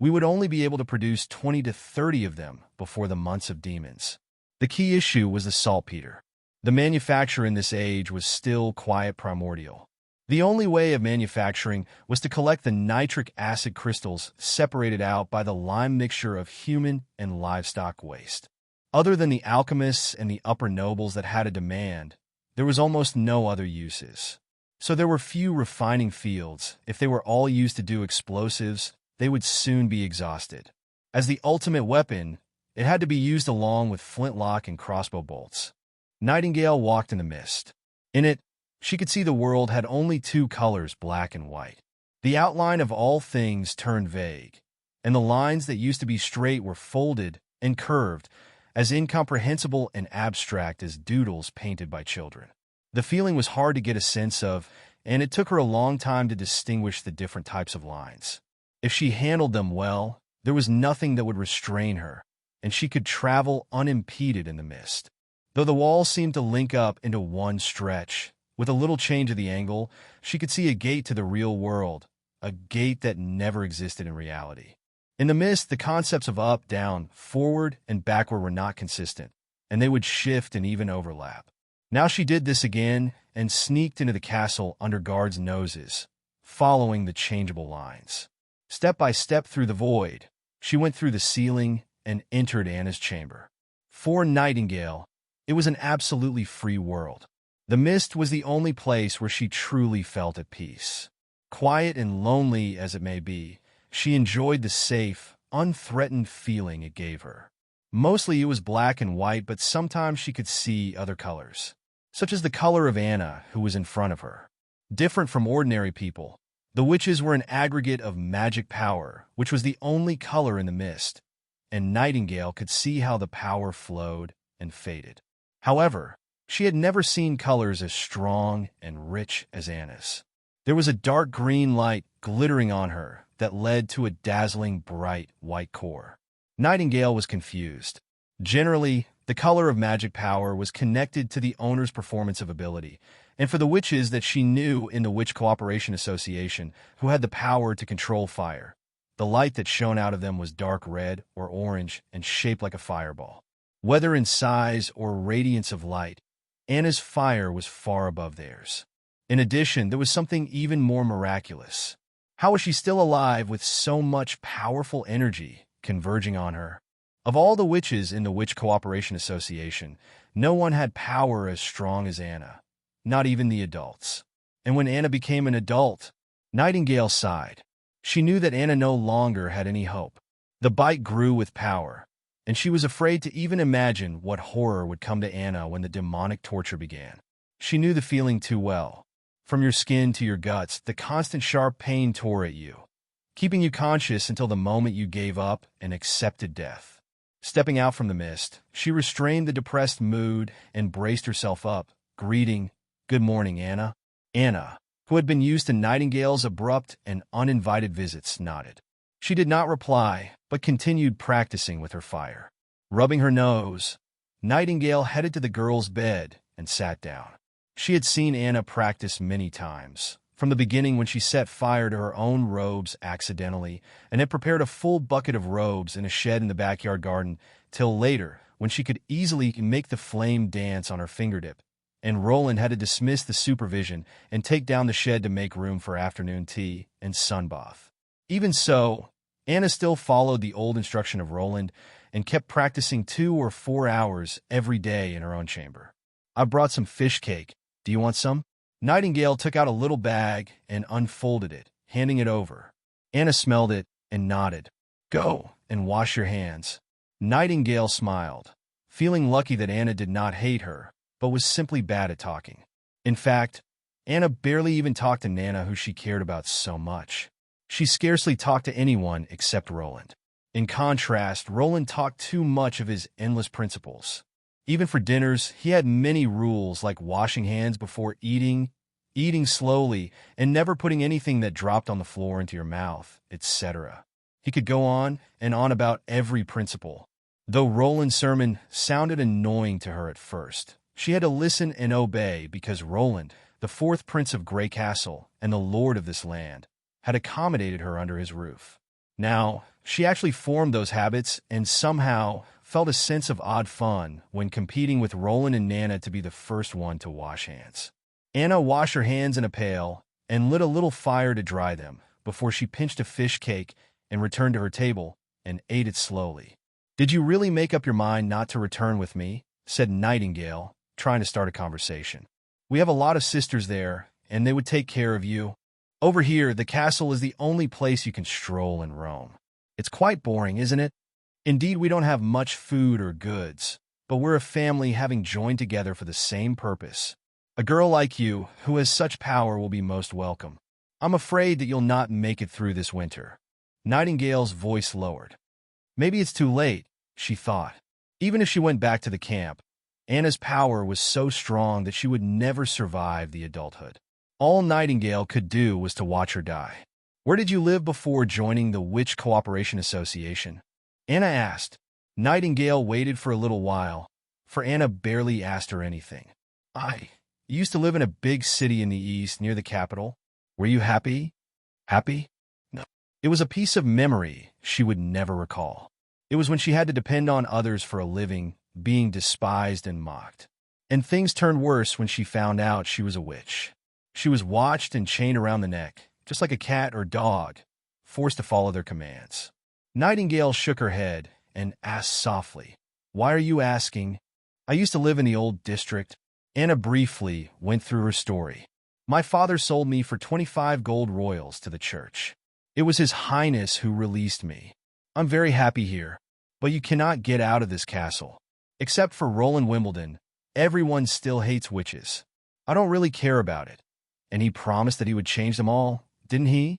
We would only be able to produce 20 to 30 of them before the months of demons. The key issue was the saltpeter. The manufacture in this age was still quite primordial. The only way of manufacturing was to collect the nitric acid crystals separated out by the lime mixture of human and livestock waste. Other than the alchemists and the upper nobles that had a demand, there was almost no other uses. So there were few refining fields. If they were all used to do explosives, they would soon be exhausted. As the ultimate weapon, it had to be used along with flintlock and crossbow bolts. Nightingale walked in the mist. In it, she could see the world had only two colors, black and white. The outline of all things turned vague, and the lines that used to be straight were folded and curved, as incomprehensible and abstract as doodles painted by children. The feeling was hard to get a sense of, and it took her a long time to distinguish the different types of lines. If she handled them well, there was nothing that would restrain her, and she could travel unimpeded in the mist. Though the walls seemed to link up into one stretch, with a little change of the angle, she could see a gate to the real world, a gate that never existed in reality. In the mist, the concepts of up, down, forward, and backward were not consistent, and they would shift and even overlap. Now she did this again and sneaked into the castle under guards' noses, following the changeable lines. Step by step through the void, she went through the ceiling and entered Anna's chamber. For Nightingale, it was an absolutely free world. The mist was the only place where she truly felt at peace. Quiet and lonely as it may be, she enjoyed the safe, unthreatened feeling it gave her. Mostly it was black and white, but sometimes she could see other colors, such as the color of Anna, who was in front of her. Different from ordinary people, the witches were an aggregate of magic power, which was the only color in the mist, and Nightingale could see how the power flowed and faded. However, she had never seen colors as strong and rich as Anna's. There was a dark green light glittering on her that led to a dazzling bright white core. Nightingale was confused. Generally, the color of magic power was connected to the owner's performance of ability, and for the witches that she knew in the Witch Cooperation Association who had the power to control fire, the light that shone out of them was dark red or orange and shaped like a fireball. Whether in size or radiance of light, Anna's fire was far above theirs. In addition, there was something even more miraculous. How was she still alive with so much powerful energy converging on her? Of all the witches in the Witch Cooperation Association, no one had power as strong as Anna, not even the adults. And when Anna became an adult, Nightingale sighed. She knew that Anna no longer had any hope. The bite grew with power, and she was afraid to even imagine what horror would come to Anna when the demonic torture began. She knew the feeling too well. From your skin to your guts, the constant sharp pain tore at you, keeping you conscious until the moment you gave up and accepted death. Stepping out from the mist, she restrained the depressed mood and braced herself up, greeting, "Good morning, Anna." Anna, who had been used to Nightingale's abrupt and uninvited visits, nodded. She did not reply, but continued practicing with her fire. Rubbing her nose, Nightingale headed to the girl's bed and sat down. She had seen Anna practice many times, from the beginning when she set fire to her own robes accidentally and had prepared a full bucket of robes in a shed in the backyard garden, till later when she could easily make the flame dance on her fingertip, and Roland had to dismiss the supervision and take down the shed to make room for afternoon tea and sunbath. Even so, Anna still followed the old instruction of Roland and kept practicing 2 or 4 hours every day in her own chamber. "I brought some fish cake. Do you want some?" Nightingale took out a little bag and unfolded it, handing it over. Anna smelled it and nodded. "Go and wash your hands." Nightingale smiled, feeling lucky that Anna did not hate her, but was simply bad at talking. In fact, Anna barely even talked to Nana, who she cared about so much. She scarcely talked to anyone except Roland. In contrast, Roland talked too much of his endless principles. Even for dinners, he had many rules like washing hands before eating, eating slowly, and never putting anything that dropped on the floor into your mouth, etc. He could go on and on about every principle. Though Roland's sermon sounded annoying to her at first, she had to listen and obey because Roland, the 4th Prince of Graycastle and the Lord of this land, had accommodated her under his roof. Now, she actually formed those habits and somehow felt a sense of odd fun when competing with Roland and Nana to be the first one to wash hands. Anna washed her hands in a pail and lit a little fire to dry them before she pinched a fish cake and returned to her table and ate it slowly. "Did you really make up your mind not to return with me?" said Nightingale, trying to start a conversation. "We have a lot of sisters there, and they would take care of you. Over here, the castle is the only place you can stroll and roam. It's quite boring, isn't it? Indeed, we don't have much food or goods, but we're a family having joined together for the same purpose. A girl like you, who has such power, will be most welcome. I'm afraid that you'll not make it through this winter." Nightingale's voice lowered. Maybe it's too late, she thought. Even if she went back to the camp, Anna's power was so strong that she would never survive the adulthood. All Nightingale could do was to watch her die. "Where did you live before joining the Witch Cooperation Association?" Anna asked. Nightingale waited for a little while, for Anna barely asked her anything. "I used to live in a big city in the east near the capital." "Were you happy?" "Happy? No." It was a piece of memory she would never recall. It was when she had to depend on others for a living, being despised and mocked. And things turned worse when she found out she was a witch. She was watched and chained around the neck, just like a cat or dog, forced to follow their commands. Nightingale shook her head and asked softly, "Why are you asking?" "I used to live in the old district." Anna briefly went through her story. "My father sold me for 25 gold royals to the church. It was His Highness who released me. I'm very happy here, but you cannot get out of this castle. Except for Roland Wimbledon, everyone still hates witches. I don't really care about it. And he promised that he would change them all, didn't he?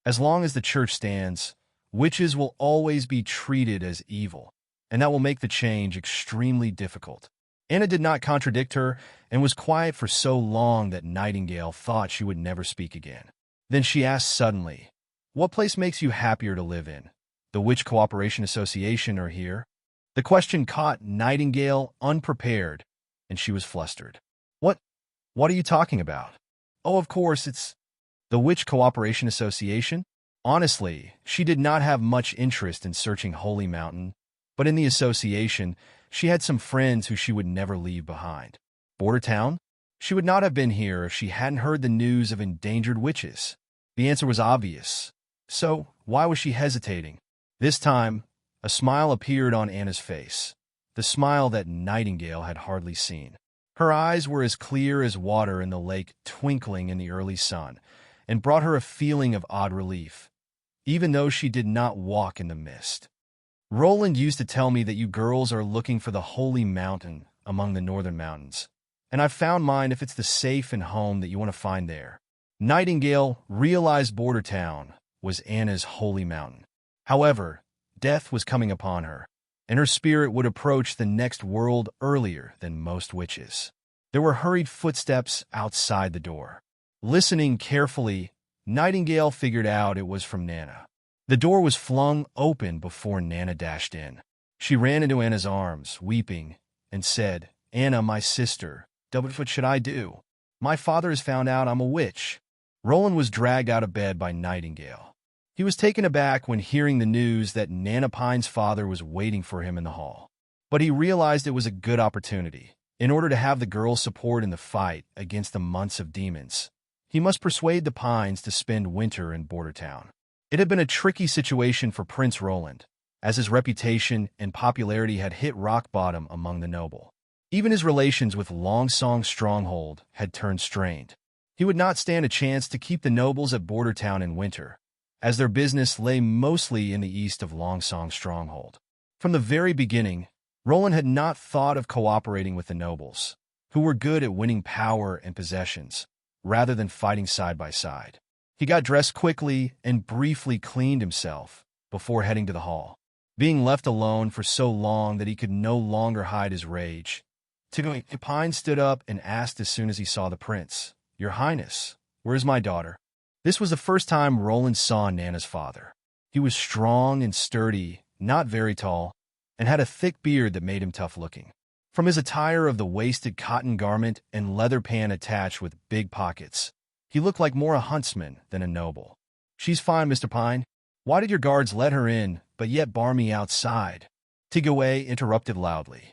As long as the church stands, witches will always be treated as evil, and that will make the change extremely difficult." Anna did not contradict her and was quiet for so long that Nightingale thought she would never speak again. Then she asked suddenly, "What place makes you happier to live in? The Witch Cooperation Association or here?" The question caught Nightingale unprepared, and she was flustered. What are you talking about?" "Oh, of course, it's the Witch Cooperation Association." Honestly, she did not have much interest in searching Holy Mountain, but in the association, she had some friends who she would never leave behind. "Border town?" She would not have been here if she hadn't heard the news of endangered witches. The answer was obvious. So, why was she hesitating? This time, a smile appeared on Anna's face, the smile that Nightingale had hardly seen. Her eyes were as clear as water in the lake twinkling in the early sun, and brought her a feeling of odd relief, even though she did not walk in the mist. Roland used to tell me that you girls are looking for the holy mountain among the northern mountains, and I've found mine if it's the safe and home that you want to find there. Nightingale realized Border Town was Anna's holy mountain. However, death was coming upon her, and her spirit would approach the next world earlier than most witches. There were hurried footsteps outside the door. Listening carefully, Nightingale figured out it was from Nana. The door was flung open before Nana dashed in. She ran into Anna's arms, weeping, and said, "Anna, my sister, what should I do? My father has found out I'm a witch." Roland was dragged out of bed by Nightingale. He was taken aback when hearing the news that Nana Pine's father was waiting for him in the hall. But he realized it was a good opportunity. In order to have the girls' support in the fight against the months of demons, he must persuade the Pines to spend winter in Border Town. It had been a tricky situation for Prince Roland, as his reputation and popularity had hit rock bottom among the noble. Even his relations with Longsong's stronghold had turned strained. He would not stand a chance to keep the nobles at Border Town in winter, as their business lay mostly in the east of Longsong's stronghold. From the very beginning, Roland had not thought of cooperating with the nobles, who were good at winning power and possessions, rather than fighting side by side. He got dressed quickly and briefly cleaned himself before heading to the hall. Being left alone for so long that he could no longer hide his rage, Pine stood up and asked as soon as he saw the prince, "Your Highness, where is my daughter?" This was the first time Roland saw Nana's father. He was strong and sturdy, not very tall, and had a thick beard that made him tough-looking. From his attire of the wasted cotton garment and leather pant attached with big pockets, he looked like more a huntsman than a noble. "She's fine, Mr. Pine. Why did your guards let her in, but yet bar me outside?" Tigaway interrupted loudly.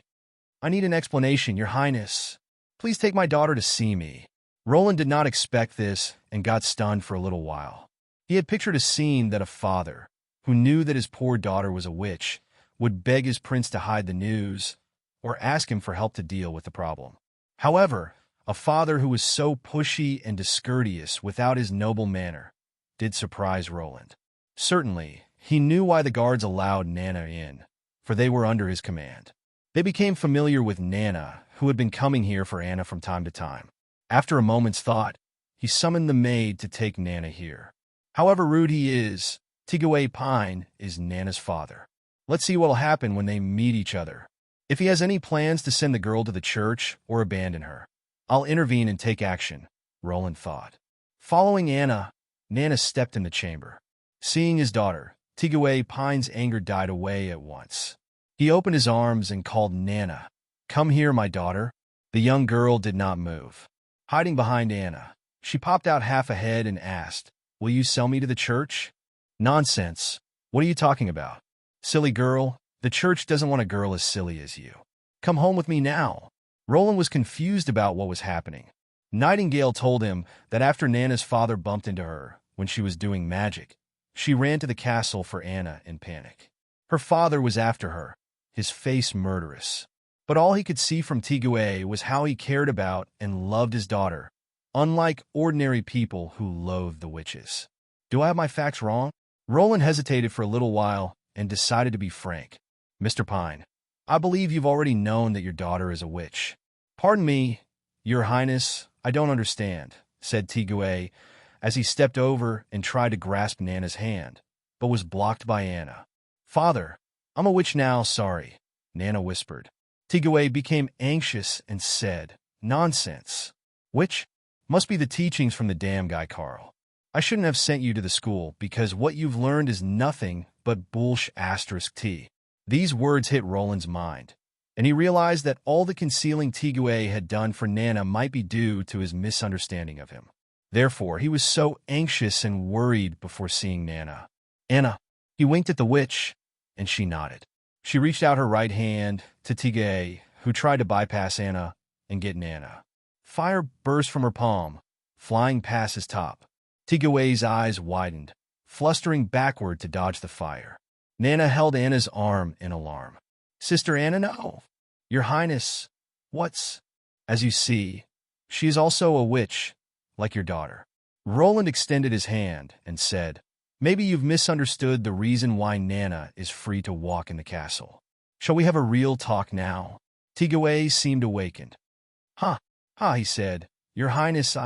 "I need an explanation, Your Highness. Please take my daughter to see me." Roland did not expect this and got stunned for a little while. He had pictured a scene that a father, who knew that his poor daughter was a witch, would beg his prince to hide the news or ask him for help to deal with the problem. However, a father who was so pushy and discourteous without his noble manner did surprise Roland. Certainly, he knew why the guards allowed Nana in, for they were under his command. They became familiar with Nana, who had been coming here for Anna from time to time. After a moment's thought, he summoned the maid to take Nana here. However rude he is, Tigaway Pine is Nana's father. Let's see what'll happen when they meet each other. If he has any plans to send the girl to the church or abandon her, I'll intervene and take action, Roland thought. Following Anna, Nana stepped in the chamber. Seeing his daughter, Tigaway Pine's anger died away at once. He opened his arms and called Nana. "Come here, my daughter." The young girl did not move. Hiding behind Anna, she popped out half a head and asked, "Will you sell me to the church?" "Nonsense. What are you talking about? Silly girl, the church doesn't want a girl as silly as you. Come home with me now." Roland was confused about what was happening. Nightingale told him that after Nana's father bumped into her when she was doing magic, she ran to the castle for Anna in panic. Her father was after her, his face murderous. But all he could see from Tigaway was how he cared about and loved his daughter, unlike ordinary people who loathed the witches. "Do I have my facts wrong?" Roland hesitated for a little while and decided to be frank. "Mr. Pine, I believe you've already known that your daughter is a witch." "Pardon me, Your Highness, I don't understand," said Tigaway as he stepped over and tried to grasp Nana's hand, but was blocked by Anna. "Father, I'm a witch now, sorry," Nana whispered. Tigaway became anxious and said, "Nonsense. Witch? Must be the teachings from the damn guy Carl. I shouldn't have sent you to the school because what you've learned is nothing but bullsh*t. These words hit Roland's mind, and he realized that all the concealing Tigaway had done for Nana might be due to his misunderstanding of him. Therefore, he was so anxious and worried before seeing Nana. "Anna," he winked at the witch, and she nodded. She reached out her right hand to Tigaway, who tried to bypass Anna and get Nana. Fire burst from her palm, flying past his top. Tigaway's eyes widened, flustering backward to dodge the fire. Nana held Anna's arm in alarm. "Sister Anna, no. Your Highness, what's—" "As you see, she is also a witch, like your daughter." Roland extended his hand and said, "Maybe you've misunderstood the reason why Nana is free to walk in the castle. Shall we have a real talk now?" Tigaway seemed awakened. "Ha, ha," he said. "Your Highness,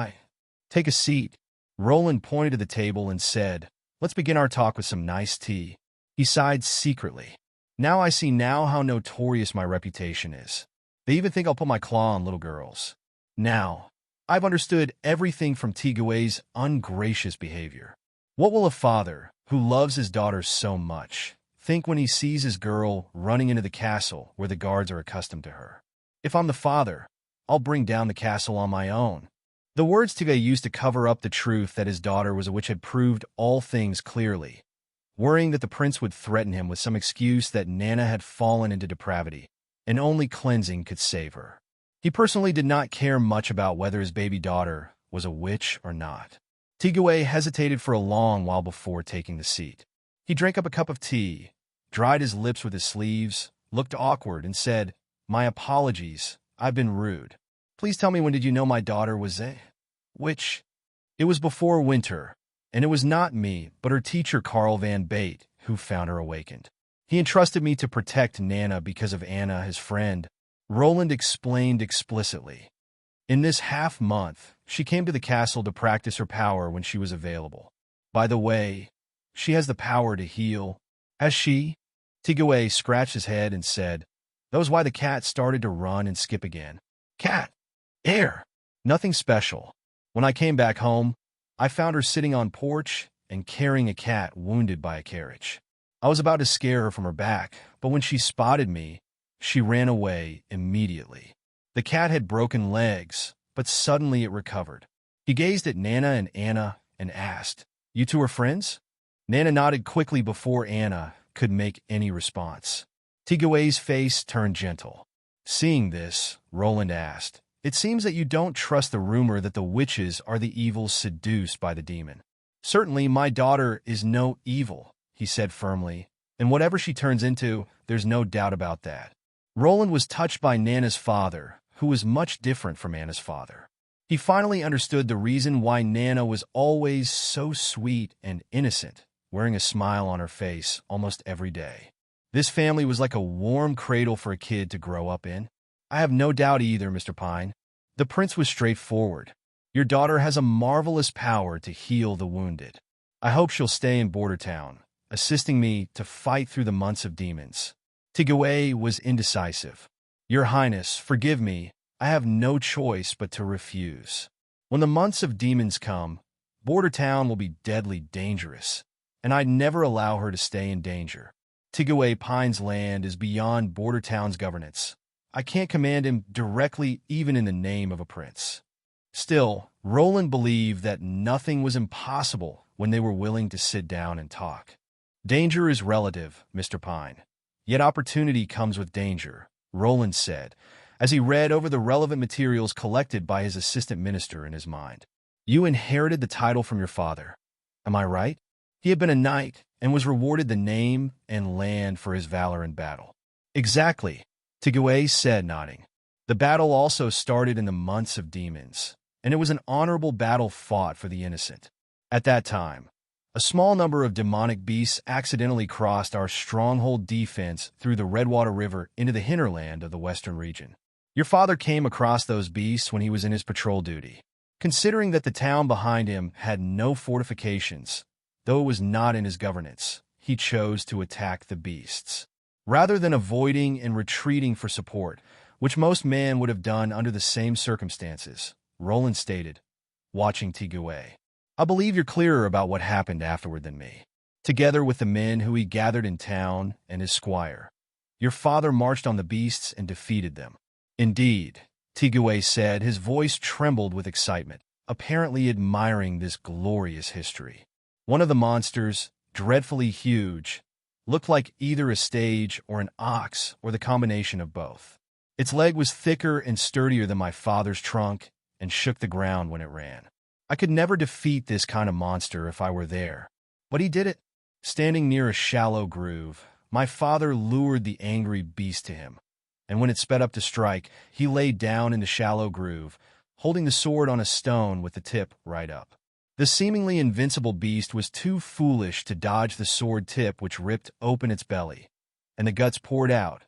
Take a seat." Roland pointed to the table and said, "Let's begin our talk with some nice tea." He sighed secretly. "Now I see how notorious my reputation is. They even think I'll put my claw on little girls. Now, I've understood everything from Tigaway's ungracious behavior. What will a father, who loves his daughter so much, think when he sees his girl running into the castle where the guards are accustomed to her? If I'm the father, I'll bring down the castle on my own." The words Tigaway used to cover up the truth that his daughter was a witch had proved all things clearly, worrying that the prince would threaten him with some excuse that Nana had fallen into depravity, and only cleansing could save her. He personally did not care much about whether his baby daughter was a witch or not. Tigaway hesitated for a long while before taking the seat. He drank up a cup of tea, dried his lips with his sleeves, looked awkward, and said, "My apologies, I've been rude. Please tell me, when did you know my daughter was a witch?" "It was before winter, and it was not me, but her teacher Carl Van Bate, who found her awakened. He entrusted me to protect Nana because of Anna, his friend," Roland explained explicitly. "In this half-month, she came to the castle to practice her power when she was available. By the way, she has the power to heal." "Has she?" Tigaway scratched his head and said, "That was why the cat started to run and skip again." "Cat? Air?" "Nothing special. When I came back home, I found her sitting on porch and carrying a cat wounded by a carriage. I was about to scare her from her back, but when she spotted me, she ran away immediately. The cat had broken legs, but suddenly it recovered." He gazed at Nana and Anna and asked, "You two are friends?" Nana nodded quickly before Anna could make any response. Tigaway's face turned gentle. Seeing this, Roland asked, "It seems that you don't trust the rumor that the witches are the evils seduced by the demon." "Certainly my daughter is no evil," he said firmly, "and whatever she turns into, there's no doubt about that." Roland was touched by Nana's father, who was much different from Anna's father. He finally understood the reason why Nana was always so sweet and innocent, wearing a smile on her face almost every day. This family was like a warm cradle for a kid to grow up in. "I have no doubt either, Mr. Pine." The prince was straightforward. "Your daughter has a marvelous power to heal the wounded. I hope she'll stay in Bordertown, assisting me to fight through the months of demons." Tigaway was indecisive. "Your Highness, forgive me. I have no choice but to refuse. When the months of demons come, Bordertown will be deadly dangerous, and I'd never allow her to stay in danger. Tigaway Pine's land is beyond Bordertown's governance. I can't command him directly, even in the name of a prince." Still, Roland believed that nothing was impossible when they were willing to sit down and talk. "Danger is relative, Mr. Pine. Yet opportunity comes with danger," Roland said, as he read over the relevant materials collected by his assistant minister in his mind. "You inherited the title from your father. Am I right? He had been a knight and was rewarded the name and land for his valor in battle." "Exactly," Tigaway said, nodding. "The battle also started in the months of demons, and it was an honorable battle fought for the innocent. At that time, a small number of demonic beasts accidentally crossed our stronghold defense through the Redwater River into the hinterland of the western region. Your father came across those beasts when he was in his patrol duty. Considering that the town behind him had no fortifications, though it was not in his governance, he chose to attack the beasts. Rather than avoiding and retreating for support, which most men would have done under the same circumstances," Roland stated, watching Tigaway. "I believe you're clearer about what happened afterward than me. Together with the men who he gathered in town and his squire, your father marched on the beasts and defeated them." "Indeed," Tigaway said, his voice trembled with excitement, apparently admiring this glorious history. "One of the monsters, dreadfully huge, looked like either a stage or an ox or the combination of both. Its leg was thicker and sturdier than my father's trunk, and shook the ground when it ran. I could never defeat this kind of monster if I were there. But he did it. Standing near a shallow groove, my father lured the angry beast to him, and when it sped up to strike, he lay down in the shallow groove, holding the sword on a stone with the tip right up. The seemingly invincible beast was too foolish to dodge the sword tip, which ripped open its belly, and the guts poured out,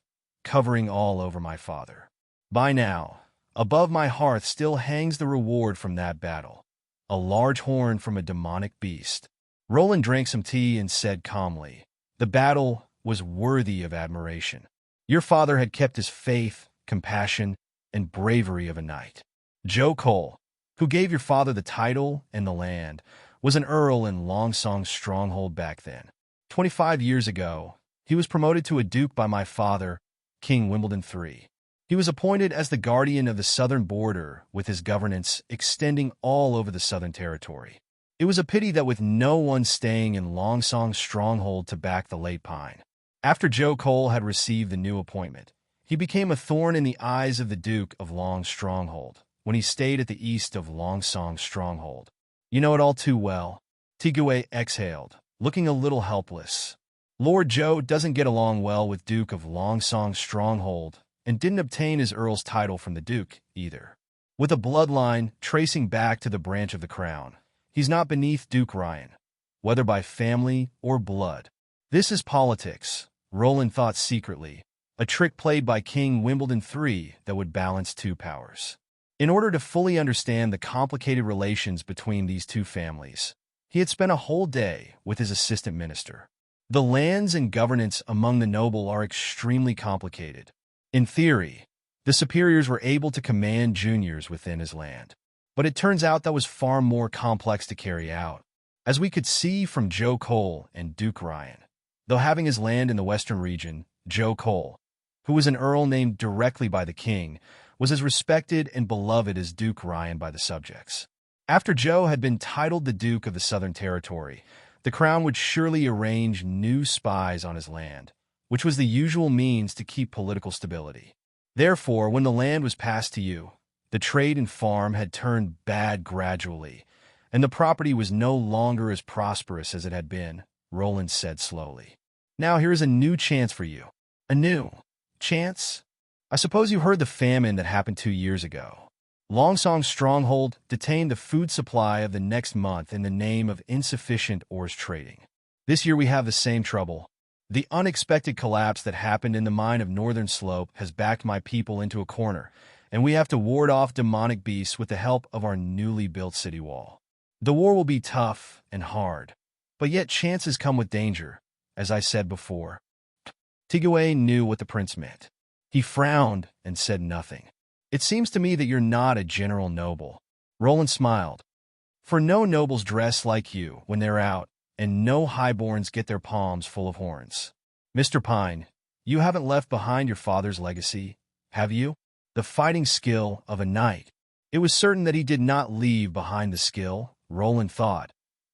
covering all over my father. By now, above my hearth still hangs the reward from that battle, a large horn from a demonic beast. Roland drank some tea and said calmly, "The battle was worthy of admiration. Your father had kept his faith, compassion, and bravery of a knight. Joe Cole, who gave your father the title and the land, was an earl in Longsong's stronghold back then. 25 years ago, he was promoted to a duke by my father, King Wimbledon III. He was appointed as the guardian of the southern border, with his governance extending all over the southern territory. It was a pity that with no one staying in Longsong's stronghold to back the late Pine. After Joe Cole had received the new appointment, he became a thorn in the eyes of the Duke of Long's stronghold when he stayed at the east of Longsong's stronghold. You know it all too well." Tigue exhaled, looking a little helpless. "Lord Joe doesn't get along well with Duke of Longsong's stronghold, and didn't obtain his earl's title from the Duke, either. With a bloodline tracing back to the branch of the crown, he's not beneath Duke Ryan, whether by family or blood. This is politics," Roland thought secretly, a trick played by King Wimbledon III that would balance two powers. In order to fully understand the complicated relations between these two families, he had spent a whole day with his assistant minister. The lands and governance among the noble are extremely complicated. In theory, the superiors were able to command juniors within his land. But it turns out that was far more complex to carry out, as we could see from Joe Cole and Duke Ryan. Though having his land in the western region, Joe Cole, who was an earl named directly by the king, was as respected and beloved as Duke Ryan by the subjects. After Joe had been titled the Duke of the Southern Territory, the crown would surely arrange new spies on his land, which was the usual means to keep political stability. Therefore, when the land was passed to you, the trade and farm had turned bad gradually, and the property was no longer as prosperous as it had been, Roland said slowly. "Now here is a new chance for you." "A new chance? I suppose you heard the famine that happened 2 years ago. Longsong's stronghold detained the food supply of the next month in the name of insufficient ores trading. This year we have the same trouble. The unexpected collapse that happened in the mine of Northern Slope has backed my people into a corner, and we have to ward off demonic beasts with the help of our newly built city wall. The war will be tough and hard, but yet chances come with danger, as I said before." Tigue knew what the prince meant. He frowned and said nothing. "It seems to me that you're not a general noble." Roland smiled. "For no nobles dress like you when they're out, and no highborns get their palms full of horns. Mr. Pine, you haven't left behind your father's legacy, have you? The fighting skill of a knight." It was certain that he did not leave behind the skill, Roland thought,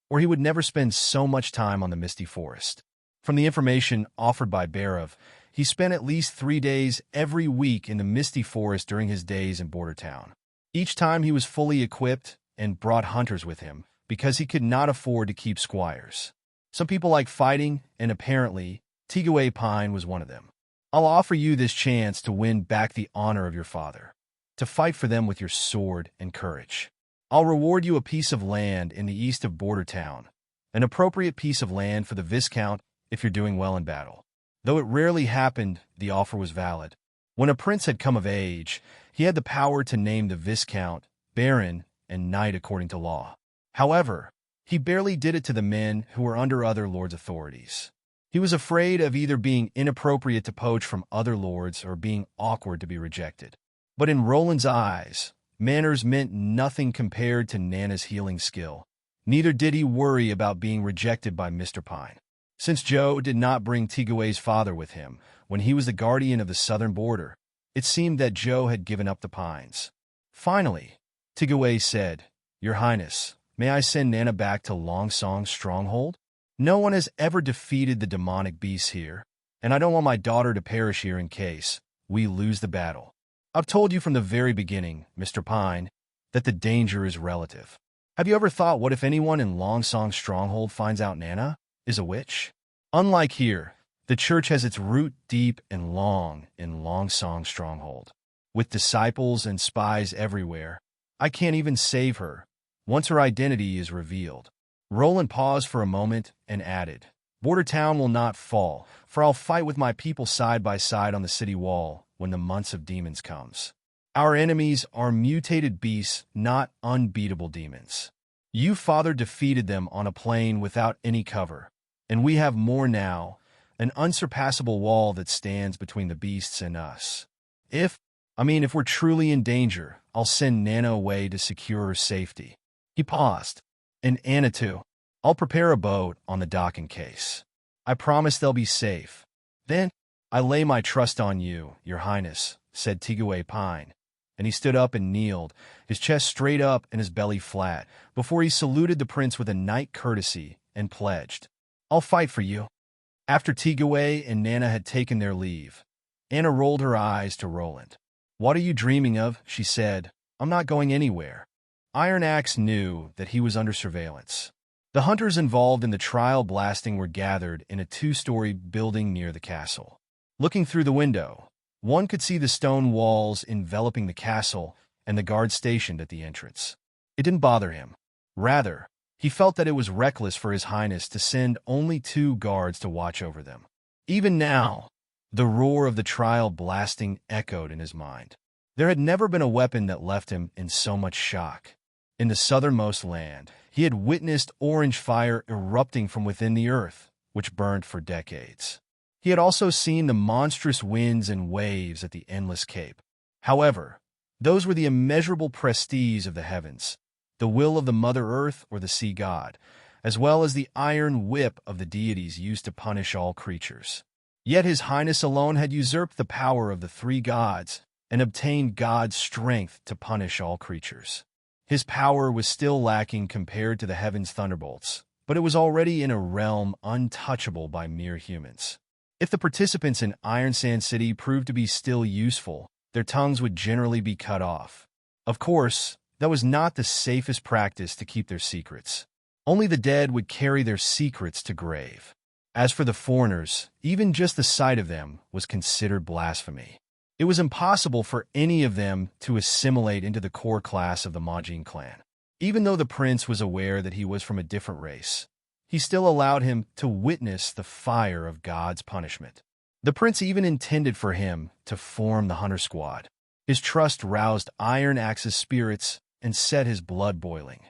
or he would never spend so much time on the Misty Forest. From the information offered by Barav, he spent at least 3 days every week in the Misty Forest during his days in Border Town. Each time he was fully equipped and brought hunters with him, because he could not afford to keep squires. Some people like fighting, and apparently, Tigue Pine was one of them. "I'll offer you this chance to win back the honor of your father, to fight for them with your sword and courage. I'll reward you a piece of land in the east of Border Town, an appropriate piece of land for the Viscount if you're doing well in battle." Though it rarely happened, the offer was valid. When a prince had come of age, he had the power to name the Viscount, Baron, and Knight according to law. However, he barely did it to the men who were under other lords' authorities. He was afraid of either being inappropriate to poach from other lords or being awkward to be rejected. But in Roland's eyes, manners meant nothing compared to Nana's healing skill. Neither did he worry about being rejected by Mr. Pine. Since Joe did not bring Tigue's father with him when he was the guardian of the southern border, it seemed that Joe had given up the Pines. Finally, Tigue said, "Your Highness, may I send Nana back to Longsong's stronghold? No one has ever defeated the demonic beasts here, and I don't want my daughter to perish here in case we lose the battle. I've told you from the very beginning, Mr. Pine, that the danger is relative. Have you ever thought, what if anyone in Longsong's stronghold finds out Nana is a witch? Unlike here, the church has its root deep and long in Longsong's stronghold. With disciples and spies everywhere, I can't even save her once her identity is revealed. Roland paused for a moment and added, Border Town will not fall, for I'll fight with my people side by side on the city wall when the months of demons comes. Our enemies are mutated beasts, not unbeatable demons. You, Father, defeated them on a plain without any cover, and we have more now, an unsurpassable wall that stands between the beasts and us. If we're truly in danger, I'll send Nana away to secure her safety. He paused. And Anna too. I'll prepare a boat on the dock in case. I promise they'll be safe. Then, I lay my trust on you, Your Highness, said Tigaway Pine. And he stood up and kneeled, his chest straight up and his belly flat, before he saluted the prince with a knight courtesy and pledged, I'll fight for you. After Tigaway and Nana had taken their leave, Anna rolled her eyes to Roland. What are you dreaming of? She said. I'm not going anywhere. Iron Axe knew that he was under surveillance. The hunters involved in the trial blasting were gathered in a 2-story building near the castle. Looking through the window, one could see the stone walls enveloping the castle and the guards stationed at the entrance. It didn't bother him. Rather, he felt that it was reckless for His Highness to send only 2 guards to watch over them. Even now, the roar of the trial blasting echoed in his mind. There had never been a weapon that left him in so much shock. In the southernmost land, he had witnessed orange fire erupting from within the earth, which burned for decades. He had also seen the monstrous winds and waves at the endless cape. However, those were the immeasurable prestige of the heavens, the will of the Mother Earth or the sea god, as well as the iron whip of the deities used to punish all creatures. Yet His Highness alone had usurped the power of the 3 gods and obtained God's strength to punish all creatures. His power was still lacking compared to the heaven's thunderbolts, but it was already in a realm untouchable by mere humans. If the participants in Iron Sand City proved to be still useful, their tongues would generally be cut off. Of course, that was not the safest practice to keep their secrets. Only the dead would carry their secrets to grave. As for the foreigners, even just the sight of them was considered blasphemy. It was impossible for any of them to assimilate into the core class of the Majin clan. Even though the prince was aware that he was from a different race, he still allowed him to witness the fire of God's punishment. The prince even intended for him to form the hunter squad. His trust roused Iron Axe's spirits and set his blood boiling.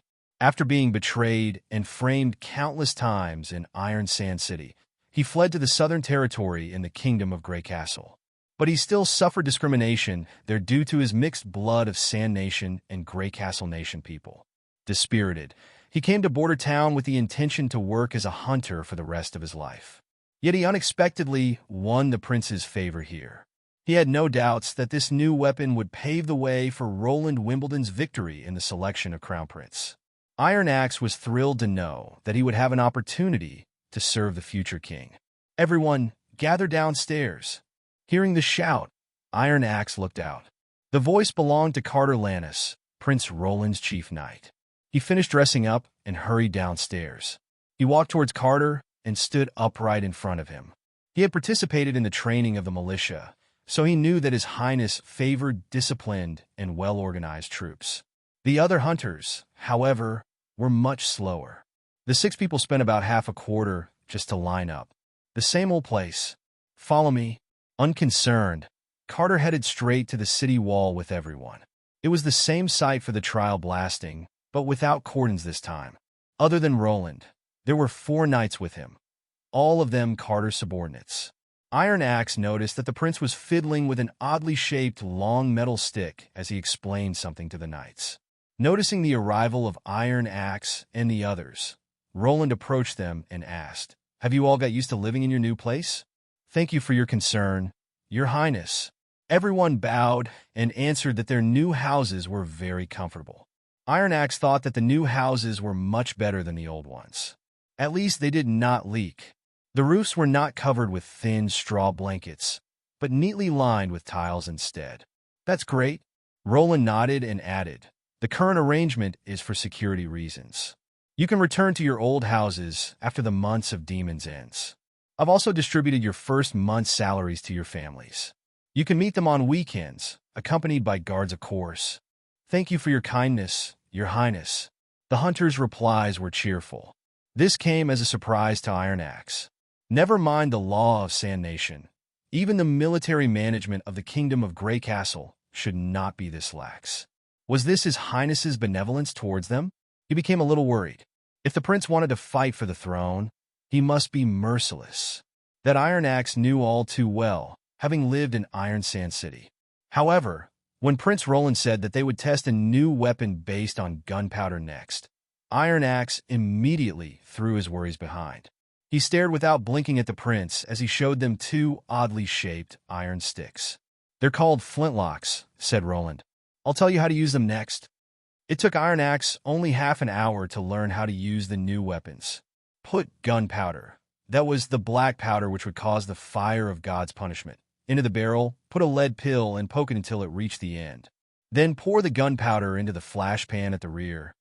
After being betrayed and framed countless times in Iron Sand City, he fled to the Southern Territory in the Kingdom of Graycastle. But he still suffered discrimination there due to his mixed blood of Sand Nation and Graycastle Nation people. Dispirited, he came to Border Town with the intention to work as a hunter for the rest of his life. Yet he unexpectedly won the prince's favor here. He had no doubts that this new weapon would pave the way for Roland Wimbledon's victory in the selection of Crown Prince. Iron Axe was thrilled to know that he would have an opportunity to serve the future king. Everyone gathered downstairs. Hearing the shout, Iron Axe looked out. The voice belonged to Carter Lannis, Prince Roland's chief knight. He finished dressing up and hurried downstairs. He walked towards Carter and stood upright in front of him. He had participated in the training of the militia, so he knew that His Highness favored disciplined and well-organized troops. The other hunters, however, were much slower. The 6 people spent about half a quarter just to line up. The same old place. Follow me. Unconcerned, Carter headed straight to the city wall with everyone. It was the same site for the trial blasting, but without cordons this time. Other than Roland, there were 4 knights with him, all of them Carter's subordinates. Iron Axe noticed that the prince was fiddling with an oddly shaped long metal stick as he explained something to the knights. Noticing the arrival of Iron Axe and the others, Roland approached them and asked, "Have you all got used to living in your new place?" "Thank you for your concern, Your Highness." Everyone bowed and answered that their new houses were very comfortable. Iron Axe thought that the new houses were much better than the old ones. At least they did not leak. The roofs were not covered with thin straw blankets, but neatly lined with tiles instead. "That's great." Roland nodded and added, The current arrangement is for security reasons. You can return to your old houses after the months of demons ends. I've also distributed your first month's salaries to your families. You can meet them on weekends, accompanied by guards of course. Thank you for your kindness, your highness. The hunter's replies were cheerful. This came as a surprise to Iron Axe. Never mind the law of Sand Nation. Even the military management of the Kingdom of Graycastle should not be this lax. Was this His Highness's benevolence towards them? He became a little worried. If the prince wanted to fight for the throne, he must be merciless. That Iron Axe knew all too well, having lived in Iron Sand City. However, when Prince Roland said that they would test a new weapon based on gunpowder next, Iron Axe immediately threw his worries behind. He stared without blinking at the prince as he showed them two oddly shaped iron sticks. They're called flintlocks, said Roland. I'll tell you how to use them next. It took Iron Axe only half an hour to learn how to use the new weapons. Put gunpowder, that was the black powder which would cause the fire of God's punishment, into the barrel, put a lead pill and poke it until it reached the end. Then pour the gunpowder into the flash pan at the rear,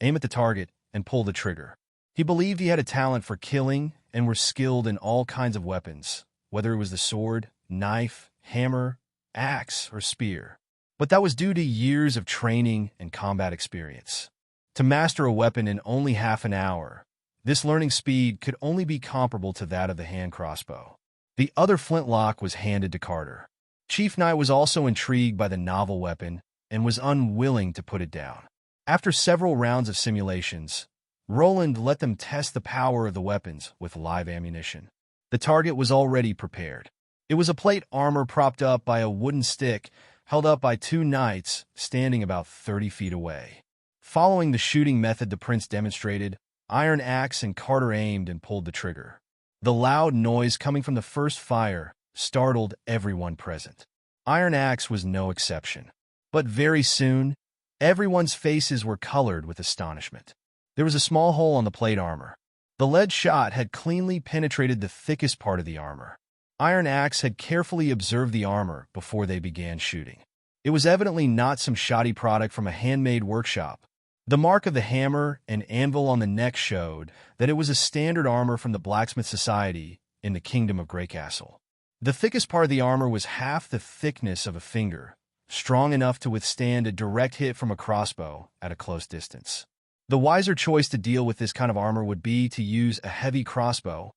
aim at the target, and pull the trigger. He believed he had a talent for killing and were skilled in all kinds of weapons, whether it was the sword, knife, hammer, axe, or spear. But that was due to years of training and combat experience. To master a weapon in only half an hour, this learning speed could only be comparable to that of the hand crossbow. The other flintlock was handed to Carter. Chief Knight was also intrigued by the novel weapon and was unwilling to put it down. After several rounds of simulations, Roland let them test the power of the weapons with live ammunition. The target was already prepared. It was a plate armor propped up by a wooden stick held up by two knights standing about 30 feet away. Following the shooting method the prince demonstrated, Iron Axe and Carter aimed and pulled the trigger. The loud noise coming from the first fire startled everyone present. Iron Axe was no exception. But very soon, everyone's faces were colored with astonishment. There was a small hole on the plate armor. The lead shot had cleanly penetrated the thickest part of the armor. Iron Axe had carefully observed the armor before they began shooting. It was evidently not some shoddy product from a handmade workshop. The mark of the hammer and anvil on the neck showed that it was a standard armor from the Blacksmith Society in the Kingdom of Graycastle. The thickest part of the armor was half the thickness of a finger, strong enough to withstand a direct hit from a crossbow at a close distance. The wiser choice to deal with this kind of armor would be to use a heavy crossbow,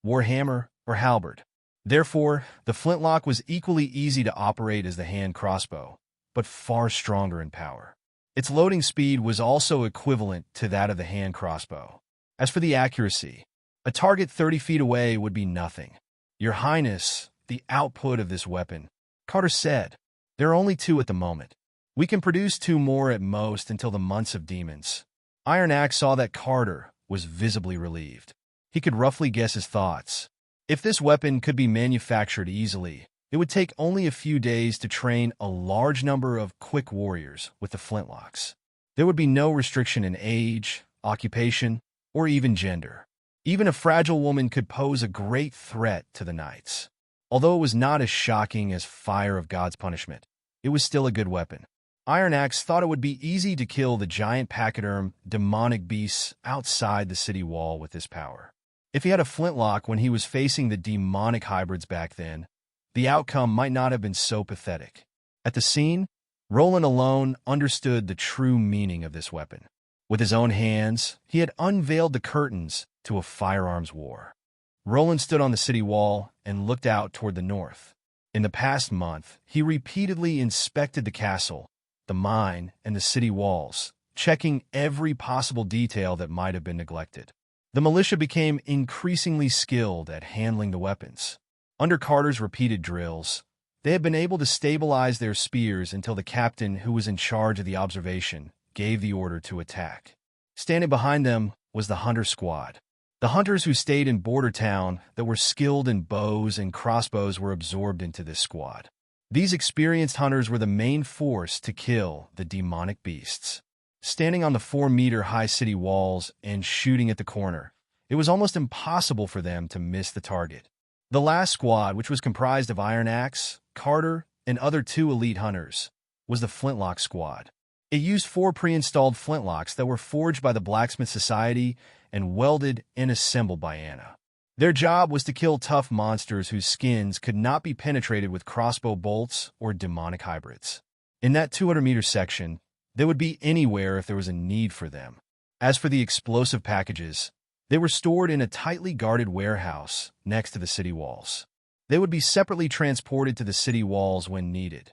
warhammer, or halberd. Therefore, the flintlock was equally easy to operate as the hand crossbow, but far stronger in power. Its loading speed was also equivalent to that of the hand crossbow. As for the accuracy, a target 30 feet away would be nothing. Your Highness, the output of this weapon, Carter said. There are only two at the moment. We can produce two more at most until the months of demons. Iron Axe saw that Carter was visibly relieved. He could roughly guess his thoughts. If this weapon could be manufactured easily, it would take only a few days to train a large number of quick warriors with the flintlocks. There would be no restriction in age, occupation, or even gender. Even a fragile woman could pose a great threat to the knights. Although it was not as shocking as fire of God's punishment, it was still a good weapon. Iron Axe thought it would be easy to kill the giant pachyderm demonic beasts outside the city wall with this power. If he had a flintlock when he was facing the demonic hybrids back then, the outcome might not have been so pathetic. At the scene, Roland alone understood the true meaning of this weapon. With his own hands, he had unveiled the curtains to a firearms war. Roland stood on the city wall and looked out toward the north. In the past month, he repeatedly inspected the castle, the mine, and the city walls, checking every possible detail that might have been neglected. The militia became increasingly skilled at handling the weapons. Under Carter's repeated drills, they had been able to stabilize their spears until the captain who was in charge of the observation gave the order to attack. Standing behind them was the hunter squad. The hunters who stayed in Border Town that were skilled in bows and crossbows were absorbed into this squad. These experienced hunters were the main force to kill the demonic beasts. Standing on the 4-meter-high city walls and shooting at the corner, it was almost impossible for them to miss the target. The last squad, which was comprised of Iron Axe, Carter, and other 2 elite hunters, was the Flintlock Squad. It used 4 pre-installed flintlocks that were forged by the Blacksmith Society and welded and assembled by Anna. Their job was to kill tough monsters whose skins could not be penetrated with crossbow bolts or demonic hybrids. In that 200-meter section, they would be anywhere if there was a need for them. As for the explosive packages, they were stored in a tightly guarded warehouse next to the city walls. They would be separately transported to the city walls when needed.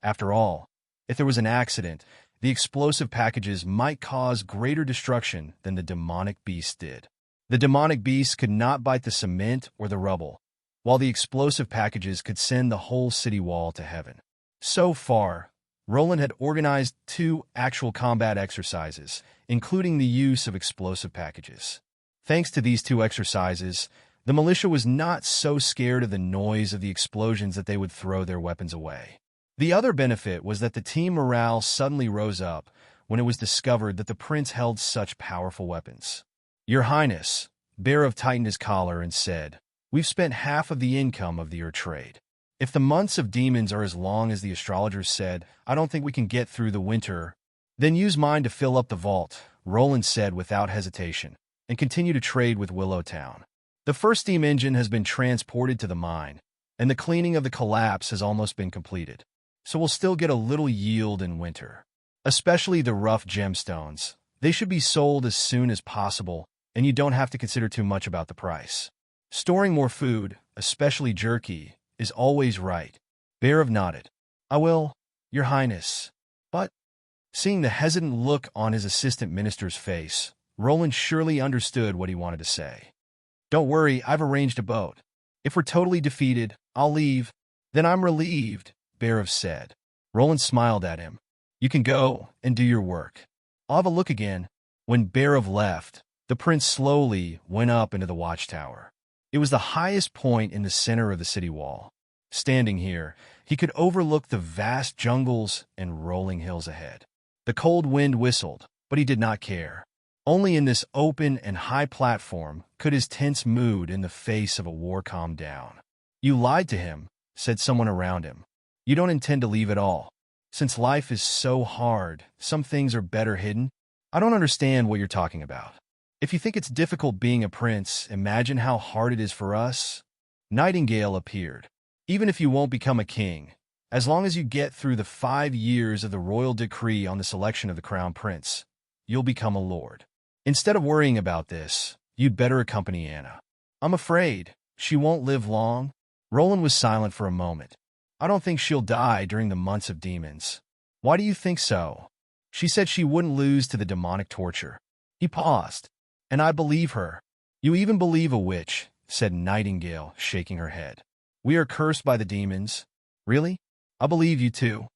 After all, if there was an accident, the explosive packages might cause greater destruction than the demonic beast did. The demonic beast could not bite the cement or the rubble, while the explosive packages could send the whole city wall to heaven. So far, Roland had organized 2 actual combat exercises, including the use of explosive packages. Thanks to these 2 exercises, the militia was not so scared of the noise of the explosions that they would throw their weapons away. The other benefit was that the team morale suddenly rose up when it was discovered that the prince held such powerful weapons. "Your Highness," Bearov tightened his collar and said, "we've spent half of the income of the Ur trade. If the months of demons are as long as the astrologers said, I don't think we can get through the winter." "Then use mine to fill up the vault," Roland said without hesitation, "and continue to trade with Willowtown. The first steam engine has been transported to the mine, and the cleaning of the collapse has almost been completed. So we'll still get a little yield in winter. Especially the rough gemstones. They should be sold as soon as possible, and you don't have to consider too much about the price. Storing more food, especially jerky, is always right." Bearov nodded. "I will, Your Highness." But, seeing the hesitant look on his assistant minister's face, Roland surely understood what he wanted to say. "Don't worry, I've arranged a boat. If we're totally defeated, I'll leave." "Then I'm relieved," Bearov said. Roland smiled at him. "You can go and do your work. I'll have a look again." When Bearov left, the prince slowly went up into the watchtower. It was the highest point in the center of the city wall. Standing here, he could overlook the vast jungles and rolling hills ahead. The cold wind whistled, but he did not care. Only in this open and high platform could his tense mood in the face of a war calm down. "You lied to him," said someone around him. "You don't intend to leave at all. Since life is so hard, some things are better hidden." "I don't understand what you're talking about. If you think it's difficult being a prince, imagine how hard it is for us." Nightingale appeared. "Even if you won't become a king, as long as you get through the 5 years of the royal decree on the selection of the crown prince, you'll become a lord. Instead of worrying about this, you'd better accompany Anna. I'm afraid she won't live long." Roland was silent for a moment. "I don't think she'll die during the months of demons." "Why do you think so?" "She said she wouldn't lose to the demonic torture." He paused. "And I believe her." "You even believe a witch," said Nightingale, shaking her head. "We are cursed by the demons." "Really? I believe you too."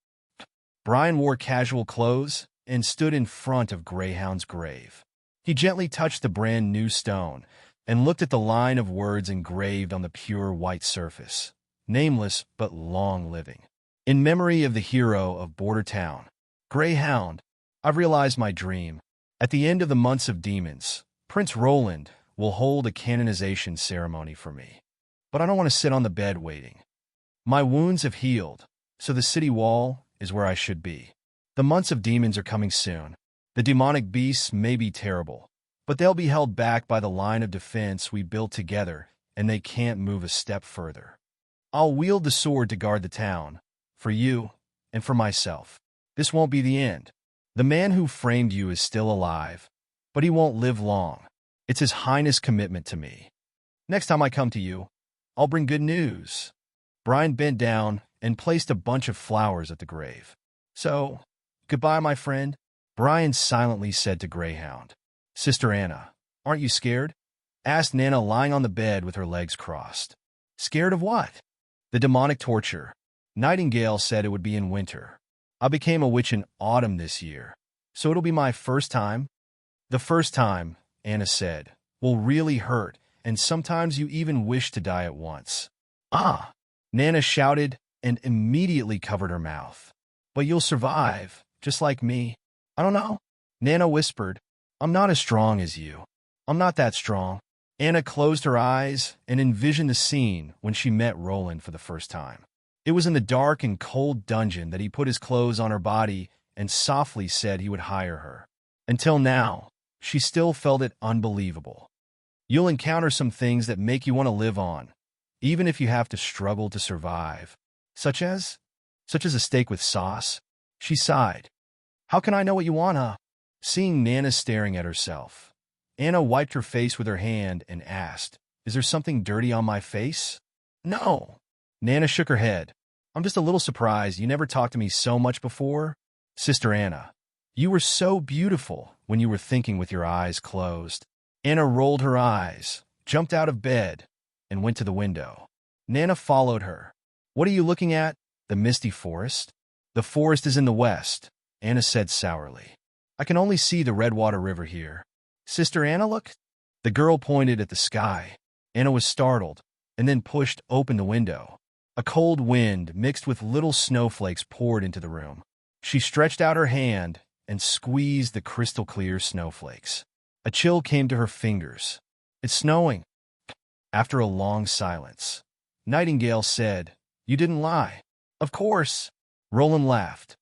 Brian wore casual clothes and stood in front of Greyhound's grave. He gently touched the brand-new stone and looked at the line of words engraved on the pure white surface. Nameless but long-living. "In memory of the hero of Border Town. Greyhound, I've realized my dream. At the end of the months of demons, Prince Roland will hold a canonization ceremony for me. But I don't want to sit on the bed waiting. My wounds have healed, so the city wall is where I should be. The months of demons are coming soon. The demonic beasts may be terrible, but they'll be held back by the line of defense we built together, and they can't move a step further. I'll wield the sword to guard the town, for you and for myself. This won't be the end. The man who framed you is still alive, but he won't live long. It's His Highness' commitment to me. Next time I come to you, I'll bring good news." Brian bent down and placed a bunch of flowers at the grave. "So, goodbye, my friend," Brian silently said to Greyhound. "Sister Anna, aren't you scared?" asked Nana, lying on the bed with her legs crossed. "Scared of what?" "The demonic torture. Nightingale said it would be in winter. I became a witch in autumn this year, so it'll be my first time." "The first time," Anna said, "will really hurt, and sometimes you even wish to die at once." "Ah!" Nana shouted and immediately covered her mouth. "But you'll survive, just like me." "I don't know," Nana whispered. "I'm not as strong as you. I'm not that strong." Anna closed her eyes and envisioned the scene when she met Roland for the first time. It was in the dark and cold dungeon that he put his clothes on her body and softly said he would hire her. Until now, she still felt it unbelievable. You'll encounter some things that make you want to live on, even if you have to struggle to survive. Such as a steak with sauce? She sighed. How can I know what you want, huh? Seeing Nana staring at herself, Anna wiped her face with her hand and asked, Is there something dirty on my face? No. Nana shook her head. I'm just a little surprised you never talked to me so much before. Sister Anna, you were so beautiful when you were thinking with your eyes closed. Anna rolled her eyes, jumped out of bed, and went to the window. Nana followed her. What are you looking at? The misty forest? The forest is in the west, Anna said sourly. I can only see the Redwater River here. Sister Anna, look. The girl pointed at the sky. Anna was startled, and then pushed open the window. A cold wind mixed with little snowflakes poured into the room. She stretched out her hand and squeezed the crystal-clear snowflakes. A chill came to her fingers. It's snowing. After a long silence, Nightingale said, You didn't lie. Of course. Roland laughed.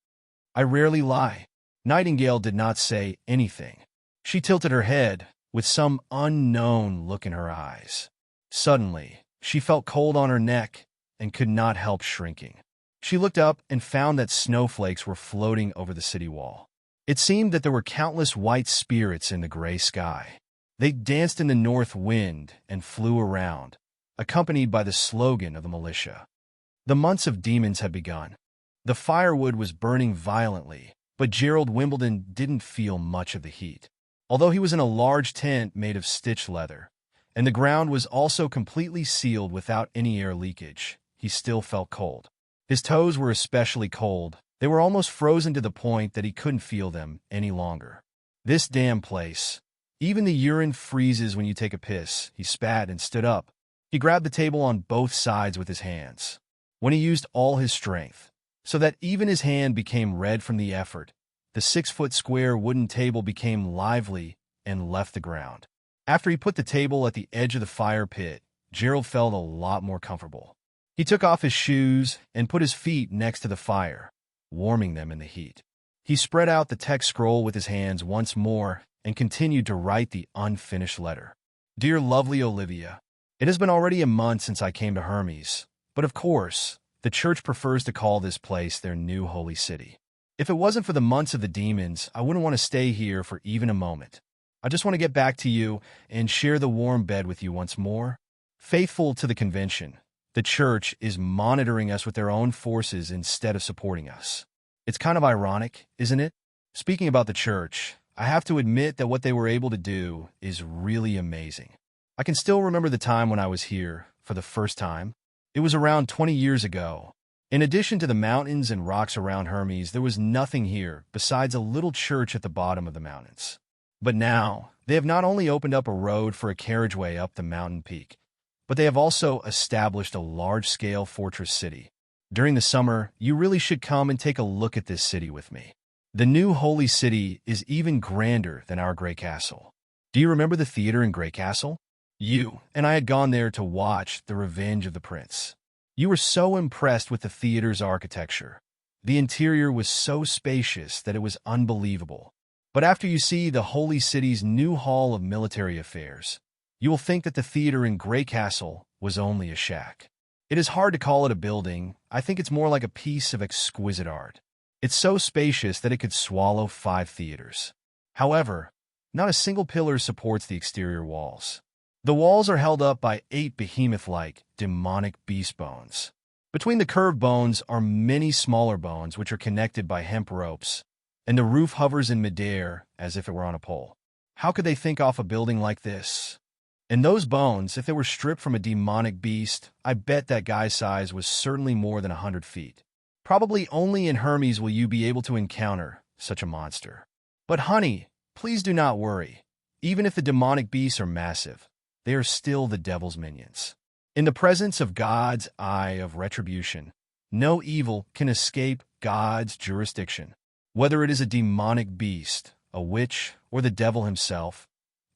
I rarely lie. Nightingale did not say anything. She tilted her head with some unknown look in her eyes. Suddenly, she felt cold on her neck and could not help shrinking. She looked up and found that snowflakes were floating over the city wall. It seemed that there were countless white spirits in the gray sky. They danced in the north wind and flew around, accompanied by the slogan of the militia. The months of demons had begun. The firewood was burning violently, but Roland Wimbledon didn't feel much of the heat. Although he was in a large tent made of stitched leather, and the ground was also completely sealed without any air leakage, he still felt cold. His toes were especially cold. They were almost frozen to the point that he couldn't feel them any longer. This damn place. Even the urine freezes when you take a piss, he spat and stood up. He grabbed the table on both sides with his hands. When he used all his strength, so that even his hand became red from the effort, the 6-foot square wooden table became lively and left the ground. After he put the table at the edge of the fire pit, Gerald felt a lot more comfortable. He took off his shoes and put his feet next to the fire, warming them in the heat. He spread out the text scroll with his hands once more and continued to write the unfinished letter. Dear lovely Olivia, it has been already a month since I came to Hermes, but of course, the church prefers to call this place their new holy city. If it wasn't for the months of the demons, I wouldn't want to stay here for even a moment. I just want to get back to you and share the warm bed with you once more. Faithful to the convention, the church is monitoring us with their own forces instead of supporting us. It's kind of ironic, isn't it? Speaking about the church, I have to admit that what they were able to do is really amazing. I can still remember the time when I was here for the first time. It was around 20 years ago. In addition to the mountains and rocks around Hermes, there was nothing here besides a little church at the bottom of the mountains. But now, they have not only opened up a road for a carriageway up the mountain peak, but they have also established a large-scale fortress city. During the summer, you really should come and take a look at this city with me. The new holy city is even grander than our Graycastle. Do you remember the theater in Graycastle? You and I had gone there to watch The Revenge of the Prince. You were so impressed with the theater's architecture. The interior was so spacious that it was unbelievable. But after you see the holy city's new hall of military affairs, you will think that the theater in Graycastle was only a shack. It is hard to call it a building. I think it's more like a piece of exquisite art. It's so spacious that it could swallow 5 theaters. However, not a single pillar supports the exterior walls. The walls are held up by 8 behemoth-like, demonic beast bones. Between the curved bones are many smaller bones which are connected by hemp ropes, and the roof hovers in midair as if it were on a pole. How could they think off a building like this? And those bones, if they were stripped from a demonic beast, I bet that guy's size was certainly more than 100 feet. Probably only in Hermes will you be able to encounter such a monster. But honey, please do not worry. Even if the demonic beasts are massive, they are still the devil's minions. In the presence of God's eye of retribution, no evil can escape God's jurisdiction. Whether it is a demonic beast, a witch, or the devil himself,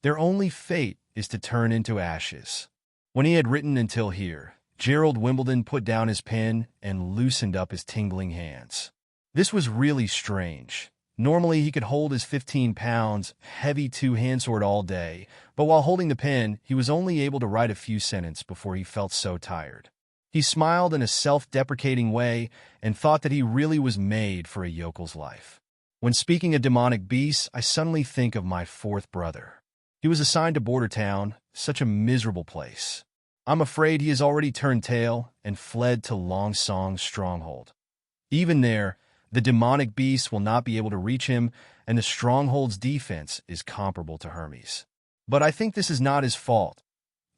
their only fate is to turn into ashes. When he had written until here, Roland Wimbledon put down his pen and loosened up his tingling hands. This was really strange. Normally, he could hold his 15 pounds, heavy two-hand sword all day, but while holding the pen, he was only able to write a few sentences before he felt so tired. He smiled in a self-deprecating way and thought that he really was made for a yokel's life. When speaking of demonic beasts, I suddenly think of my fourth brother. He was assigned to Border Town, such a miserable place. I'm afraid he has already turned tail and fled to Long Song's stronghold. Even there, the demonic beast will not be able to reach him, and the stronghold's defense is comparable to Hermes. But I think this is not his fault.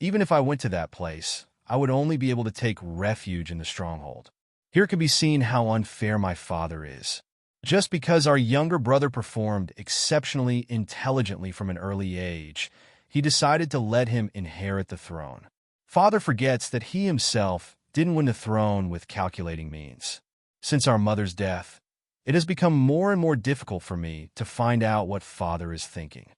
Even if I went to that place, I would only be able to take refuge in the stronghold. Here can be seen how unfair my father is. Just because our younger brother performed exceptionally intelligently from an early age, he decided to let him inherit the throne. Father forgets that he himself didn't win the throne with calculating means. Since our mother's death, it has become more and more difficult for me to find out what father is thinking.